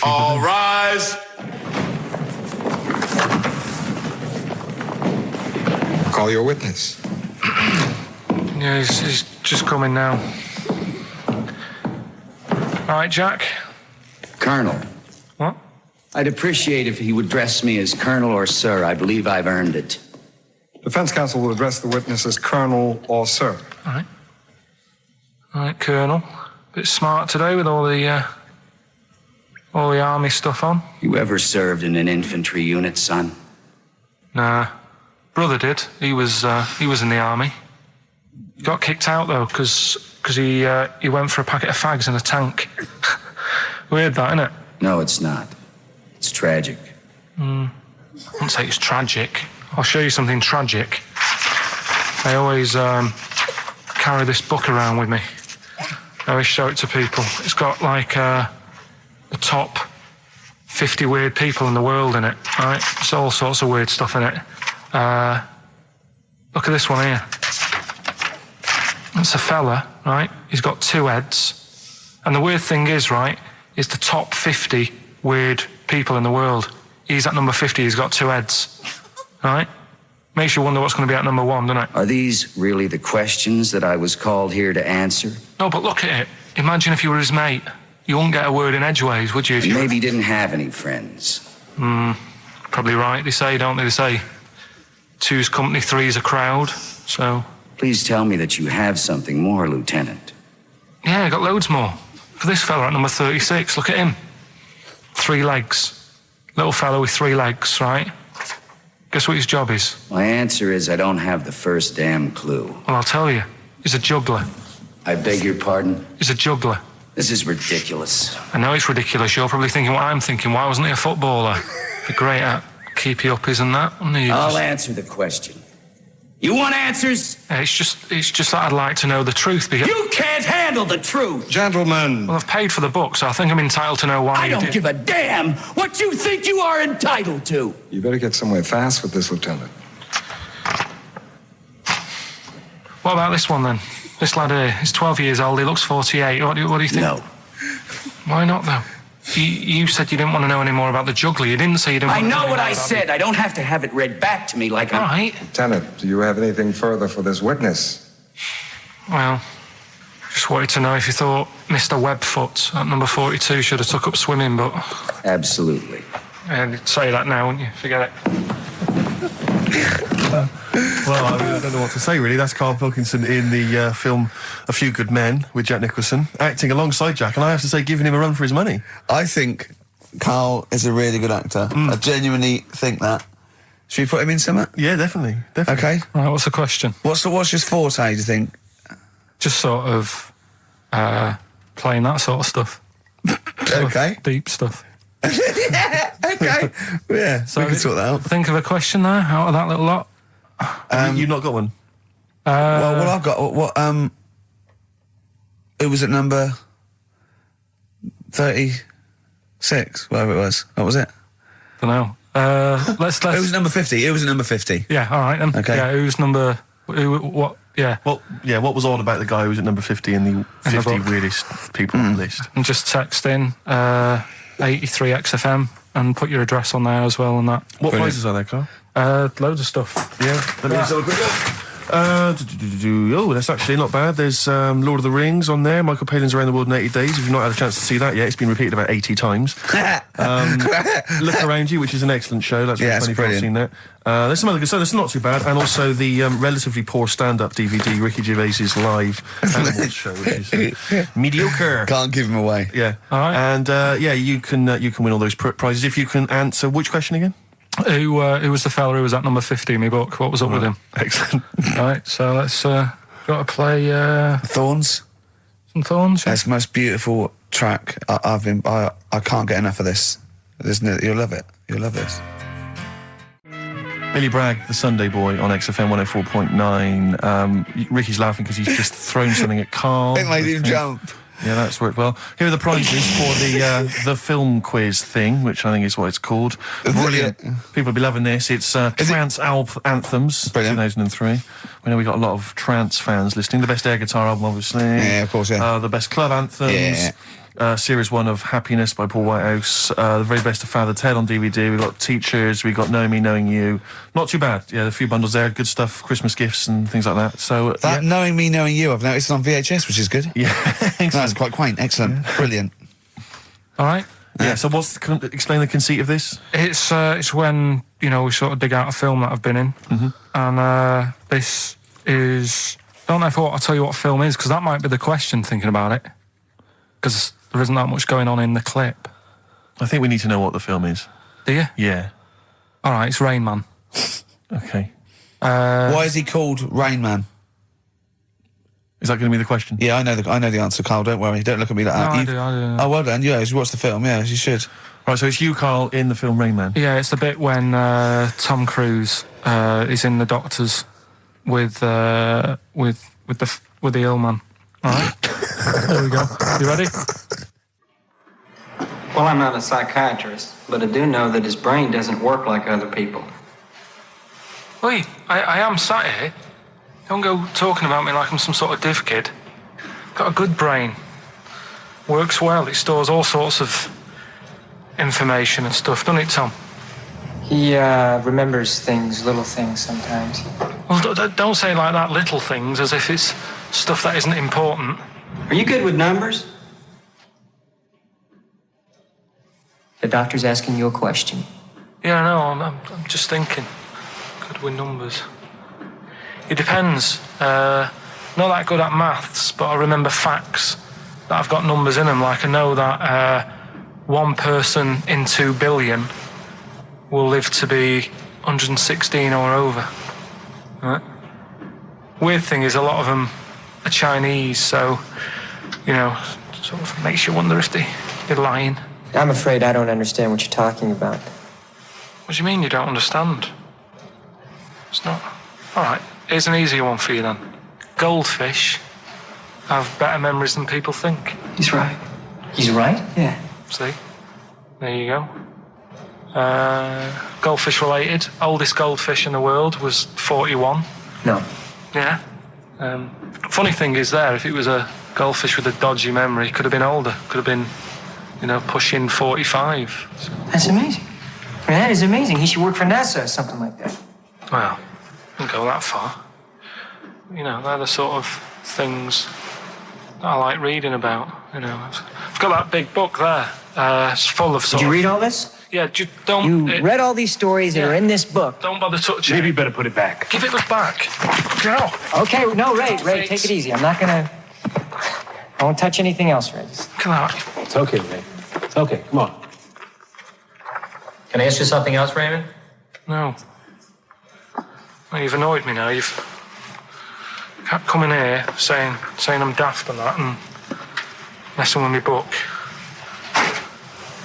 All rise. Call your witness. Yeah, he's just coming now. All right, Jack. Colonel. What? I'd appreciate if he would address me as Colonel or Sir. I believe I've earned it. Defense counsel will address the witness as Colonel or Sir. All right, Colonel. Bit smart today with all the army stuff on. You ever served in an infantry unit, son? Nah, brother did. He was in the army. He got kicked out though because he went for a packet of fags in a tank. Weird, that, isn't it? No, it's not. It's tragic. I wouldn't say it's tragic. I'll show you something tragic. I always carry this book around with me. I always show it to people. It's got like the top 50 weird people in the world in it, right? It's all sorts of weird stuff in it. Look at this one here. It's a fella, right? He's got 2 heads. And the weird thing is, right, is the top 50 weird people in the world. He's at number 50, he's got 2 heads. Right? Makes you wonder what's going to be at number 1, doesn't it? Are these really the questions that I was called here to answer? No, but look at it. Imagine if you were his mate. You wouldn't get a word in edgeways, would you? If you maybe he didn't have any friends. Probably right. They say, don't they? They say 2's company, 3's a crowd. So... Please tell me that you have something more, Lieutenant. Yeah, I got loads more. For this fella at number 36, look at him. 3 legs. Little fella with 3 legs, right? Guess what his job is? My answer is I don't have the first damn clue. Well, I'll tell you. He's a juggler. I beg your pardon? He's a juggler. This is ridiculous. I know it's ridiculous. You're probably thinking what I'm thinking. Why wasn't he a footballer? Be great at keep you up, isn't that? I'll answer the question. You want answers? It's just that I'd like to know the truth. Because you can't handle the truth! Gentlemen. Well, I've paid for the book, so I think I'm entitled to know why I don't give a damn what you think you are entitled to! You better get somewhere fast with this, Lieutenant. What about this one, then? This lad here, he's 12 years old, he looks 48. What do you think? No. Why not, though? You said you didn't want to know any more about the juggler. You didn't say you didn't want to know. I know what I said. I don't have to have it read back to me like I'm... All right. Lieutenant, do you have anything further for this witness? Well, just wanted to know if you thought Mr. Webfoot at number 42 should have took up swimming, but... Absolutely. Yeah, you'd say that now, wouldn't you? Forget it. Well, I don't know what to say, really. That's Karl Pilkington in the film A Few Good Men with Jack Nicholson, acting alongside Jack, and I have to say, giving him a run for his money. I think Karl is a really good actor. I genuinely think that. Should we put him in something? Yeah, definitely. Okay. All right, what's the question? What's his forte, do you think? Just sort of playing that sort of stuff. Okay. Deep stuff. Okay. Yeah, so we can sort that out. Think of a question there out of that little lot. You've not got one? Well, what I've got, it was at number 36, whatever it was. What was it? Don't know. Let's. Who's number 50? Who was number 50? Yeah, all right then. Okay. Yeah, who's number? What? Yeah. Well, yeah. What was odd about the guy who was at number 50 in the 50 weirdest people list? And just text in 83 XFM and put your address on there as well and that. What prizes are there, Carl? Loads of stuff. Yeah. Let me just have a quick look. Oh, that's actually not bad. There's Lord of the Rings on there. Michael Palin's Around the World in 80 Days. If you've not had a chance to see that yet, it's been repeated about 80 times. Look Around You, which is an excellent show. That's really funny if you've seen that. There's some other good stuff. That's not too bad. And also the relatively poor stand-up DVD, Ricky Gervais's live animals show, which is mediocre. Can't give him away. Yeah. All right. And you can win all those prizes if you can answer which question again? Who was the fella who was at number 50 in my book? What was up with him? Excellent. Right, so let's got to play Thorns. some Thorns. Yeah? That's the most beautiful track I can't get enough of this. You'll love it. You'll love this. Billy Bragg, the Sunday Boy on XFM 104.9. Ricky's laughing because he's just thrown something at Carl. It made him jump. Yeah, that's worked well. Here are the prizes for the film quiz thing, which I think is what it's called. Brilliant. People will be loving this. It's Trance Anthems, Brilliant. 2003. We know we got a lot of trance fans listening. The best air guitar album, obviously. Yeah, of course, yeah. The best club anthems. Yeah. Series 1 of Happiness by Paul Whitehouse. The very best of Father Ted on DVD. We got Teachers. We got Knowing Me, Knowing You. Not too bad. Yeah, a few bundles there. Good stuff. Christmas gifts and things like that. So That Knowing Me, Knowing You, I've noticed on VHS, which is good. yeah, That's quite quaint. Excellent. Brilliant. All right. yeah. So explain the conceit of this? It's when we sort of dig out a film that I've been in, and this is. I don't know if I'll tell you what film is because that might be the question. Thinking about it, because there isn't that much going on in the clip. I think we need to know what the film is. Do you? Yeah. All right, it's Rain Man. Okay. Why is he called Rain Man? Is that going to be the question? Yeah, I know the answer, Carl. Don't worry. Don't look at me like that. I do. Oh, well done. Yeah, you watched the film. Yeah, you should. Right, so it's you, Carl, in the film Rain Man. Yeah, it's the bit when Tom Cruise is in the doctors with the ill man. All right, there we go. You ready? Well, I'm not a psychiatrist, but I do know that his brain doesn't work like other people. Wait, I am sat here. Don't go talking about me like I'm some sort of div kid. Got a good brain. Works well. It stores all sorts of information and stuff, doesn't it, Tom? He remembers things, little things sometimes. Well, don't say like that, little things, as if it's stuff that isn't important. Are you good with numbers? The doctor's asking you a question. Yeah, no, I'm just thinking. Good with numbers. It depends. Not that good at maths, but I remember facts that have got numbers in them. Like I know that 1 person in 2 billion will live to be 116 or over. Right? Weird thing is a lot of them are Chinese, so, sort of makes you wonder if they're lying. I'm afraid I don't understand what you're talking about. What do you mean you don't understand? It's not... All right, here's an easier one for you then. Goldfish have better memories than people think. He's right. He's right? Yeah. See? There you go. Goldfish related. Oldest goldfish in the world was 41. No. Yeah. Funny thing is there, if it was a goldfish with a dodgy memory, it could have been older. Could have been, pushing 45. So. That's amazing. I mean, that is amazing. He should work for NASA or something like that. Well, don't go that far. They're the sort of things that I like reading about. I've got that big book there. It's full of Did you read all this? Yeah, don't... You read all these stories that are in this book. Don't bother touching Maybe it. you better put it back. Give it back. Get off. Okay, no, Ray, take it easy. I'm not gonna... I won't touch anything else, Ray. Come on. It's okay, Ray. It's okay. Come on. Can I ask you something else, Raymond? No. Well, you've annoyed me now. You've kept coming here saying I'm daft and that and messing with my book.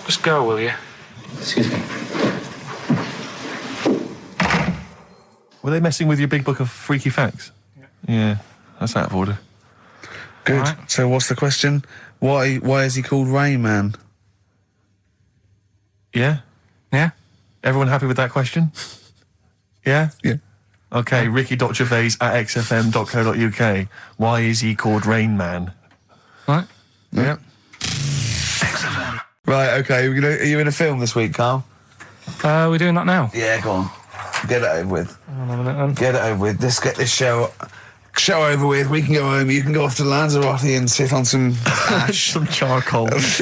Just go, will you? Excuse me. Were they messing with your big book of freaky facts? Yeah, that's out of order. Good. Right. So what's the question? Why is he called Rain Man? Yeah? Yeah? Everyone happy with that question? Yeah? Yeah. Okay, ricky.gervais@xfm.co.uk. Why is he called Rain Man? Right? Yeah. Right, okay, are you in a film this week, Carl? We're doing that now. Yeah, go on. Get it over with. Hang on a minute then. Get it over with. Let's get this show over with. We can go home. You can go off to Lanzarote and sit on some ash. Some charcoal. He's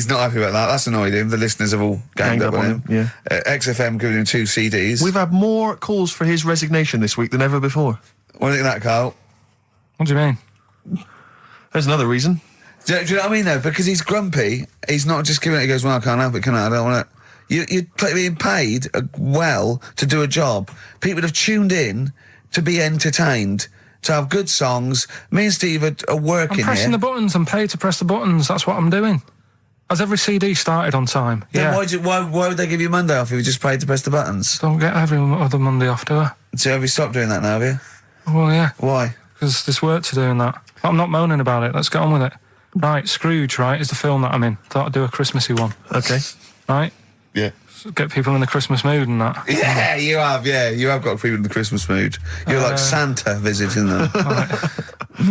not happy about that. That's annoyed him. The listeners have all ganged up on him. Yeah. XFM giving him 2 CDs. We've had more calls for his resignation this week than ever before. What do you think of that, Carl? What do you mean? There's another reason. Do you know what I mean, though? Because he's grumpy. He's not just giving it. He goes, well, I can't help it, can I? I don't want it. You're being paid well to do a job. People have tuned in to be entertained, to have good songs. Me and Steve are working I'm pressing here. the buttons. I'm paid to press the buttons. That's what I'm doing. Has every CD started on time? Then Yeah. why would they give you Monday off if you just paid to press the buttons? Don't get every other Monday off, do I? So have you stopped doing that now, have you? Well, yeah. Why? Because there's work to do in that. I'm not moaning about it. Let's get on with it. Right, Scrooge, right, is the film that I'm in. Thought I'd do a Christmassy one. Okay. Right? Yeah. So get people in the Christmas mood and that. Yeah, you have. Yeah, you have got people in the Christmas mood. You're like Santa visiting them.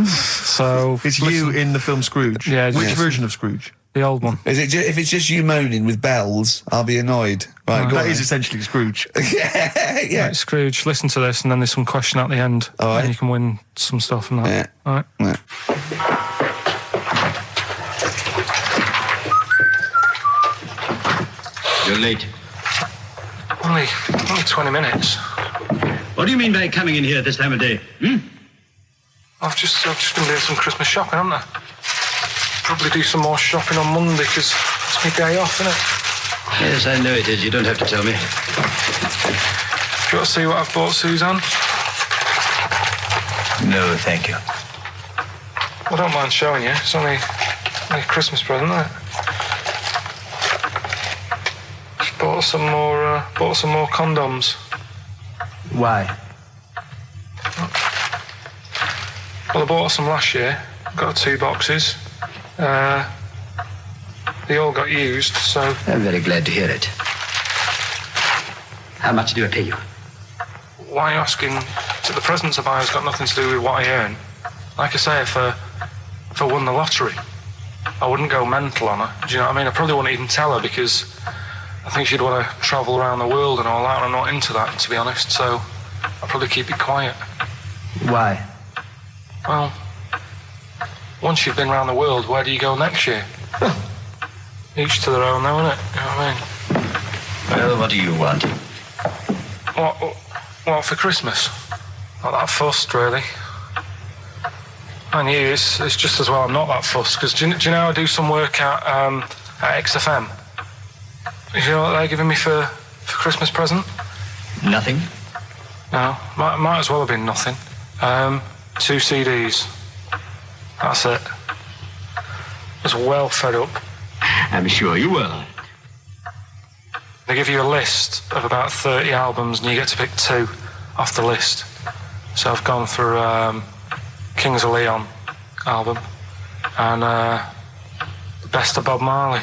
So It's you in the film Scrooge. Yeah. Which Yes. version of Scrooge? The old one. Is it? If it's just you moaning with bells, I'll be annoyed. Right, go That on. is essentially Scrooge. yeah. Right, Scrooge, listen to this, and then there's some question at the end. All right. And you can win some stuff and that. Yeah. All right. Yeah. You're late. Only 20 minutes. What do you mean by coming in here at this time of day? I've just been doing some Christmas shopping, haven't I? Probably do some more shopping on Monday because it's my day off, isn't it? Yes, I know it is. You don't have to tell me. Do you want to see what I've bought Suzanne? No, thank you. I don't mind showing you. It's only a Christmas present, isn't it? Just bought some more condoms. Why? Well, I bought some last year. Got 2 boxes. They all got used, so... I'm very glad to hear it. How much do I pay you? Why are you asking? The presents I buy has got nothing to do with what I earn. Like I say, if I won the lottery, I wouldn't go mental on her. Do you know what I mean? I probably wouldn't even tell her because I think she'd want to travel around the world and all that, and I'm not into that, to be honest, so I'll probably keep it quiet. Why? Well, once you've been around the world, where do you go next year? Each to their own, though, innit? You know what I mean? Well, what do you want? What for Christmas? Not that fussed, really. And you, it's just as well I'm not that fussed, because do you know I do some work at XFM? Do you know what they're giving me for Christmas present? Nothing? No, might as well have been nothing. 2 CDs. That's it. I was well fed up. I'm sure you will. They give you a list of about 30 albums and you get to pick 2 off the list. So I've gone for Kings of Leon album and Best of Bob Marley.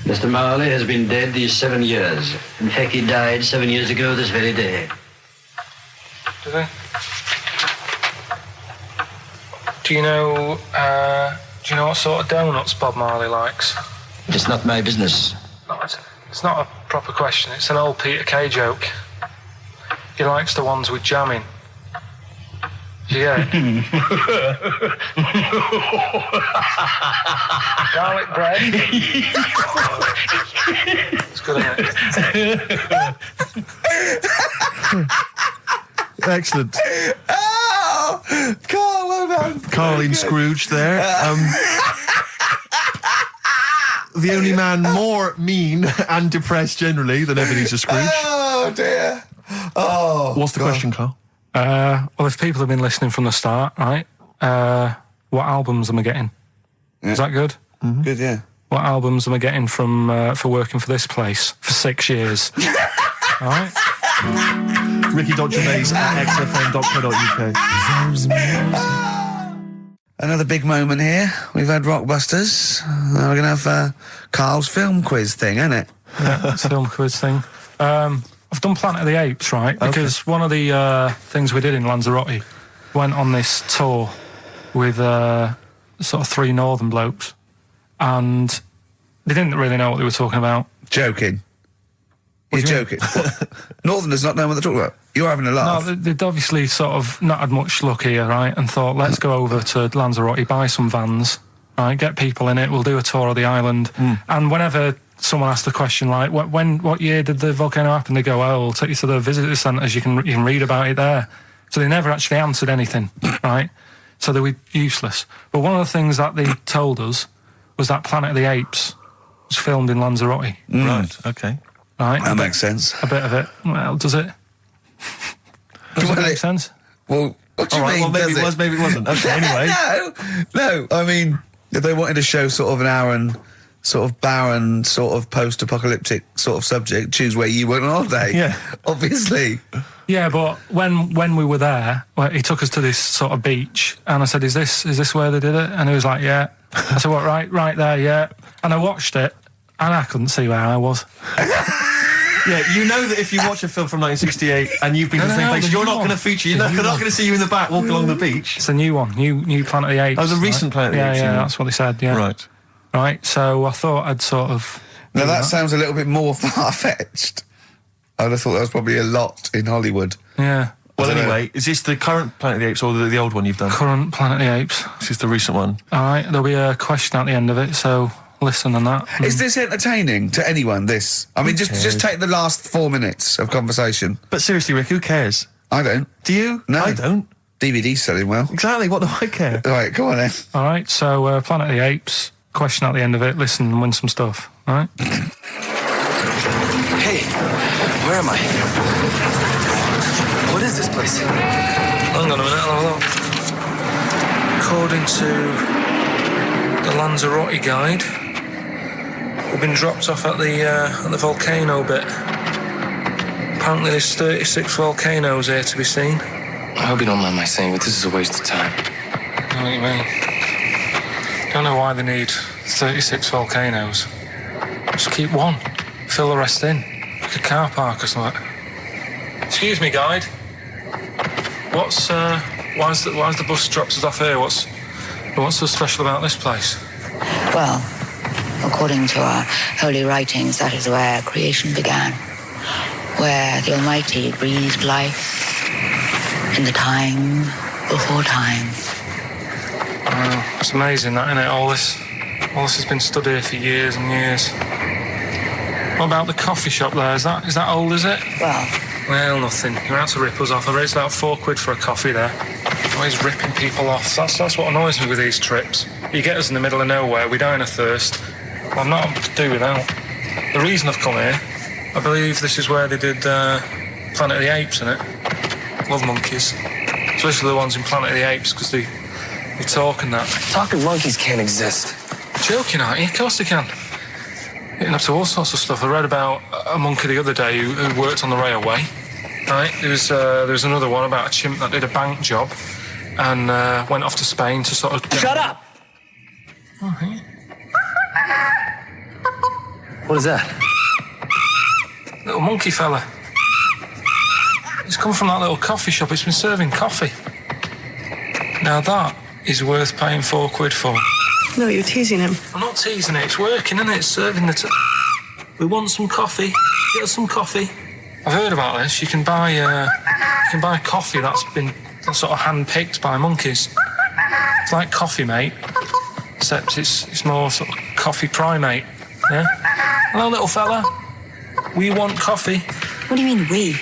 Mr. Marley has been dead these 7 years. In fact, he died 7 years ago this very day. Did he? Do you know what sort of donuts Bob Marley likes? It's not my business. No, it's not a proper question. It's an old Peter Kay joke. He likes the ones with jam in. Do you get it? Garlic bread. It's good, isn't it? Excellent. Oh! Carl, well done. Carl in Scrooge there. The only man more mean and depressed generally than Ebenezer Scrooge. Oh, dear. Oh. What's the question, Carl? Well, if people have been listening from the start, right, what albums am I getting? Yeah. Is that good? Mm-hmm. Good, yeah. What albums am I getting from for working for this place for 6 years? All right. Ricky.Gervais@xfm.co.uk. Another big moment here. We've had Rockbusters. Now we're going to have Carl's film quiz thing, isn't it? Yeah, it's a film quiz thing. I've done Planet of the Apes, right? Because one of the things we did in Lanzarote, went on this tour with sort of 3 northern blokes, and they didn't really know what they were talking about. Joking. You're joking. Northerners not knowing what they're talking about. You're having a laugh. No, they'd obviously sort of not had much luck here, right? And thought, let's go over to Lanzarote, buy some vans, right? Get people in it. We'll do a tour of the island. And whenever someone asked the question, like, what year did the volcano happen? They go, we'll take you to the visitor centres. You can read about it there. So they never actually answered anything, right? So they were useless. But one of the things that they told us was that Planet of the Apes was filmed in Lanzarote. Right. Okay. Right. That makes sense. A bit of it. Well, does it? Does it make sense? Well, what do you mean? Well, maybe it was, maybe it wasn't. Okay, anyway. No. I mean, if they wanted to show sort of an Aaron, sort of barren, sort of post-apocalyptic sort of subject, choose where you went on holiday. Yeah. Obviously. Yeah, but when we were there, he took us to this sort of beach, and I said, "Is this where they did it?" And he was like, "Yeah." I said, "What? Right there, yeah." And I watched it, and I couldn't see where I was. Yeah, you know that if you watch a film from 1968 and you've been to the same place, you're not going to feature. You're not going to see you in the back walking along the beach. It's a new one, new Planet of the Apes. Oh, the recent Planet of the Apes. Yeah, that's what they said. Yeah, right. So I thought I'd sort of. Now that sounds a little bit more far-fetched. I'd have thought that was probably a lot in Hollywood. Yeah. Well, anyway, is this the current Planet of the Apes or the old one you've done? Current Planet of the Apes. This is the recent one. All right, therell be a question at the end of it, so listen on that. Is this entertaining to anyone, this? I mean, just take the last 4 minutes of conversation. But seriously, Rick, who cares? I don't. Do you? No. I don't. DVD's selling well. Exactly, what do I care? Right, come on then. All right, so Planet of the Apes, question at the end of it, listen and win some stuff, all right? Hey, where am I? What is this place? Hang on a minute, I'll have a look. According to the Lanzarote guide, we've been dropped off at the volcano bit. Apparently there's 36 volcanoes here to be seen. I hope you don't mind my saying, but this is a waste of time. I know what you mean. Don't know why they need 36 volcanoes. Just keep one. Fill the rest in. Like a car park or something. Excuse me, guide. Why's the bus dropped us off here? What's so special about this place? Well, according to our holy writings, that is where creation began, where the Almighty breathed life in the time before time. Wow, it's amazing that, isn't it? All this has been stood here for years and years. What about the coffee shop there? Is that old, is it? Well, nothing. You're out to rip us off. I raised about £4 for a coffee there. Always ripping people off. That's what annoys me with these trips. You get us in the middle of nowhere, we die in a thirst. I'm not able to do without. The reason I've come here, I believe this is where they did Planet of the Apes, innit? Love monkeys. Especially the ones in Planet of the Apes, because they talk and that. Talking monkeys can't exist. Joking, aren't you? Of course they can. Getting up to all sorts of stuff. I read about a monkey the other day who worked on the railway. Right, there was another one about a chimp that did a bank job and went off to Spain to sort of... Shut up! Oh, hey. What is that? Little monkey fella. He's come from that little coffee shop. It's been serving coffee. Now that is worth paying £4 for. No, you're teasing him. I'm not teasing it. It's working, isn't it? It's serving the... We want some coffee. Get us some coffee. I've heard about this. You can buy coffee that's been sort of hand-picked by monkeys. It's like Coffee Mate, except it's more sort of coffee primate. Yeah. Hello, little fella. We want coffee. What do you mean, we?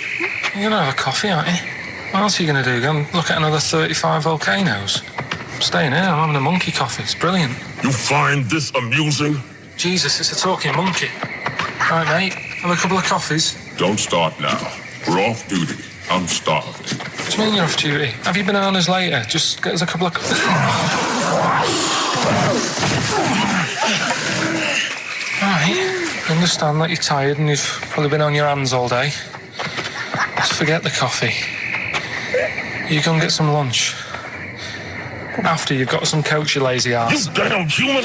You're gonna have a coffee, aren't you? What else are you gonna do? Go and look at another 35 volcanoes? I'm staying here. I'm having a monkey coffee. It's brilliant. You find this amusing? Jesus, it's a talking monkey. Right, mate. Have a couple of coffees. Don't start now. We're off duty. I'm starving. What do you mean you're off duty? Have you bananas later? Just get us a couple of... Right. I understand that you're tired and you've probably been on your hands all day. Just forget the coffee. You go and get some lunch. After you've got some coach, you lazy ass. You damn human!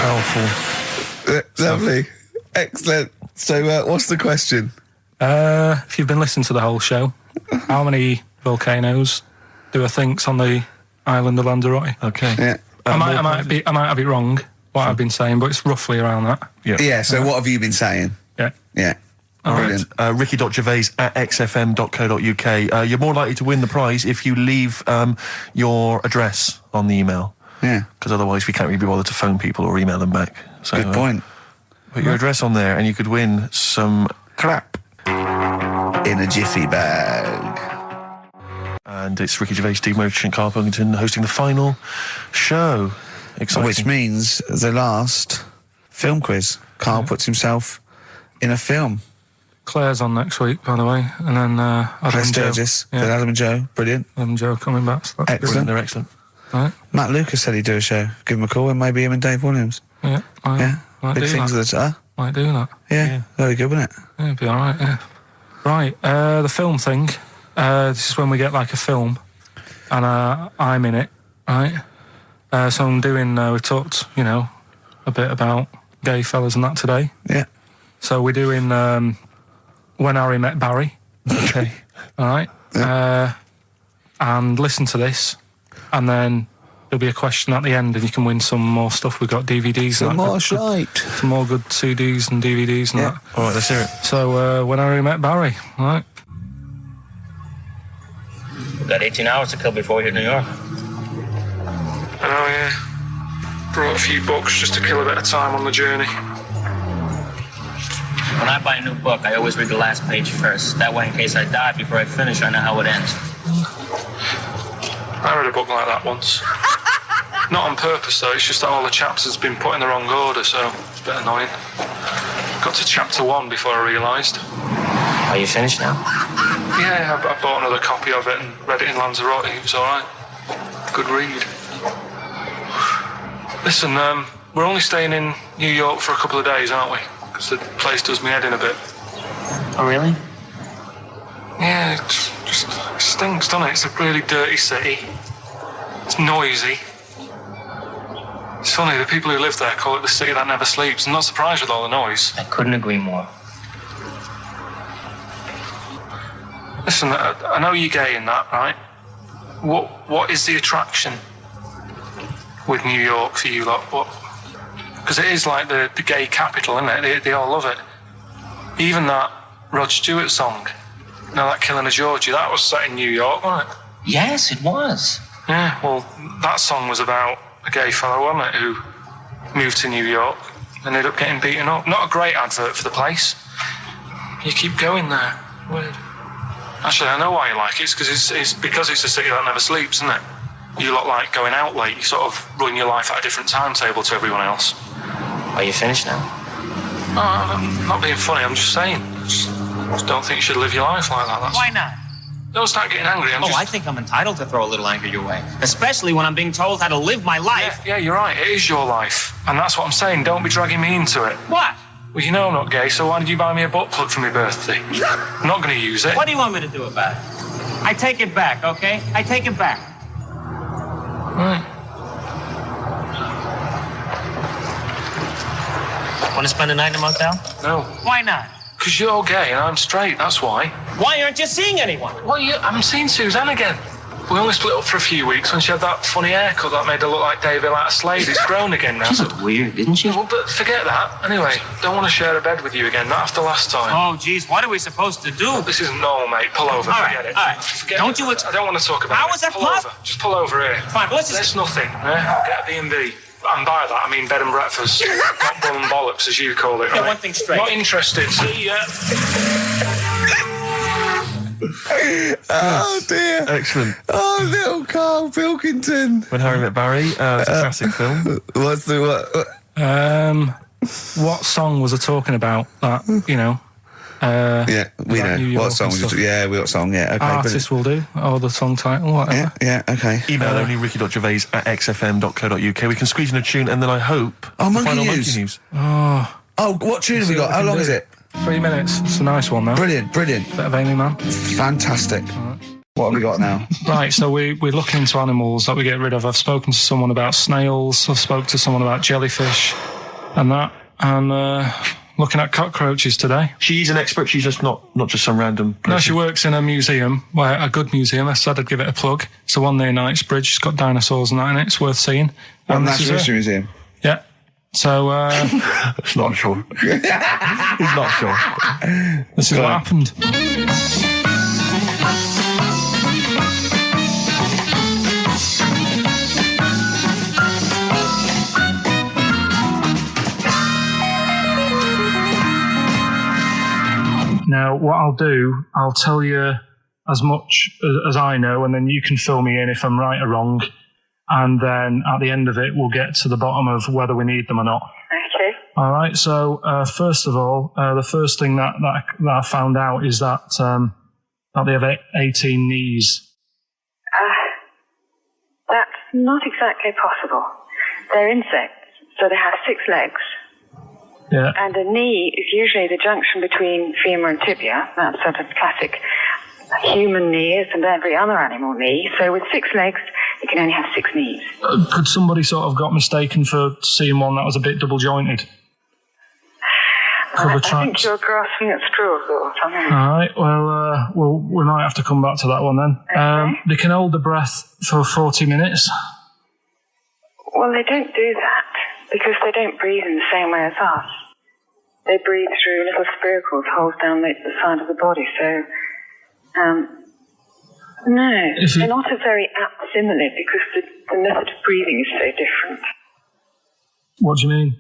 Helpful. Lovely. Excellent. So, what's the question? If you've been listening to the whole show, how many volcanoes do I think's on the island of Lanzarote? Okay. Yeah. I might have it wrong, what I've been saying, but it's roughly around that. Yeah, so what have you been saying? Yeah. Yeah. Brilliant. Ricky.gervais@xfm.co.uk. You're more likely to win the prize if you leave your address on the email. Yeah. Because otherwise we can't really be bothered to phone people or email them back. So, Good point. Put your address on there and you could win some crap. In a jiffy bag. And it's Ricky Gervais, Steve Merchant, Karl Pilkington hosting the final show. Exciting. Which means the last film quiz. Karl puts himself in a film. Claire's on next week, by the way, and then Adam and Joe. Then Adam and Joe, brilliant. Adam and Joe coming back. So that's Excellent. They're excellent. Right. Matt Lucas said he'd do a show. Give him a call, and maybe him and Dave Williams. Yeah, might Big do things that. that. Might do that. Yeah, very good, wasn't it? Yeah, it'd be all right. Yeah. Right, the film thing. This is when we get like a film, and I'm in it, right? So I'm doing. We talked, a bit about gay fellas and that today. Yeah. So we're doing When Harry Met Barry. Okay. All right. Yeah. And listen to this, and then there'll be a question at the end, and you can win some more stuff. We've got DVDs. Some more shite. Some more good CDs and DVDs and that. All right, let's hear it. So When Harry Met Barry. All right. We've got 18 hours to kill before we hit New York. I know, yeah. Brought a few books just to kill a bit of time on the journey. When I buy a new book, I always read the last page first. That way, in case I die before I finish, I know how it ends. I read a book like that once. Not on purpose, though. It's just that all the chapters have been put in the wrong order, so it's a bit annoying. Got to chapter 1 before I realised. Are you finished now? Yeah, I bought another copy of it and read it in Lanzarote. It was all right. Good read. Listen, we're only staying in New York for a couple of days, aren't we? Because the place does me head in a bit. Oh, really? Yeah, it stinks, doesn't it? It's a really dirty city. It's noisy. It's funny, the people who live there call it the city that never sleeps. I'm not surprised with all the noise. I couldn't agree more. Listen, I know you're gay in that, right? What is the attraction with New York for you lot? What? Because it is like the gay capital, isn't it? They all love it. Even that Rod Stewart song, that Killing of Georgie, that was set in New York, wasn't it? Yes, it was. Yeah, well, that song was about a gay fellow, wasn't it, who moved to New York and ended up getting beaten up. Not a great advert for the place. You keep going there. Weird. Actually, I know why you like it. It's because it's a city that never sleeps, isn't it? You lot like going out late. You sort of run your life at a different timetable to everyone else. Are you finished now? No, I'm not being funny. I'm just saying. Just don't think you should live your life like that. Why not? Don't start getting angry. I think I'm entitled to throw a little anger your way. Especially when I'm being told how to live my life. Yeah, you're right. It is your life. And that's what I'm saying. Don't be dragging me into it. What? Well, you know I'm not gay, so why did you buy me a butt plug for my birthday? I'm not going to use it. What do you want me to do about it? I take it back, okay? I take it back. Right. Want to spend the night in a motel? No. Why not? Because you're gay and I'm straight, that's why. Why aren't you seeing anyone? Well, I'm seeing Suzanne again. We only split up for a few weeks when she had that funny haircut that made her look like David out of Slade. It's grown again now. She looked weird, didn't she? Well, but forget that. Anyway, don't want to share a bed with you again, not after last time. Oh, geez, what are we supposed to do? Well, this isn't normal, mate. Pull over, forget it. All right. Forget Don't it. you... I don't want to talk about it. How is that pull possible? over. Just pull over here. Fine, but let's just... There's nothing, I'll get a B&B. And by that, I mean bed and breakfast. Not bull and bollocks, as you call it, right? Get one thing straight. Not interested. See ya. Oh dear. Excellent. Oh, little Karl Pilkington. When Harry Met Barry, it's a classic film. What's the what song was I talking about? That, yeah, we know. What song was it? Yeah, what song, yeah. Okay, artist will do, or the song title, whatever. Yeah, okay. Email only ricky.gervais@xfm.co.uk. We can squeeze in a tune and then I hope the final Monkey News. Oh, what tune have we got? How long is it? 3 minutes. It's a nice one, though. Brilliant. Bit of Amy Man. Fantastic. Right. What have we got now? Right, so we're looking into animals that we get rid of. I've spoken to someone about snails. I've spoken to someone about jellyfish. and that, and looking at cockroaches today. She's an expert. She's just not just some random person. No, she works in a museum, a good museum. I said I'd give it a plug. It's the one near Knightsbridge. It's got dinasaurs and that in it. It's worth seeing. And Natural History Museum. Yeah. So, it's not sure. He's not sure. This is what happened. Now, what I'll do, I'll tell you as much as I know, and then you can fill me in if I'm right or wrong. And then at the end of it, we'll get to the bottom of whether we need them or not. Okay. All right. So, first of all, the first thing that I found out is that they have 18 knees. That's not exactly possible. They're insects, so they have 6 legs. Yeah. And a knee is usually the junction between femur and tibia. That's sort of classic human knees and every other animal knee. So with 6 legs, you can only have 6 knees. Could somebody sort of got mistaken for seeing one that was a bit double jointed? I think you're grasping at straws or something. All right. Well, we might have to come back to that one then. Okay. They can hold the breath for 40 minutes. Well, they don't do that because they don't breathe in the same way as us. They breathe through little spiracles, holes down the side of the body. So, no, they're not a very apt simile because the method of breathing is so different. What do you mean?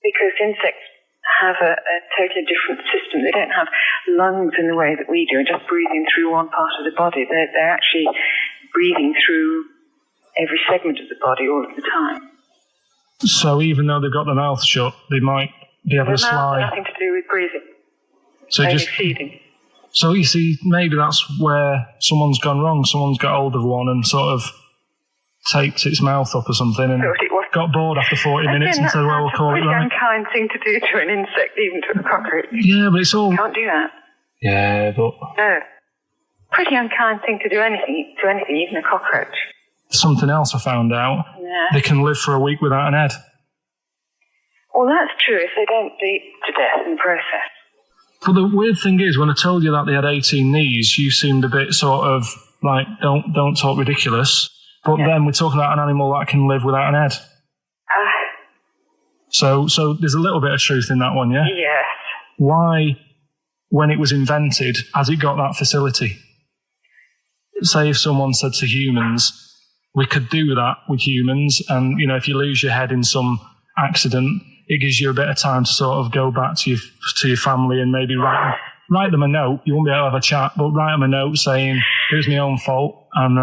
Because insects have a totally different system. They don't have lungs in the way that we do and just breathing through one part of the body. They're actually breathing through every segment of the body all of the time. So even though they've got their mouth shut, they might be able to Their mouth slide. has nothing to do with breathing. So only just feeding. So you see, maybe that's where someone's gone wrong. Someone's got hold of one and sort of taped its mouth up or something and got bored after 40 minutes and said, well, we'll call it That's a right. pretty unkind thing to do to an insect, even to a cockroach. Yeah, but it's all... You can't do that. Yeah, but... No. Pretty unkind thing to do anything, even a cockroach. Something else I found out. Yeah. They can live for a week without an head. Well, that's true if they don't bleed to death in the process. But the weird thing is, when I told you that they had 18 knees, you seemed a bit sort of like, don't talk ridiculous. But then we're talking about an animal that can live without an head. So there's a little bit of truth in that one, yeah? Yes. Why, when it was invented, has it got that facility? Say if someone said to humans, we could do that with humans, and, you know, if you lose your head in some accident, it gives you a bit of time to sort of go back to your family and maybe write them a note. You won't be able to have a chat, but write them a note saying, it was my own fault, and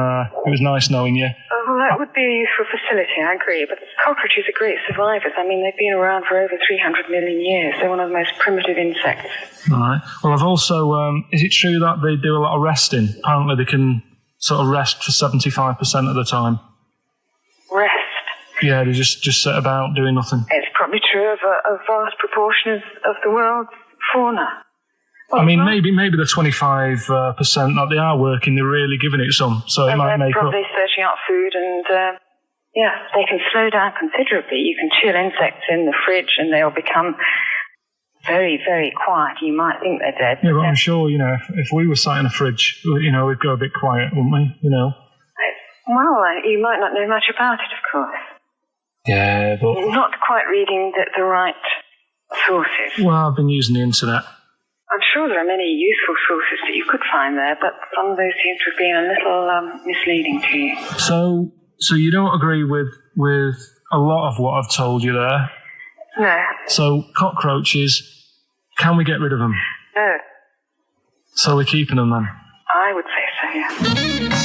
it was nice knowing you. Well, that would be a useful facility, I agree. But cockroaches are great survivors. I mean, they've been around for over 300 million years. They're one of the most primitive insects. All right. Well, I've also... is it true that they do a lot of resting? Apparently they can sort of rest for 75% of the time. Rest? Yeah, they just sit about doing nothing. It's probably true of a vast proportion of the world's fauna. I mean, maybe the 25% that they are working, they're really giving it some, so it might make up. They're probably searching out food and, they can slow down considerably. You can chill insects in the fridge and they'll become very, very quiet. You might think they're dead. Yeah, but I'm sure, you know, if we were sat in a fridge, you know, we'd go a bit quiet, wouldn't we, you know? Well, you might not know much about it, of course. Yeah, but... You're not quite reading the right sources. Well, I've been using the internet. I'm sure there are many useful sources that you could find there, but some of those seem to have been a little misleading to you. So you don't agree with a lot of what I've told you there? No. So cockroaches, can we get rid of them? No. So we're keeping them then? I would say so, yeah.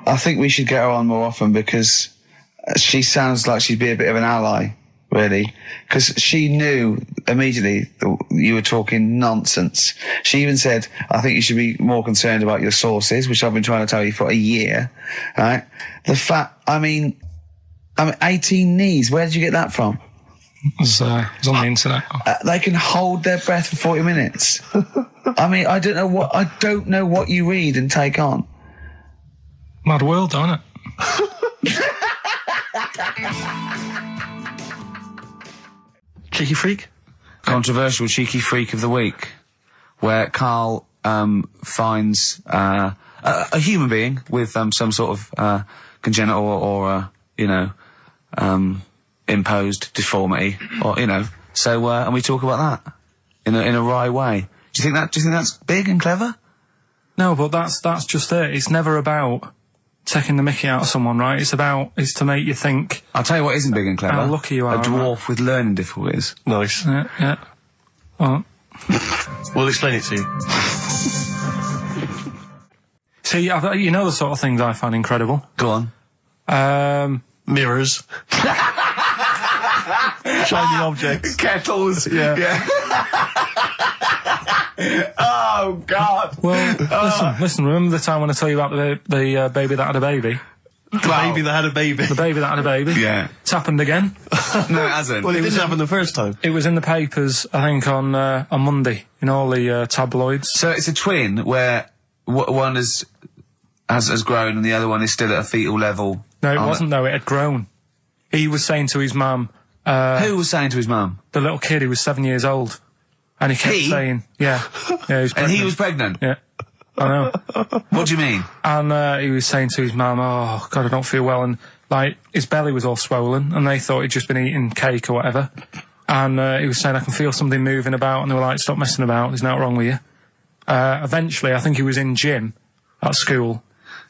I think we should get her on more often because she sounds like she'd be a bit of an ally, really. Because she knew immediately that you were talking nonsense. She even said, I think you should be more concerned about your sources, which I've been trying to tell you for a year, right? I mean, 18 knees, where did you get that from? It was on the internet. They can hold their breath for 40 minutes. I mean, I don't know what you read and take on. Mad world, don't it? Cheeky freak? Controversial cheeky freak of the week, where Karl finds a human being with some sort of congenital or imposed deformity, or So and we talk about that in a wry way. Do you think that's big and clever? No, but that's just it. It's never about taking the mickey out of someone, right? It's to make you think. I'll tell you what isn't big and clever. How lucky you are. A dwarf with learning difficulties. Nice. Yeah. Well, we'll explain it to you. See, you know the sort of things I find incredible. Go on. Mirrors. Shiny objects. Kettles. Yeah. Oh, God. Well, listen, remember the time when I told you about the baby that had a baby? The baby that had a baby. The baby that had a baby. Yeah. It's happened again. No, it hasn't. Well, it didn't happen the first time. It was in the papers, I think, on Monday, in all the tabloids. So it's a twin where one has grown and the other one is still at a fetal level. No, it wasn't, though. It had grown. He was saying to his mum... Who was saying to his mum? The little kid who was 7 years old. And he kept saying... Yeah. He was pregnant. And he was pregnant? Yeah. I know. What do you mean? And he was saying to his mum, oh, God, I don't feel well. And, his belly was all swollen, and they thought he'd just been eating cake or whatever. And he was saying, I can feel something moving about. And they were like, stop messing about. There's nothing wrong with you. Eventually, I think he was in gym at school.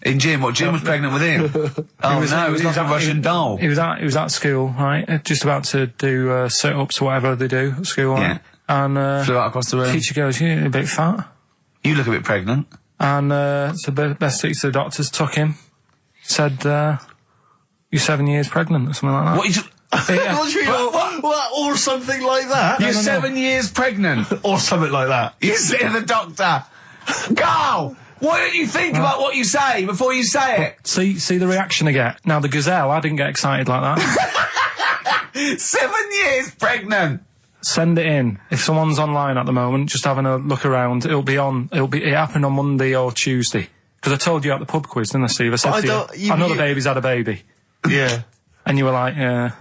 In gym? What, Jim was pregnant with him? He was like a Russian doll. He was at school, right? Just about to do sit-ups or whatever they do at school. Yeah. Right? And flew out across the room. Teacher goes, you're a bit fat. You look a bit pregnant. And so the best teacher, the doctors took him, said, you're 7 years pregnant or something like that. What you What? Or something like that? You're 7 years pregnant. Or something like that. You say the doctor. Carl! Why don't you think about what you say before you say it? See the reaction I get. Now, the gazelle, I didn't get excited like that. 7 years pregnant. Send it in. If someone's online at the moment, just having a look around, it happened on Monday or Tuesday. Because I told you at the pub quiz, didn't I, Steve? I said to you, I know the baby's had a baby. Yeah. And you were like, yeah,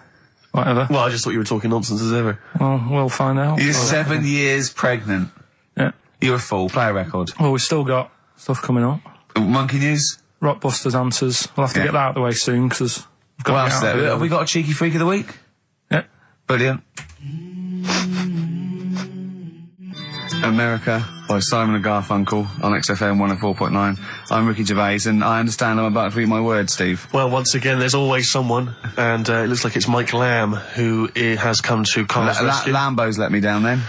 whatever. Well, I just thought you were talking nonsense as ever. Well, we'll find out. You're 7 years pregnant. Yeah. You're a fool. Play a record. Well, we've still got stuff coming up. Monkey News? Rockbusters answers. We'll have to get that out of the way soon, because we've got to get out of it. Have we got a cheeky freak of the week? Yeah. Brilliant. America by Simon and Garfunkel on XFM 104.9. I'm Ricky Gervais, and I understand I'm about to read my words, Steve. Well, once again, there's always someone, and it looks like it's Mike Lamb who has come to Carl's rescue. Lambo's let me down then.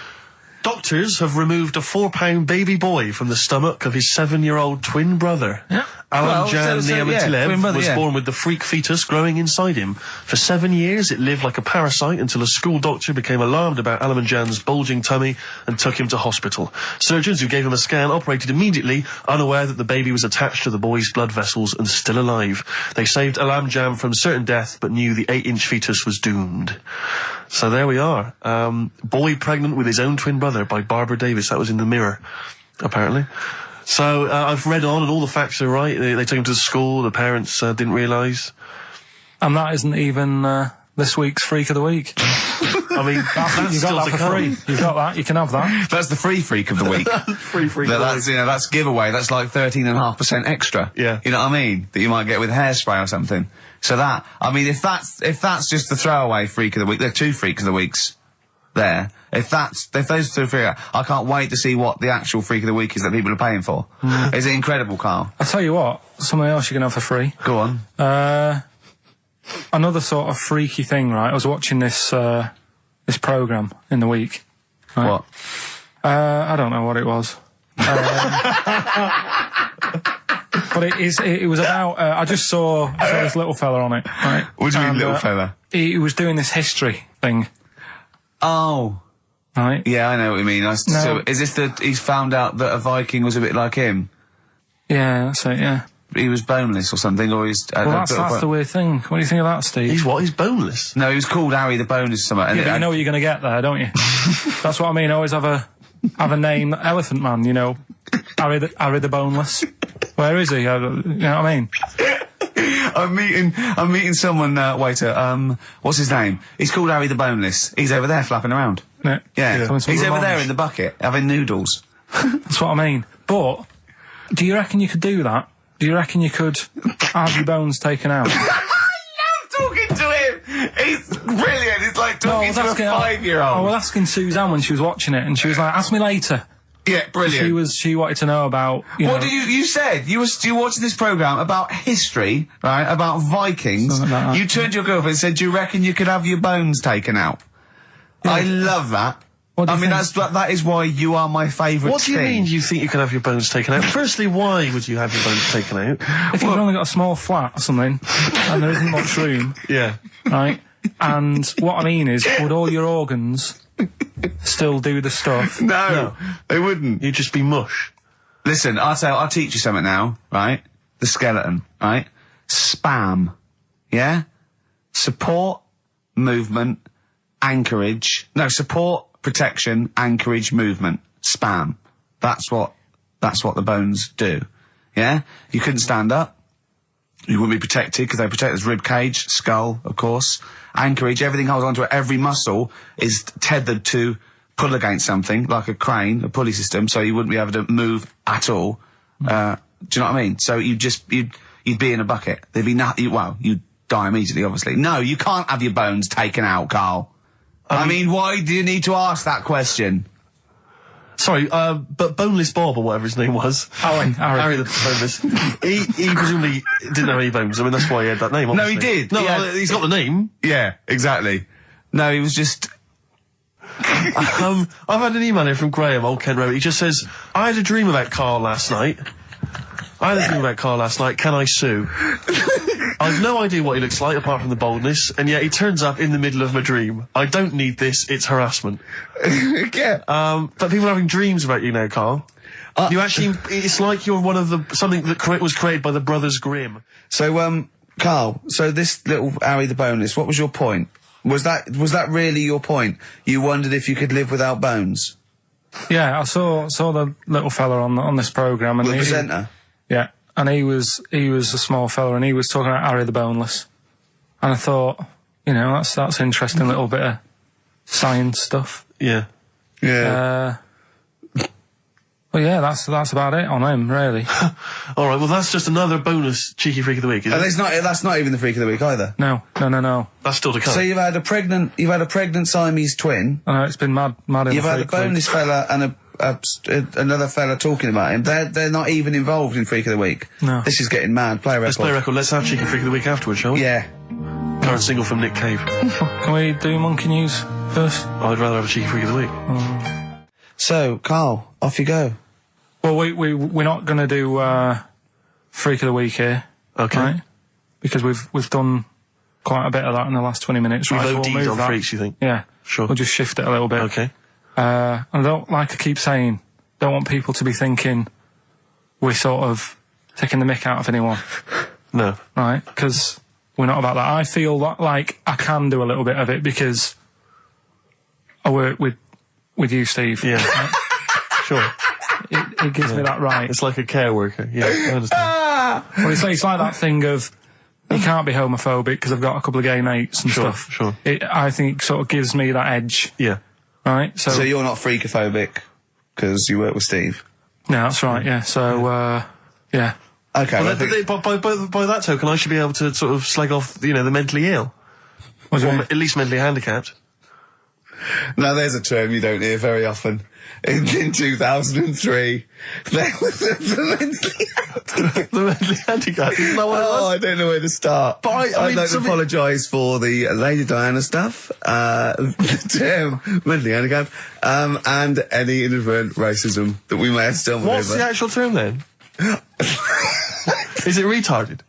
Doctors have removed a 4-pound baby boy from the stomach of his 7-year-old twin brother. Yeah. Alan Jan Niamatilev was born with the freak fetus growing inside him. For 7 years, it lived like a parasite until a school doctor became alarmed about Alan Jan's bulging tummy and took him to hospital. Surgeons who gave him a scan operated immediately, unaware that the baby was attached to the boy's blood vessels and still alive. They saved Alan Jan from certain death, but knew the 8-inch fetus was doomed. So there we are. Boy pregnant with his own twin brother by Barbara Davis. That was in the Mirror, apparently. So I've read on, and all the facts are right. They took him to school. The parents didn't realise. And that isn't even this week's Freak of the Week. I mean, that's you got that for free. You got that. You can have that. That's the free Freak of the Week. Free Freak. That's giveaway. That's like 13.5% extra. Yeah. You know what I mean? That you might get with hairspray or something. So that, I mean, if that's just the throwaway Freak of the Week, there are 2 Freaks of the Weeks there. If those 2 free, I can't wait to see what the actual Freak of the Week is that people are paying for. Is it incredible, Carl? I'll tell you what, something else you can have for free. Go on. Another sort of freaky thing, right? I was watching this programme in the week. Right? What? I don't know what it was. But it was about, I just saw this little fella on it, right? What do you mean, little fella? He was doing this history thing. Oh. Right? Yeah, I know what you mean. So, is this he's found out that a Viking was a bit like him? Yeah, that's it, yeah. boneless or something, or he's. Well, that's the weird thing. What do you think of that, Steve? He's what? He's boneless? No, he was called Harry the Boneless. Something. Yeah, but you know what you're going to get there, don't you? That's what I mean. Always have a name, Elephant Man. You know, Harry the Boneless. Where is he? You know what I mean? I'm meeting someone, waiter, what's his name? He's called Harry the Boneless. He's over there flapping around. Yeah. He's over there in the bucket, having noodles. That's what I mean. But, do you reckon you could do that? Do you reckon you could have your bones taken out? I love talking to him! He's brilliant, it's like talking to a 5-year-old. I was asking Suzanne when she was watching it, and she was like, ask me later. Yeah, brilliant. She wanted to know about, What do you said? You watching this programme about history, right? About Vikings. Like that. You turned to your girlfriend and said, do you reckon you could have your bones taken out? Yeah. I love that. I mean, that is why you are my favourite What do you mean you think you can have your bones taken out? Firstly, why would you have your bones taken out? If you've only got a small flat or something, and there isn't much room. Yeah. Right? And what I mean is, would all your organs still do the stuff? No, they wouldn't. You'd just be mush. Listen, I'll teach you something now, right? The skeleton, right? Spam. Yeah? Support, movement, anchorage. No, support, protection, anchorage, movement. Spam. That's what the bones do. Yeah? You couldn't stand up. You wouldn't be protected because they protect his rib cage, skull, of course. Anchorage, everything holds onto it. Every muscle is tethered to pull against something, like a crane, a pulley system, so you wouldn't be able to move at all. Do you know what I mean? So you'd be in a bucket. There'd be you'd die immediately, obviously. No, you can't have your bones taken out, Carl. I mean, why do you need to ask that question? Sorry, but Boneless Bob, or whatever his name was. Harry the Boneless. he presumably didn't have any bones. I mean, that's why he had that name, obviously. No, he did. No, he's got the name. Yeah, exactly. No, he was just... I've had an email here from Graham, old Ken Rowe. He just says, I had a dream about Carl last night. Can I sue? I've no idea what he looks like, apart from the boldness, and yet he turns up in the middle of my dream. I don't need this, it's harassment. Yeah. But people are having dreams about you now, Carl. You actually, it's like you're one of something that was created by the Brothers Grimm. So, Carl, so this little Harry the Boneless, what was your point? Was that really your point? You wondered if you could live without bones? Yeah, I saw the little fella on this programme, and the presenter. Yeah, and he was a small fella, and he was talking about Harry the Boneless, and I thought, that's interesting little bit of science stuff. Yeah. Yeah. Well, yeah, that's about it on him, really. All right, well, that's just another bonus cheeky freak of the week, isn't it? That's not even the freak of the week either. No. That's still to come. So you've had a pregnant Siamese twin. I know, it's been mad in You've had a boneless fella and another fella talking about him. They're not even involved in freak of the week. No. This is getting mad. Play a record. Let's play a record. Let's have cheeky freak of the week afterwards, shall we? Yeah. Current single from Nick Cave. Can we do monkey news first? I'd rather have a cheeky freak of the week. So, Carl, off you go. Well, we're not going to do freak of the week here, okay? Right? Because we've done quite a bit of that in the last 20 minutes. We've right? OD'd on freaks, you think? Yeah, sure. We'll just shift it a little bit. Okay. And I don't, like I keep saying, don't want people to be thinking we're sort of taking the mick out of anyone. No. Right? Because we're not about that. I feel like I can do a little bit of it because I work with you, Steve. Yeah. Right? Sure. It gives me that right. It's like a care worker. Yeah, I understand. Well, it's like that thing of you can't be homophobic because I've got a couple of gay mates and stuff. Sure. I think sort of gives me that edge. Yeah. Right? So you're not freakophobic because you work with Steve? No, that's right, yeah. So, yeah. Okay. Well, by that token, I should be able to sort of slag off, the mentally ill. Or at least mentally handicapped. Now, there's a term you don't hear very often. In 2003, there was the mentally handicapped. Isn't that what it was? I don't know where to start. But I'd like to apologise for the Lady Diana stuff, the term mentally handicapped, and any inadvertent racism that we may have stumbled over. What's the actual term then? Is it retarded?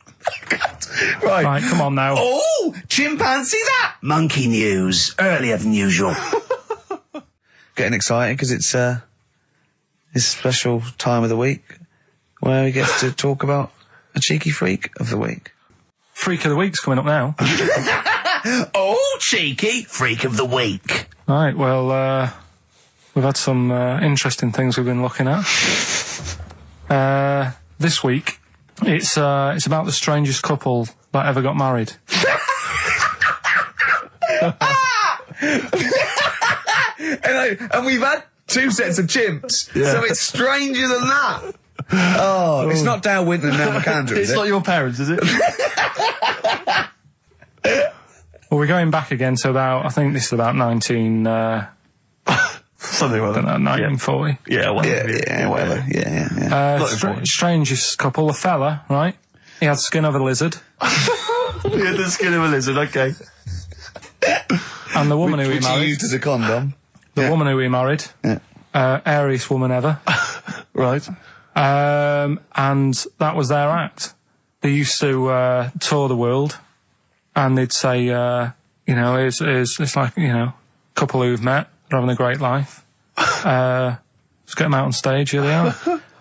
Right, come on now. Oh, chimpanzee that! Monkey news, earlier than usual. Getting excited because it's a special time of the week where we get to talk about a cheeky freak of the week? Freak of the week's coming up now. Oh, cheeky freak of the week. Right, well, we've had some interesting things we've been looking at. This week, it's about the strangest couple that ever got married. and we've had 2 sets of chimps, so it's stranger than that. Oh, it's not Dale Winton and Nell McAndrew, is It's it? not your parents, is it? Well, we're going back again to about, I think this is about 19... something like that. 1940. Yeah, whatever. Yeah, whatever. Yeah. Strangest couple, a fella, right? He had the skin of a lizard. He had the skin of a lizard, okay. And the woman who he Which he married... used as a condom. The woman who he married. Yeah. Airiest woman ever. Right. And that was their act. They used to tour the world, and they'd say, it's like, a couple who've met, they're having a great life. Let's get them out on stage, here they are.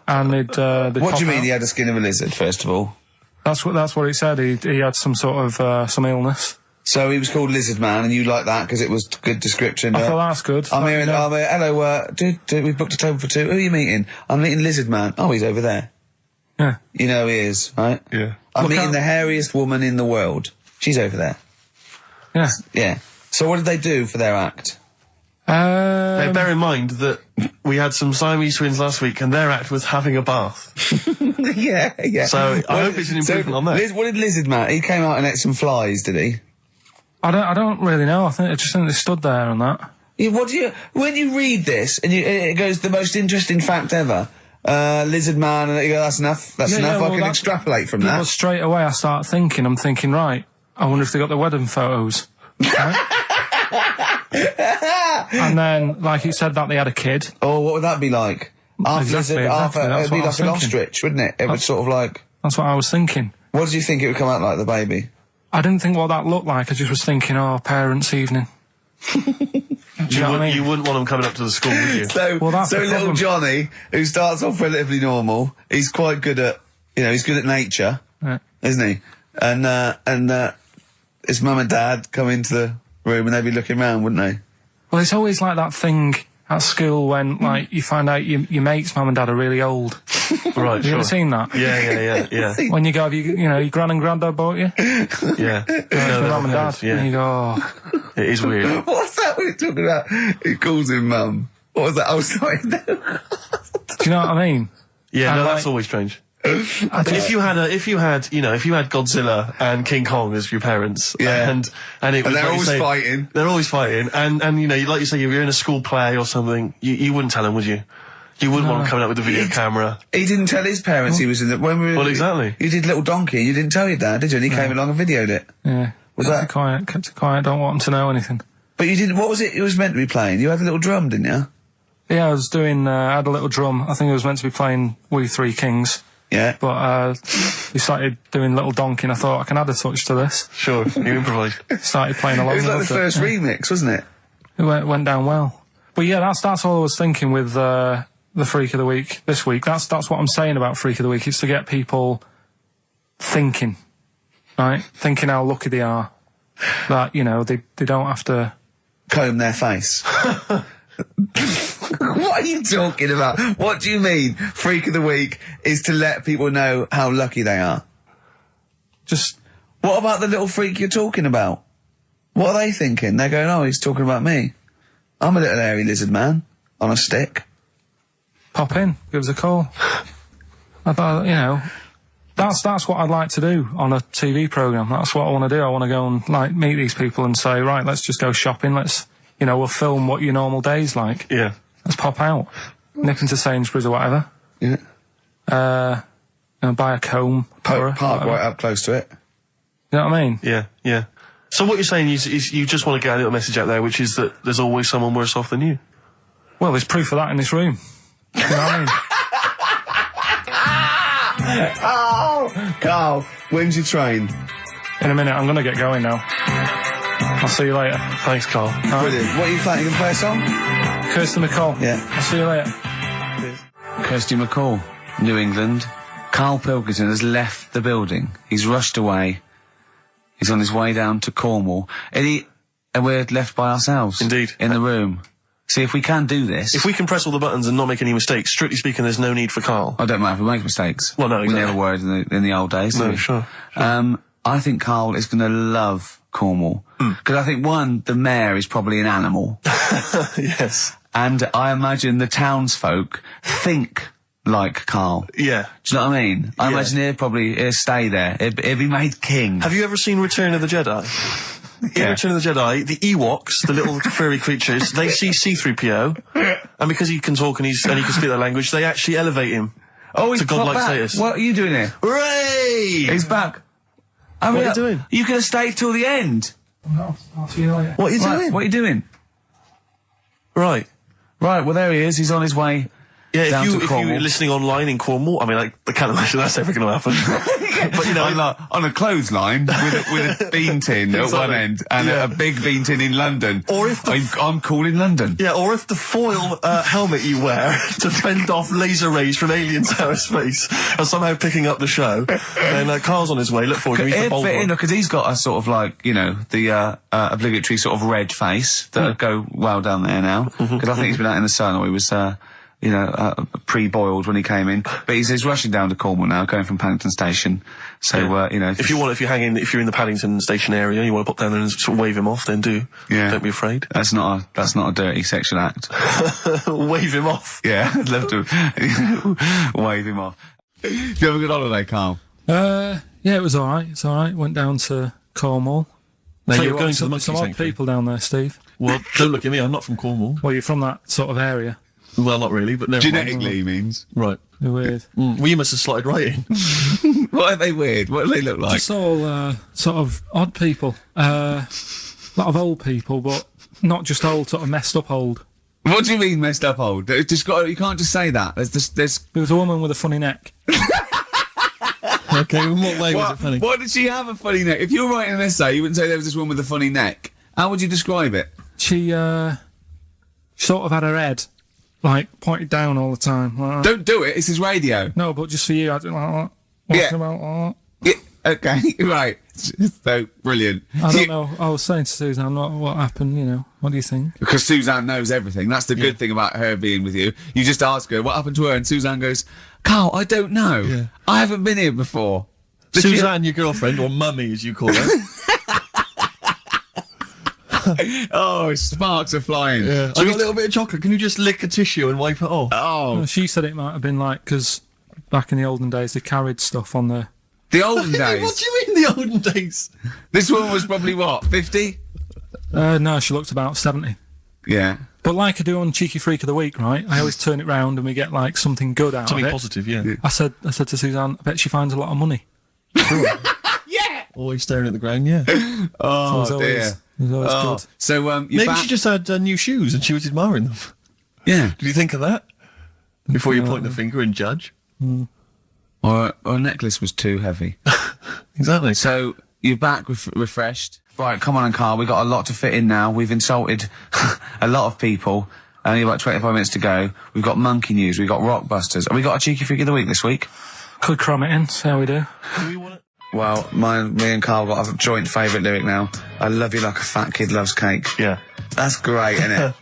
And they'd what do you mean out. he had the skin of a lizard, first of all? That's what it said. He had some sort of some illness. So he was called Lizard Man, and you like that because it was good description. I thought that's good. I'm here. Hello. We've booked a table for 2. Who are you meeting? I'm meeting Lizard Man. Oh, he's over there. Yeah. You know he is, right? Yeah. I'm meeting the hairiest woman in the world. She's over there. Yeah. Yeah. So what did they do for their act? Now, bear in mind that we had some Siamese twins last week, and their act was having a bath. Yeah. So I hope it's an improvement on that. What did Lizard Man? He came out and ate some flies, did he? I don't really know. I just think they stood there and that. Yeah, when you read this and it goes the most interesting fact ever, Lizard Man, and you go, that's enough. That's enough. I can extrapolate from that. Well, straight away I start thinking. I'm thinking, right. I wonder if they got the wedding photos. Right? And then, like you said, that they had a kid. Oh, what would that be like? Exactly. It'd be like an ostrich, wouldn't it? It would sort of like. That's what I was thinking. What did you think it would come out like, the baby? I didn't think what that looked like. I just was thinking, parents' evening. Do you know what I mean? You wouldn't want them coming up to the school, would you? So little Johnny, who starts off relatively normal, he's quite good at, he's good at nature, isn't he? And his mum and dad come into the room and they'd be looking round, wouldn't they? Well, it's always like that thing at school when, like, you find out your mate's mum and dad are really old. Right, Have you ever seen that? Yeah. When you go, your gran and granddad bought you? Yeah. Your mum and dad. Yeah. And you go, oh. It is weird. What's that we're talking about? He calls him mum. What was that? Oh, sorry, no. Do you know what I mean? Yeah, And that's always strange. If you had Godzilla and King Kong as your parents, and it was, they're like always fighting. They're always fighting, and like you say, you're in a school play or something, you wouldn't tell them, would you? You wouldn't want them coming out with a video camera. He didn't tell his parents he was in the... Well, exactly. You did Little Donkey, you didn't tell your dad, did you? And he came along and videoed it. Yeah. Kept it quiet, don't want them to know anything. But you didn't... What was it was meant to be playing? You had a little drum, didn't you? Yeah, I was doing... I had a little drum. I think I was meant to be playing We Three Kings. Yeah. But we started doing Little Donkey and I thought I can add a touch to this. Sure, you improvise. Started playing along. It was like the first remix, wasn't it? It went down well. But yeah, that's all I was thinking with the Freak of the Week this week. That's what I'm saying about Freak of the Week. It's to get people thinking, right? Thinking how lucky they are. That, they don't have to... comb their face. What are you talking about? What do you mean Freak of the Week is to let people know how lucky they are? Just... What about the little freak you're talking about? What are they thinking? They're going, oh, he's talking about me. I'm a little hairy lizard man on a stick. Pop in, give us a call. I thought, that's what I'd like to do on a TV programme. That's what I want to do. I want to go and, meet these people and say, right, let's just go shopping. Let's, we'll film what your normal day's like. Yeah. Let's pop out. Nip into Sainsbury's or whatever. Yeah. Buy a comb. Park right up close to it. You know what I mean? Yeah. So what you're saying is you just want to get a little message out there, which is that there's always someone worse off than you. Well, there's proof of that in this room. You know what I mean? Oh, Carl, when's your train? In a minute, I'm going to get going now. I'll see you later. Thanks, Carl. Brilliant. What are you playing? You going to play a song? Kirsty MacColl. Yeah. I'll see you later. Kirsty MacColl, New England, Karl Pilkington has left the building. He's rushed away. He's on his way down to Cornwall. And we're left by ourselves. Indeed. In the room. See, if we can do this... If we can press all the buttons and not make any mistakes, strictly speaking, there's no need for Karl. I don't mind if we make mistakes. Well, no, exactly. We never were in the old days. No, sure. I think Karl is going to love Cornwall. Because I think, one, the mayor is probably an animal. Yes. And I imagine the townsfolk think like Karl. Yeah. Do you know what I mean? I imagine he'll stay there. He'll be made king. Have you ever seen Return of the Jedi? In Return of the Jedi, the Ewoks, the little furry creatures, they see C-3PO, and because he can talk and he can speak their language, they actually elevate him to godlike status. What are you doing here? Hooray! He's back. What are you doing? You could have stayed till the end. I'll see you later. What are you doing? What are you doing? Right. Right, well, there he is. He's on his way. Yeah, if you're listening online in Cornwall, I mean, I can't imagine that's ever going to happen. But, you know... on a clothesline with a bean tin at one end and a big bean tin in London. Or if I'm cool in London. Yeah, or if the foil helmet you wear to fend off laser rays from aliens out of space are somehow picking up the show, then Karl's on his way. Look forward to meet the bold one. Because he's got a sort of like, you know, the obligatory sort of red face that would go well down there now. Because I think he's been out in the sun, or he was... pre-boiled when he came in. But he's rushing down to Cornwall now, going from Paddington Station. So, you know... If you're in the Paddington Station area, you want to pop down there and sort of wave him off, then do. Yeah. Don't be afraid. That's not a dirty sexual act. Wave him off. Yeah, I'd love to wave him off. Did you have a good holiday, Karl? Yeah, it was alright. It's alright. Went down to Cornwall. Now you're going to the monkey some odd sanctuary. people down there, Steve. Well, don't look at me, I'm not from Cornwall. Well, you're from that sort of area. Well, not really, but never genetically he means. Right. They're weird. Well, you must have slotted right in. What are they weird? What do they look like? Just all sort of odd people. A lot of old people, but not just old, sort of messed up old. What do you mean messed up old? You can't just say that. There was a woman with a funny neck. Okay, in what way was it funny? Why did she have a funny neck? If you were writing an essay, you wouldn't say there was this woman with a funny neck. How would you describe it? She sort of had her head like pointed down all the time. Like Don't do it. It's his radio. No, but just for you, I do like that. Yeah. About yeah. Okay. Right. So brilliant. I don't know. I was saying to Susan, I'm not what happened. You know. What do you think? Because Suzanne knows everything. That's the good thing about her being with you. You just ask her what happened to her, and Suzanne goes, "Karl, I don't know. Yeah. I haven't been here before." Suzanne, your girlfriend, or mummy as you call her. Oh, sparks are flying. Yeah. I got a little bit of chocolate. Can you just lick a tissue and wipe it off? Oh. Well, she said it might have been like, because back in the olden days, they carried stuff on the... The olden days? What do you mean the olden days? This woman was probably, what, 50? No, she looked about 70. Yeah. But like I do on Cheeky Freak of the Week, right? I always turn it round and we get, like, something good out of it. Something positive, yeah. I said to Suzanne, I bet she finds a lot of money. Yeah! Always staring at the ground, yeah. Oh, so dear. It was always good. So, maybe she just had new shoes and she was admiring them. Yeah. Did you think of that? Before you point the finger and judge? Mm. Or a necklace was too heavy. Exactly. So, you're back refreshed. Right, come on, Karl, we've got a lot to fit in now. We've insulted a lot of people. Only about 25 minutes to go. We've got monkey news, we've got rockbusters. Have we got a Cheeky Freak of the Week this week? Could cram it in, see how we do. Do we want it? Well, me and Karl got a joint favourite lyric now. I love you like a fat kid loves cake. Yeah. That's great, isn't it?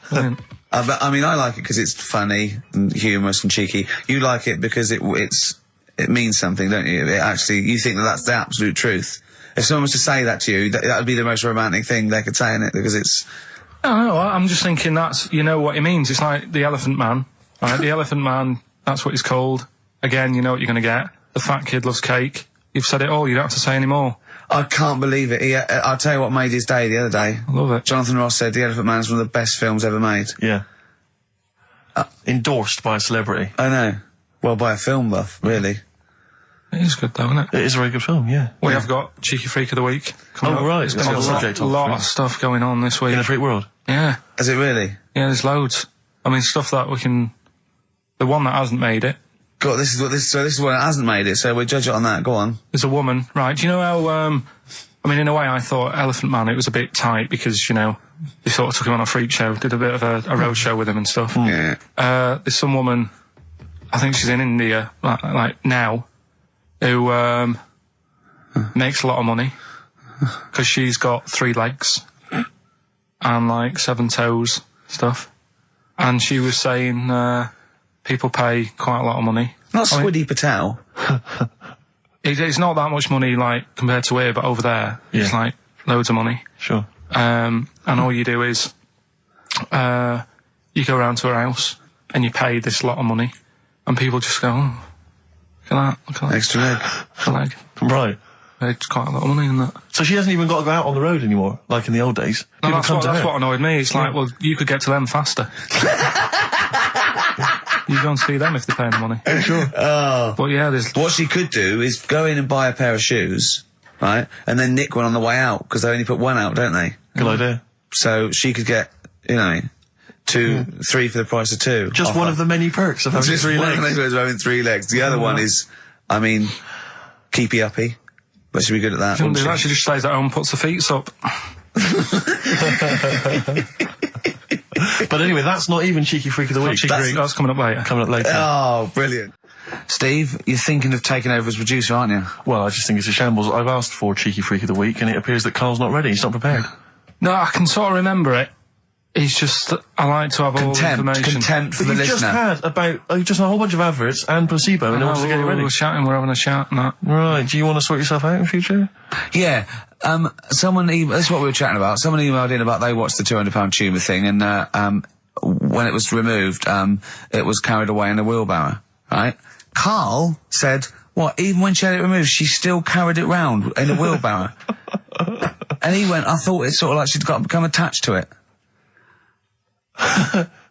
I mean, I like it because it's funny and humorous and cheeky. You like it because it means something, don't you? You think that's the absolute truth. If someone was to say that to you, that would be the most romantic thing they could say, innit? Because it's... I don't know, I'm just thinking you know what it means. It's like the Elephant Man, right? The Elephant Man, that's what he's called. Again, you know what you're going to get. The fat kid loves cake. You've said it all, you don't have to say any more. I can't believe it. I'll tell you what made his day the other day. I love it. Jonathan Ross said The Elephant Man is one of the best films ever made. Yeah. Endorsed by a celebrity. I know. Well, by a film buff, really. It is good though, isn't it? It is a very good film, yeah. We have got Cheeky Freak of the Week. Right. There's been a lot of stuff going on this week. In the freak world? Yeah. Is it really? Yeah, there's loads. I mean, stuff that we can... The one that hasn't made it. God, this is what it hasn't made it, so we'll judge it on that. Go on. There's a woman, right? Do you know how, I mean, in a way I thought Elephant Man, it was a bit tight because, you know, they sort of took him on a freak show, did a bit of a road show with him and stuff. Yeah. There's some woman, I think she's in India, like now, who makes a lot of money because she's got 3 legs and like 7 toes stuff. And she was saying people pay quite a lot of money. Not Squiddy Patel. It's not that much money like compared to here, but over there it's like loads of money. Sure. And all you do is you go around to her house and you pay this lot of money, and people just go, oh, look at that. Extra leg. Extra leg. Right. It's quite a lot of money in that. So she hasn't even got to go out on the road anymore, like in the old days. No, that's what annoyed me. It's like, well, you could get to them faster. You go and see them if they're paying the money. Sure. But yeah, there's... What she could do is go in and buy a pair of shoes, right, and then nick one on the way out, because they only put one out, don't they? Good idea. So she could get, 2, 3 for the price of 2. Just one of the many perks of having 3 legs. Just one of the having 3 legs. The other one is, keepy uppy. But she'd be good at that. She just stays at home and puts her feet up. But anyway, that's not even Cheeky Freak of the Week. That's coming up later. Oh, brilliant. Steve, you're thinking of taking over as producer, aren't you? Well, I just think it's a shambles. I've asked for Cheeky Freak of the Week, and it appears that Carl's not ready. He's not prepared. No, I can sort of remember it. It's just that I like to have all the information. Contempt for the listener. You've just had a whole bunch of adverts and placebo in order to get it ready. We're having a chat and that. Right, do you want to sort yourself out in future? Yeah. That's what we were chatting about. Someone emailed in about they watched the £200 tumour thing, and when it was removed, it was carried away in a wheelbarrow, right? Carl said, what, even when she had it removed, she still carried it round in a wheelbarrow? And he went, I thought it's sort of like she'd become attached to it.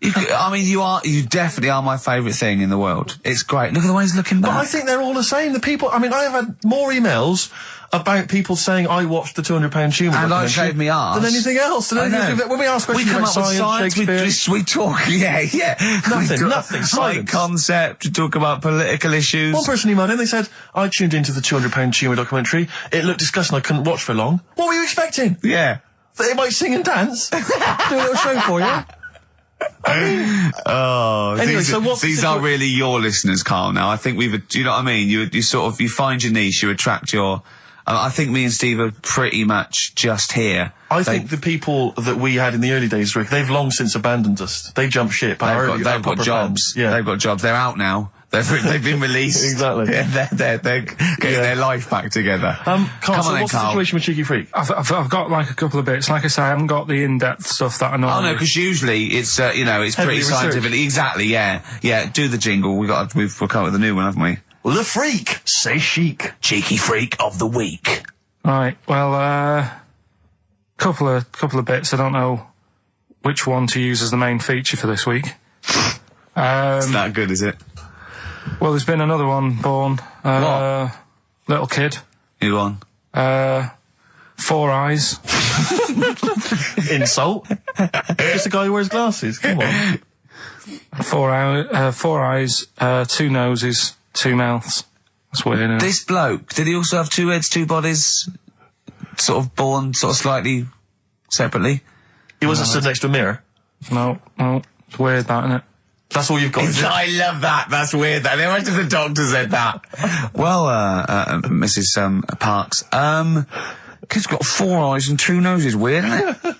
You definitely are my favourite thing in the world. It's great. Look at the way he's looking back. But I think they're all the same. The people, I have had more emails about people saying I watched the £200 tumour and I shaved me arse than anything else. When we ask questions about science, we talk, nothing, high concept, we talk about political issues. One person emailed in, they said, I tuned into the £200 tumour documentary, it looked disgusting, I couldn't watch for long. What were you expecting? Yeah. They might sing and dance? Do a little show for you? Anyway, these are really your listeners, Carl. Now, I think do you know what I mean? You find your niche, you attract your. I think me and Steve are pretty much just here. I think the people that we had in the early days, Rick, they've long since abandoned us. They jumped ship. They've got jobs. Yeah, they've got jobs. They're out now. They've been released. Exactly. Yeah, they're getting their life back together. Carl, what's the Carl. situation with Cheeky Freak? I've got like a couple of bits. Like I say, I haven't got the in-depth stuff that I know. Oh no, because usually it's it's pretty scientific. Exactly. Yeah. Do the jingle. We've come up with a new one, haven't we? Well, the freak, say chic. Cheeky Freak of the Week. Right. Well, couple of bits. I don't know which one to use as the main feature for this week. It's that good, is it? Well, there's been another one born. Little kid. Who one? 4 eyes. Insult. Just a guy who wears glasses. Come on. 4 eyes, 2 noses, 2 mouths. That's weird, isn't it? This bloke, did he also have 2 heads, 2 bodies? Sort of born slightly separately? He wasn't stood next to a mirror? No. It's weird, that, isn't it? That's all you've got. I love that. That's weird. I imagine the doctor said that. Well, Mrs. Parks, kid's got 4 eyes and 2 noses. Weird, isn't it?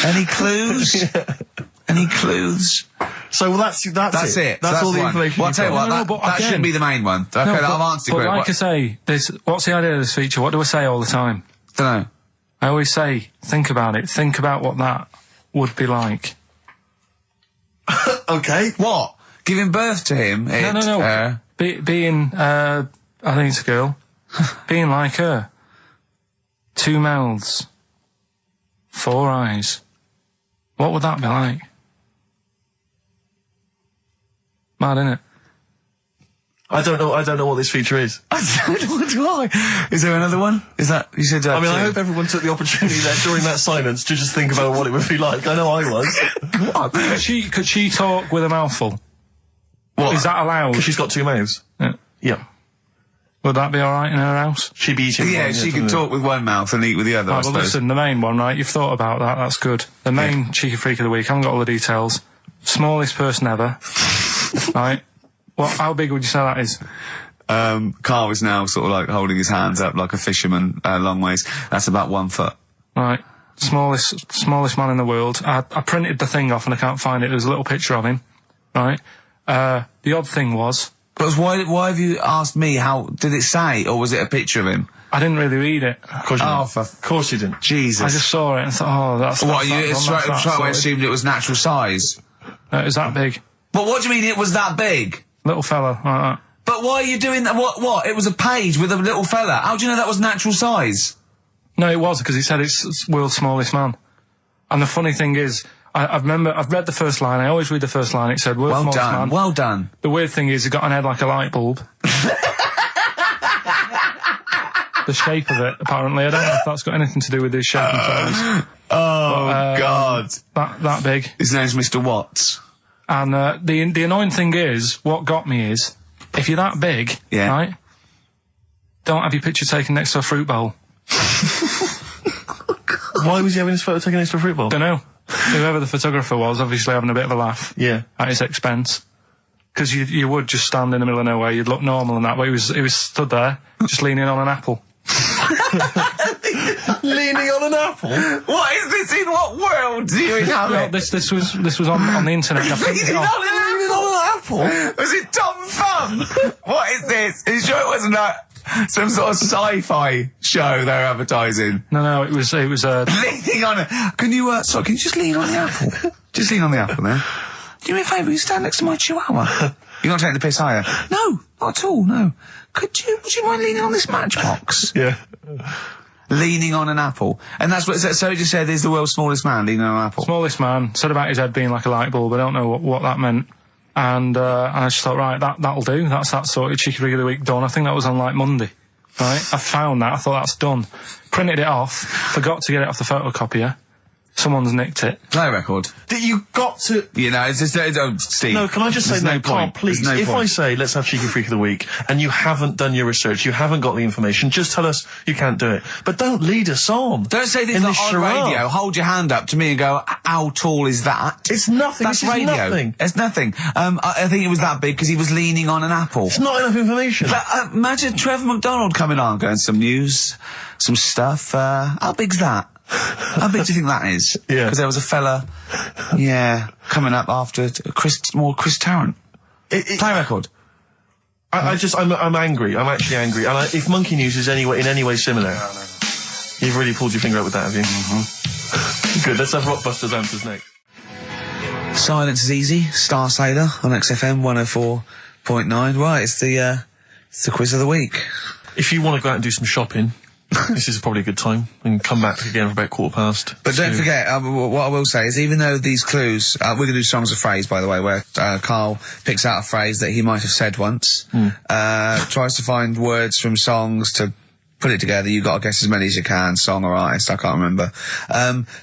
Any clues? Any clues? So that's it. That's all the information. Well, I'll tell you what, that shouldn't be the main one. Okay, I've answered it. But like I say, what's the idea of this feature? What do I say all the time? Dunno. I always say, think about it. Think about what that would be like. Okay. What? Giving birth to him? No. Being, I think it's a girl. Being like her. 2 mouths. 4 eyes. What would that be like? Mad, innit? I don't know what this feature is. I don't know why. Is there another one? Is that, you said that? I hope everyone took the opportunity there during that silence to just think about what it would be like. I know I was. What? Could she talk with a mouthful? What? Is that allowed? Because she's got 2 mouths. Yeah. Would that be alright in her house? She'd be eating. Yeah, she can talk with one mouth and eat with the other, I suppose. Well, listen, the main one, right? You've thought about that, that's good. The main Cheeky Freak of the Week, I haven't got all the details. Smallest person ever. Right? How big would you say that is? Carl is now sort of like holding his hands up like a fisherman, long ways. That's about 1 foot. Right. Smallest man in the world. I printed the thing off and I can't find it. There's a little picture of him. Right. The odd thing was... But why have you asked me how... Did it say, or was it a picture of him? I didn't really read it. Of course you didn't. Jesus. I just saw it and thought, oh, that's... What, you straight away assumed it was natural size? No, it was that big. But what do you mean it was that big? Little fella, like that. But why are you doing that? What? It was a page with a little fella. How do you know that was natural size? No, it was, because he said it's world's smallest man. And the funny thing is, I've read the first line. I always read the first line. It said, world's smallest man. Well done. The weird thing is, he got an head like a light bulb. The shape of it, apparently. I don't know if that's got anything to do with his shape and face. God. That big. His name's Mr. Watts. And the annoying thing is, what got me is, if you're that big, right, don't have your picture taken next to a fruit bowl. Why was he having his photo taken next to a fruit bowl? Don't know. Whoever the photographer was, obviously having a bit of a laugh. Yeah. At his expense. Because you would just stand in the middle of nowhere, you'd look normal and that, but he was stood there, just leaning on an apple. Leaning on an apple? What is this? In what world do you inhabit? Well, this was on the internet. Leaning on an apple? Was it Tom Thumb? What is this? Are you sure it wasn't some sort of sci-fi show they're advertising? No, it was leaning on it. Can you just lean on the apple? Just lean on the apple there. Do me a favour, you stand next to my chihuahua. You're not taking the piss, are you? No, not at all, no. Would you mind leaning on this matchbox? Yeah. Leaning on an apple. And that's what, so it just said, is the world's smallest man leaning on an apple? Smallest man, said about his head being like a light bulb, I don't know what that meant. And I just thought, right, that'll do. That's that sorted Cheeky Rig of the Week done. I think that was on like Monday. Right? I found that, I thought that's done. Printed it off, forgot to get it off the photocopier. Someone's nicked it. Play a record. You got to... You know, it's just... Steve. No, can I just say, no, Carl, please, if I say, let's have Cheeky Freak of the Week, and you haven't done your research, you haven't got the information, just tell us you can't do it. But don't lead us on. Don't say this on radio. Hold your hand up to me and go, how tall is that? It's nothing. That's radio. Nothing. It's nothing. I think it was that big because he was leaning on an apple. It's not enough information. But, imagine Trevor McDonald coming on, going, some news, some stuff. How big's that? How big do you think that is? Yeah. Because there was a fella, coming up after Chris Tarrant. Play a record. I'm angry. I'm actually angry. And if Monkey News is in any way similar, you've really pulled your finger out with that, have you? Mm-hmm. Good. Let's have Rockbusters answers next. Silence is easy. Star Sailor on XFM 104.9. Right, it's the quiz of the week. If you want to go out and do some shopping, this is probably a good time, and come back again for about 1:15. But don't forget, what I will say is, even though these clues, we're going to do songs of phrase, by the way, where Carl picks out a phrase that he might have said once, tries to find words from songs to put it together. You've got to guess as many as you can, song or artist, I can't remember.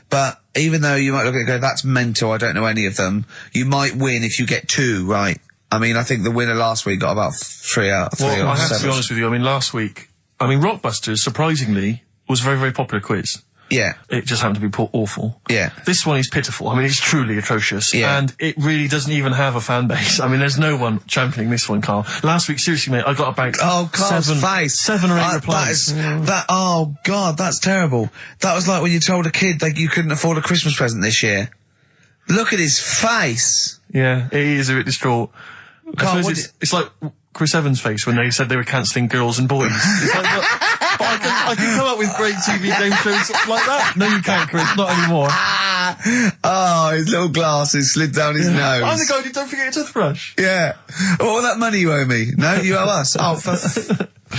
But even though you might look at it and go, that's mental, I don't know any of them, you might win if you get 2 right. I mean, I think the winner last week got about 3 out of 3 Well, or I have 7. to be honest with you, I mean, last week, Rockbusters, surprisingly, was a very, very popular quiz. Yeah. It just happened to be awful. Yeah. This one is pitiful. I mean, it's truly atrocious. Yeah. And it really doesn't even have a fan base. I mean, there's no one championing this one, Carl. Last week, seriously, mate, I got about Carl's face. 7 or 8 replies. Oh, God, that's terrible. That was like when you told a kid that you couldn't afford a Christmas present this year. Look at his face. Yeah, it is a bit distraught. Carl, it's like Chris Evans' face when they said they were cancelling Girls and Boys. It's like, but I can come up with great TV game shows like that. No, you can't, Chris. Not anymore. Oh, his little glasses slid down his nose. I'm the guy who don't forget your toothbrush. Yeah. What was that money you owe me? No, you owe us. Oh,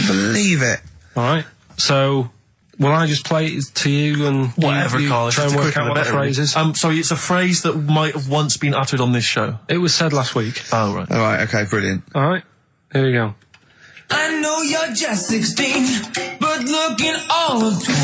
believe it. All right. So, will I just play it to you and whatever, Carl? Try and work out what the phrase is? Sorry, it's a phrase that might have once been uttered on this show. It was said last week. Oh, right. All right. Okay. Brilliant. All right. Here we go. I know you're just 16, but looking all of 21.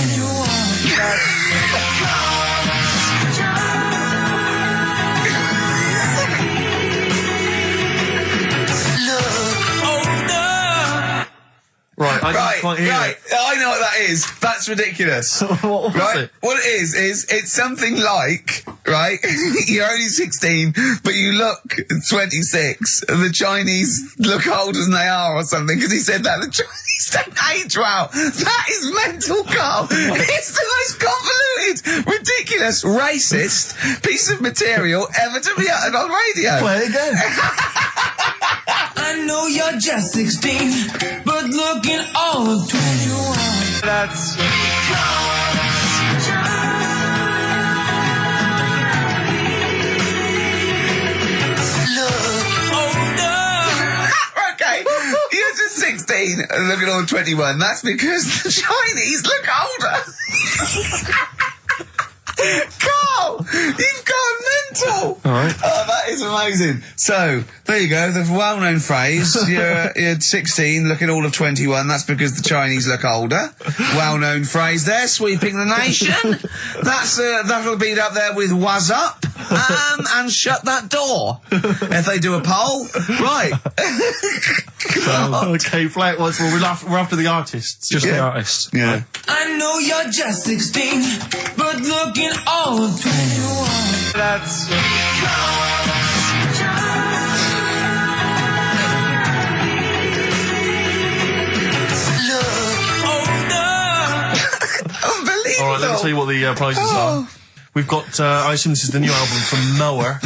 Right, didn't quite hear right. it. I know what that is. That's ridiculous. What was right? it? What it is it's something like, right, you're only 16, but you look 26, and the Chinese look older than they are or something, because he said that. The Chinese don't age well. That is mental, Carl. It's the most convoluted, ridiculous, racist piece of material ever to be uttered on radio. Play it again. I know you're just 16, but looking all of 21. That's... Okay, you're just 16 and looking all 21. That's because the Chinese look older. Carl, you've gone mental. All right. Oh, that is amazing. So, there you go, the well-known phrase, you're 16, looking all of 21, that's because the Chinese look older. Well-known phrase there, sweeping the nation. That'll be up there with "was up," and "shut that door." If they do a poll, right. Okay, Flat, we're after the artists. Just the artists. Yeah. I know you're just 16, but looking all of 21. That's... Unbelievable. All right, let me tell you what the prizes are. We've got, I assume this is the new album from Mower.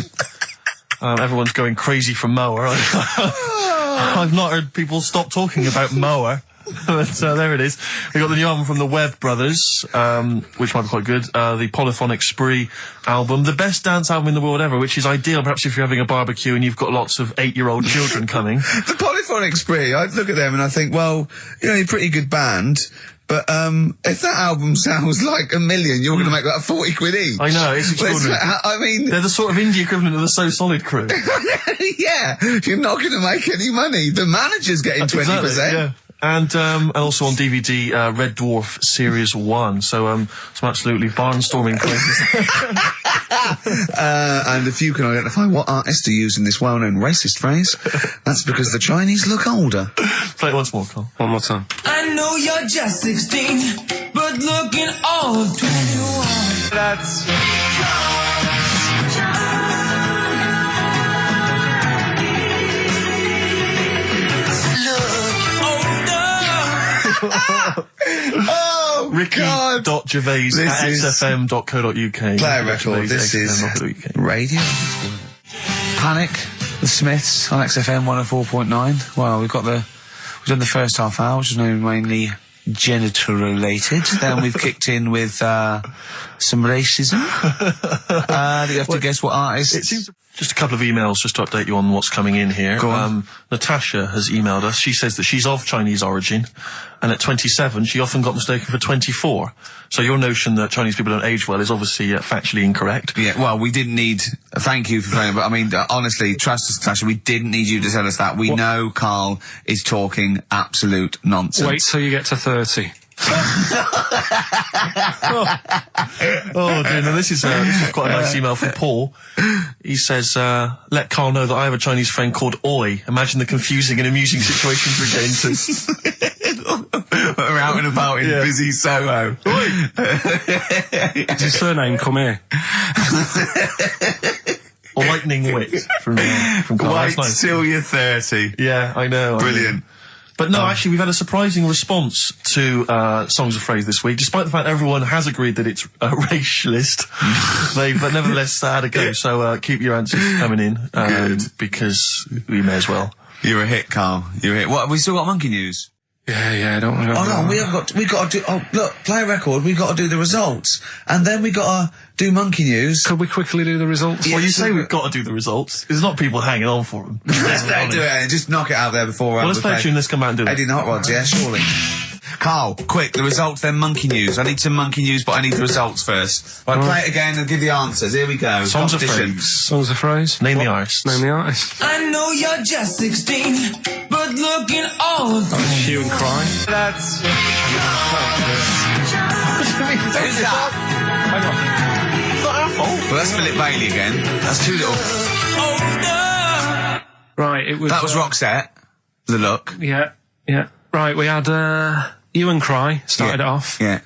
Everyone's going crazy for Mower. I've not heard people stop talking about Mower. But there it is. We got the new album from the Webb Brothers, which might be quite good. The Polyphonic Spree album, the best dance album in the world ever, which is ideal perhaps if you're having a barbecue and you've got lots of 8-year-old children coming. The Polyphonic Spree, I look at them and I think, well, you know, you're a pretty good band. But if that album sounds like $1 million, you're going to make that 40 quid each. I know, it's extraordinary. I mean... They're the sort of indie equivalent of the So Solid crew. Yeah, you're not going to make any money. The manager's getting 20%. Exactly, yeah. And also on DVD, Red Dwarf Series 1. So, some absolutely barnstorming places. And if you can identify what artist are using this well-known racist phrase, that's because the Chinese look older. Play it once more, Carl. One more time. I know you're just 16, but looking all of 21. That's... Oh, Ricky.Gervais at XFM.co.uk. Play a record. This is radio. Panic, the Smiths on XFM 104.9. Well, we've done the first half hour, which is mainly genital related. Then we've kicked in with some racism. You have to guess what artist. It seems just a couple of emails just to update you on what's coming in here. Go on. Natasha has emailed us. She says that she's of Chinese origin, and at 27 she often got mistaken for 24. So your notion that Chinese people don't age well is obviously factually incorrect. Yeah, well, we didn't need... Thank you for playing, but I mean, honestly, trust us, Natasha, we didn't need you to tell us that. We know Carl is talking absolute nonsense. Wait till you get to 30. Oh dear, no, this is quite a nice email from Paul. He says, let Carl know that I have a Chinese friend called Oi. Imagine the confusing and amusing situations we get into. We're out and about in busy Soho. Is his surname come here? Or lightning wit from Carl. Wait That's nice. till you're 30. Yeah, I know. Brilliant. But no, actually, we've had a surprising response to Songs of Phrase this week. Despite the fact everyone has agreed that it's racialist, they've nevertheless had a go. So keep your answers coming in, because we may as well. You're a hit, Carl. You're a hit. What, have we still got monkey news? Yeah, don't worry. Oh no, we got to do, oh look, play a record, we got to do the results. And then we got to do monkey news. Could we quickly do the results? Well, you say we've got to do the results. There's not people hanging on for them. Let's don't do it, just knock it out there before. Well, let's play a tune, let's come out and do it. Eddie and the Hot Rods, yeah, surely. Carl, quick, the results, then monkey news. I need some monkey news, but I need the results first. Right, play it again and give the answers. Here we go. Songs of Phrase. Songs of Phrase. Name the artist. Name the artist. I know you're just 16, but looking all of 21. Hue and Cry. That's... Who's that? Hang on. It's not our fault. Well, that's Philip Bailey again. That's too little. Right, it was... That was Roxette. The Look. Yeah. Right, we had You and Cry started it off. Yeah.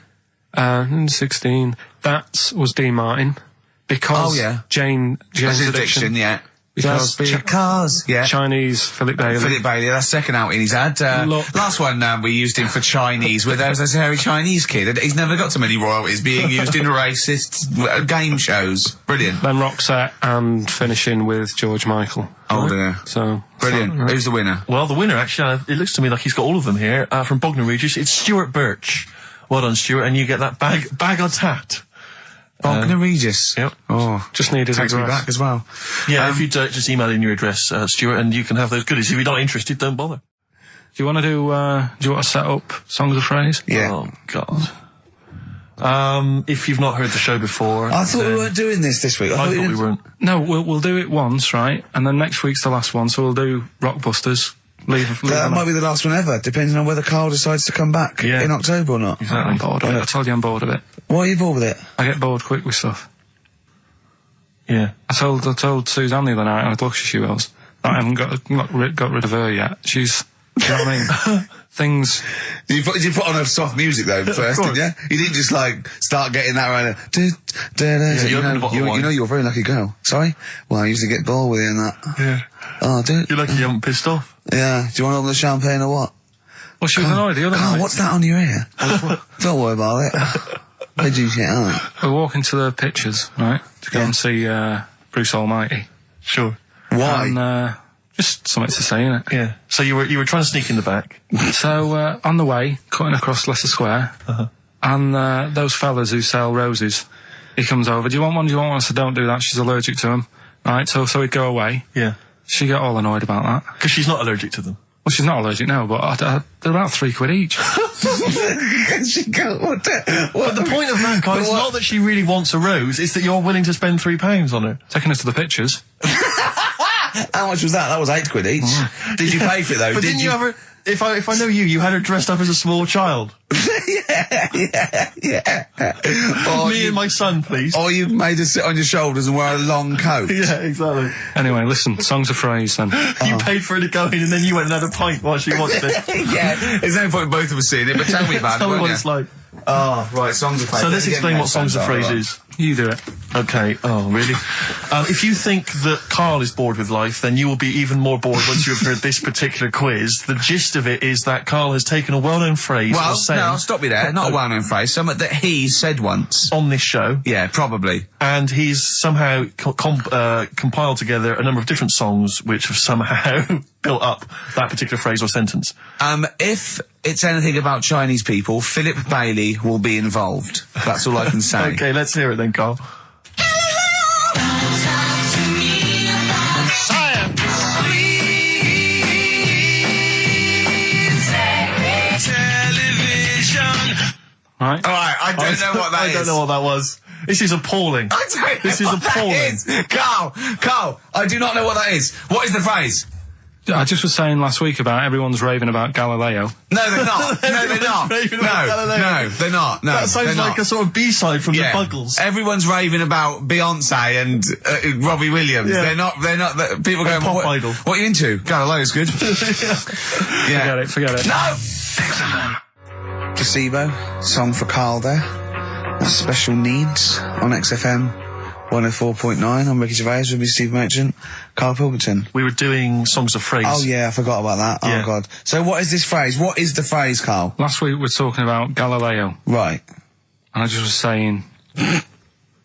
16. That was Dean Martin. Because Jane's Addiction. Yeah. Because Chinese Philip Bailey. Philip Bailey, that's second outing he's had. Last one we used him for Chinese with as a hairy Chinese kid. He's never got so many royalties being used in racist game shows. Brilliant. Then Roxette and finishing with George Michael. Oh dear. So brilliant. Right. Who's the winner? Well, the winner, actually, it looks to me like he's got all of them here, from Bognor Regis. It's Stuart Birch. Well done, Stuart, and you get that bag of tat. Bognor Regis. Yep. Oh, just need his takes address. me back as well. Yeah, if you just email in your address, Stuart, and you can have those goodies. If you're not interested, don't bother. Do you want to do you want to set up Songs of Phrase? Yeah. Oh, God. If you've not heard the show before... I thought we weren't doing this week. I thought we weren't. No, we'll do it once, right? And then next week's the last one, so we'll do Rockbusters. That might be the last one ever, depending on whether Carl decides to come back in October or not. Exactly. I'm bored of it. I told you I'm bored of it. Why are you bored with it? I get bored quick with stuff. Yeah. I told Suzanne the other night how lucky she was. I haven't got rid of her yet. She's... Do you know what I mean? Things... You put on a soft music though first, didn't you? You didn't just start getting that right. You know you're a very lucky girl. Sorry? Well, I usually get bored with you and that. Yeah. Oh, dude. You're lucky you haven't pissed off. Yeah. Do you want all the champagne or what? Well, she was annoyed the other night. What's that on your ear? Don't worry about it. Where'd you get on? We're walking to the pictures, right? To go and see Bruce Almighty. Sure. Why? And, just something to say, innit? Yeah. So you were trying to sneak in the back. So, on the way, cutting across Leicester Square, and those fellas who sell roses, he comes over, do you want one? Do you want one? I said, don't do that, she's allergic to them. Right, so he'd go away. Yeah. She got all annoyed about that. Because she's not allergic to them. Well, she's not allergic now, but they're about £3 each. What the point of that, Carl, is not that she really wants a rose, it's that you're willing to spend £3 on her. Taking her to the pictures. How much was that? That was £8 each. Did you pay for it though? But didn't you ever... If I know you had her dressed up as a small child. Yeah. Me and my son, please. Or you made her sit on your shoulders and wear a long coat. Yeah, exactly. Anyway, listen, Songs of Phrase then. You paid for her to go in and then you went and had a pint while she watched it. Yeah, there's no point in both of us seeing it, but tell me about tell it. me what it's like. Oh, right, Songs of Phrase. So let's explain what Songs of Phrase is. You do it. Okay. Oh, really? If you think that Carl is bored with life, then you will be even more bored once you have heard this particular quiz. The gist of it is that Carl has taken a well-known phrase. Well, no, I'll stop you there. Not a well-known phrase. Something that he said once. On this show. Yeah, probably. And he's somehow compiled together a number of different songs which have somehow built up that particular phrase or sentence. If it's anything about Chinese people, Philip Bailey will be involved. That's all I can say. Okay, let's hear it then, Carl. Right. Alright, I don't know what that is. I don't know what that was. This is appalling. I don't know This is what that appalling. is. Carl, I do not know what that is. What is the phrase? I just was saying last week about everyone's raving about Galileo. No, they're not. No, they're not. No, they're not. No, that sounds like a sort of B-side from the Buggles. Everyone's raving about Beyonce and Robbie Williams. Yeah. They're not. People going, Pop Idol. What are you into? Galileo's good. Yeah. Forget it. No! Placebo, song for Carl there. That's Special Needs on XFM 104.9. I'm Ricky Gervais with me, Steve Merchant, Karl Pilkington. We were doing Songs of Phrase. Oh yeah, I forgot about that. Yeah. Oh God. So what is this phrase? What is the phrase, Carl? Last week we were talking about Galileo. Right. And I just was saying,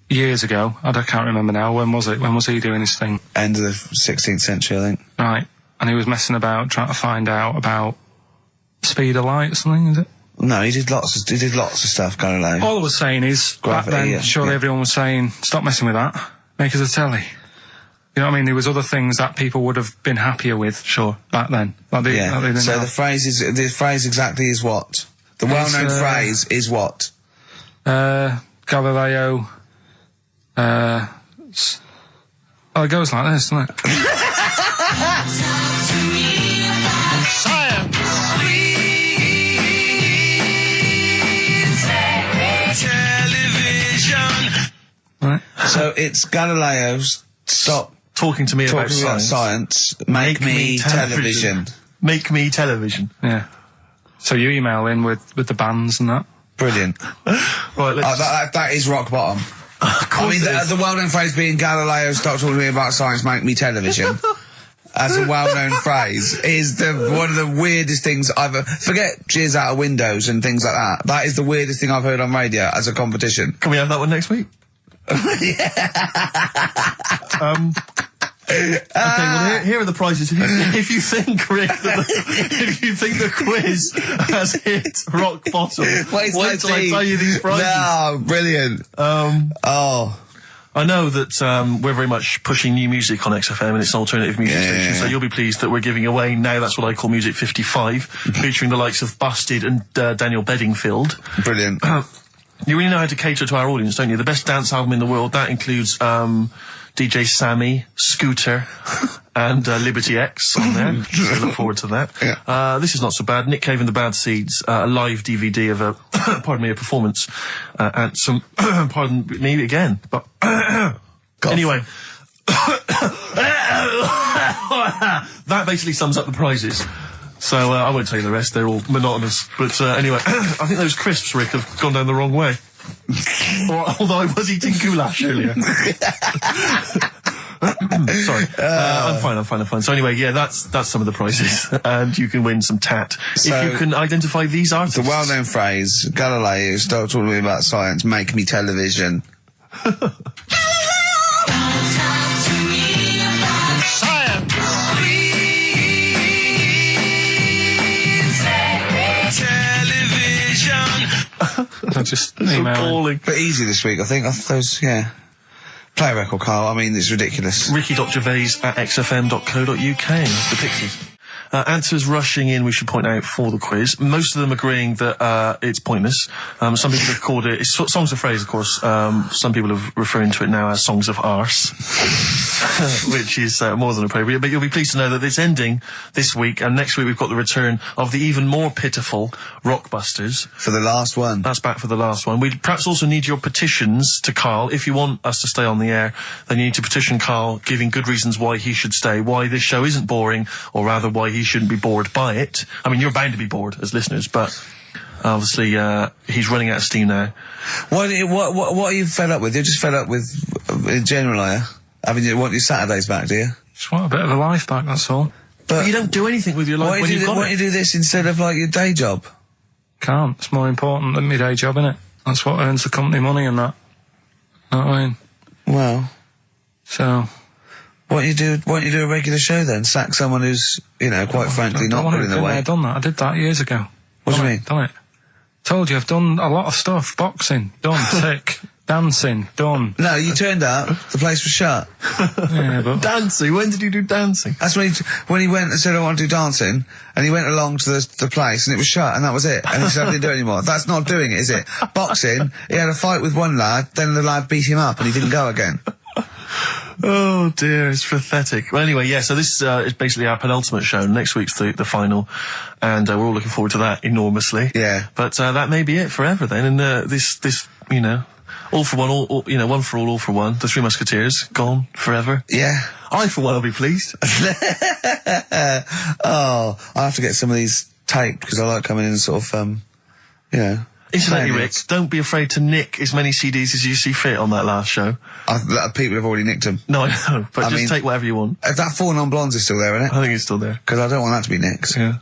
years ago, I can't remember now, when was it? When was he doing his thing? End of the 16th century, I think. Right. And he was messing about, trying to find out about speed of light or something, is it? No, he did lots of stuff, Galileo. All I was saying is, Gravity, back then, surely everyone was saying, stop messing with that, make us a telly. You know what I mean? There was other things that people would have been happier with, sure, back then. So the phrase exactly is what? The well-known phrase is what? Galileo, it goes like this, doesn't it? Right. So it's Galileo's stop talking to me about science. Make me television. Make me television. Yeah. So you email in with the bands and that. Brilliant. Right, that is rock bottom. I mean, the well-known phrase being Galileo, stop talking to me about science, make me television. As a well-known phrase, is one of the weirdest things I've forget cheers out of windows and things like that. That is the weirdest thing I've heard on radio as a competition. Can we have that one next week? Okay, well here are the prizes. If you think, Rick, if you think the quiz has hit rock bottom, wait till I tell you these prizes. No, brilliant. I know that we're very much pushing new music on XFM, and it's an alternative music station, so you'll be pleased that we're giving away now, that's what I call Music 55, featuring the likes of Busted and Daniel Bedingfield. Brilliant. You really know how to cater to our audience, don't you? The best dance album in the world, that includes DJ Sammy, Scooter, and Liberty X on there. So look forward to that. Yeah. This is not so bad. Nick Cave and the Bad Seeds, a live DVD of a, a performance, and some, pardon me again, but, anyway. That basically sums up the prizes. So, I won't tell you the rest, they're all monotonous. But, anyway, I think those crisps, Rick, have gone down the wrong way. Although I was eating goulash earlier. Sorry. I'm fine. So anyway, yeah, that's some of the prizes. And you can win some tat. So, if you can identify these artists. The well-known phrase, Galileo, stop talking to me about science, make me television. I'm just emailing. But easy this week, I think. Those, yeah. Play a record, Carl. I mean, it's ridiculous. Ricky.Gervais at xfm.co.uk. The Pixies. Answers rushing in, we should point out, for the quiz. Most of them agreeing that it's pointless. Some people have called it... It's songs of phrase, of course. Some people are referring to it now as songs of arse. Which is more than appropriate. But you'll be pleased to know that it's ending this week, and next week we've got the return of the even more pitiful Rockbusters. For the last one. That's back for the last one. We perhaps also need your petitions to Karl. If you want us to stay on the air, then you need to petition Karl, giving good reasons why he should stay, why this show isn't boring, or rather why he shouldn't be bored by it. I mean, you're bound to be bored as listeners, but obviously he's running out of steam now. What are you fed up with? You're just fed up with in general, are you? I mean, you want your Saturdays back, do you? Just want a bit of a life back, that's all. But you don't do anything with your life when you've got it. Why don't you do this instead of, like, your day job? Can't. It's more important than my day job, innit? That's what earns the company money and that. Know what I mean? Well. So... Why don't you do a regular show then? Sack someone who's, you know, quite frankly not putting the weight. I've done that. I did that years ago. What do you mean? Done it. Told you, I've done a lot of stuff. Boxing, done. Tick. Dancing, done. No, you turned up, the place was shut. Yeah, but... Dancing? When did you do dancing? That's when he went and said, I want to do dancing, and he went along to the place, and it was shut, and that was it. And he said, I didn't do it anymore. That's not doing it, is it? Boxing, he had a fight with one lad, then the lad beat him up, and he didn't go again. Oh dear, it's pathetic. Well, anyway, yeah, so this is basically our penultimate show. Next week's the final, and we're all looking forward to that enormously. Yeah. But that may be it forever then, and this, you know, all for one, all, you know, one for all for one. The Three Musketeers, gone forever. Yeah. I, for one, will be pleased. Oh, I have to get some of these taped, because I like coming in and sort of, you know... Incidentally, Rick, don't be afraid to nick as many CDs as you see fit on that last show. People have already nicked them. No, I know, but just take whatever you want. If that Four Non Blondes is still there, isn't it? I think it's still there. Because I don't want that to be nicked. Yeah.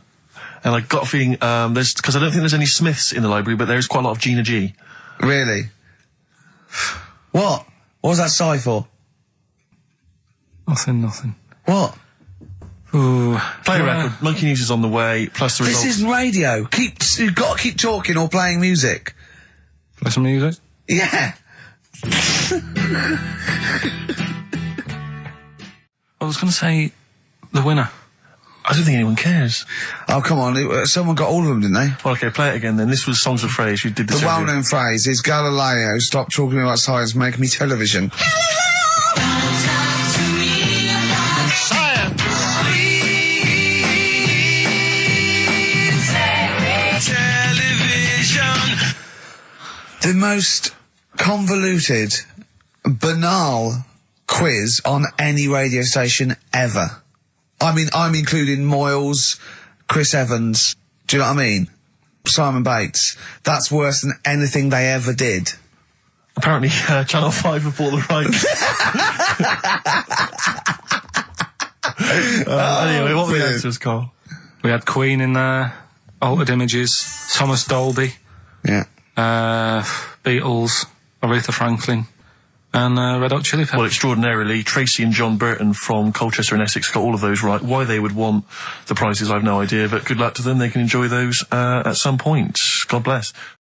And I got a feeling, because I don't think there's any Smiths in the library, but there's quite a lot of Gina G. Really? What? What was that sigh for? Nothing. What? Ooh. Play a record. Monkey News is on the way, plus the results. This isn't radio. You've got to keep talking or playing music. Play some music? Yeah. I was going to say the winner. I don't think anyone cares. Oh, come on. Someone got all of them, didn't they? Well, okay, play it again then. This was Songs of Phrase. You did this. The well-known phrase is Galileo, stop talking to me about science, make me television. The most convoluted, banal quiz on any radio station ever. I mean, I'm including Moyles, Chris Evans. Do you know what I mean? Simon Bates. That's worse than anything they ever did. Apparently, Channel 5 have bought the rights. Anyway, what were the answers, Carl? We had Queen in there, Altered Images, Thomas Dolby, Beatles, Aretha Franklin, and Red Hot Chili Peppers. Well, extraordinarily, Tracy and John Burton from Colchester and Essex got all of those right. Why they would want the prizes, I've no idea, but good luck to them. They can enjoy those at some point. God bless.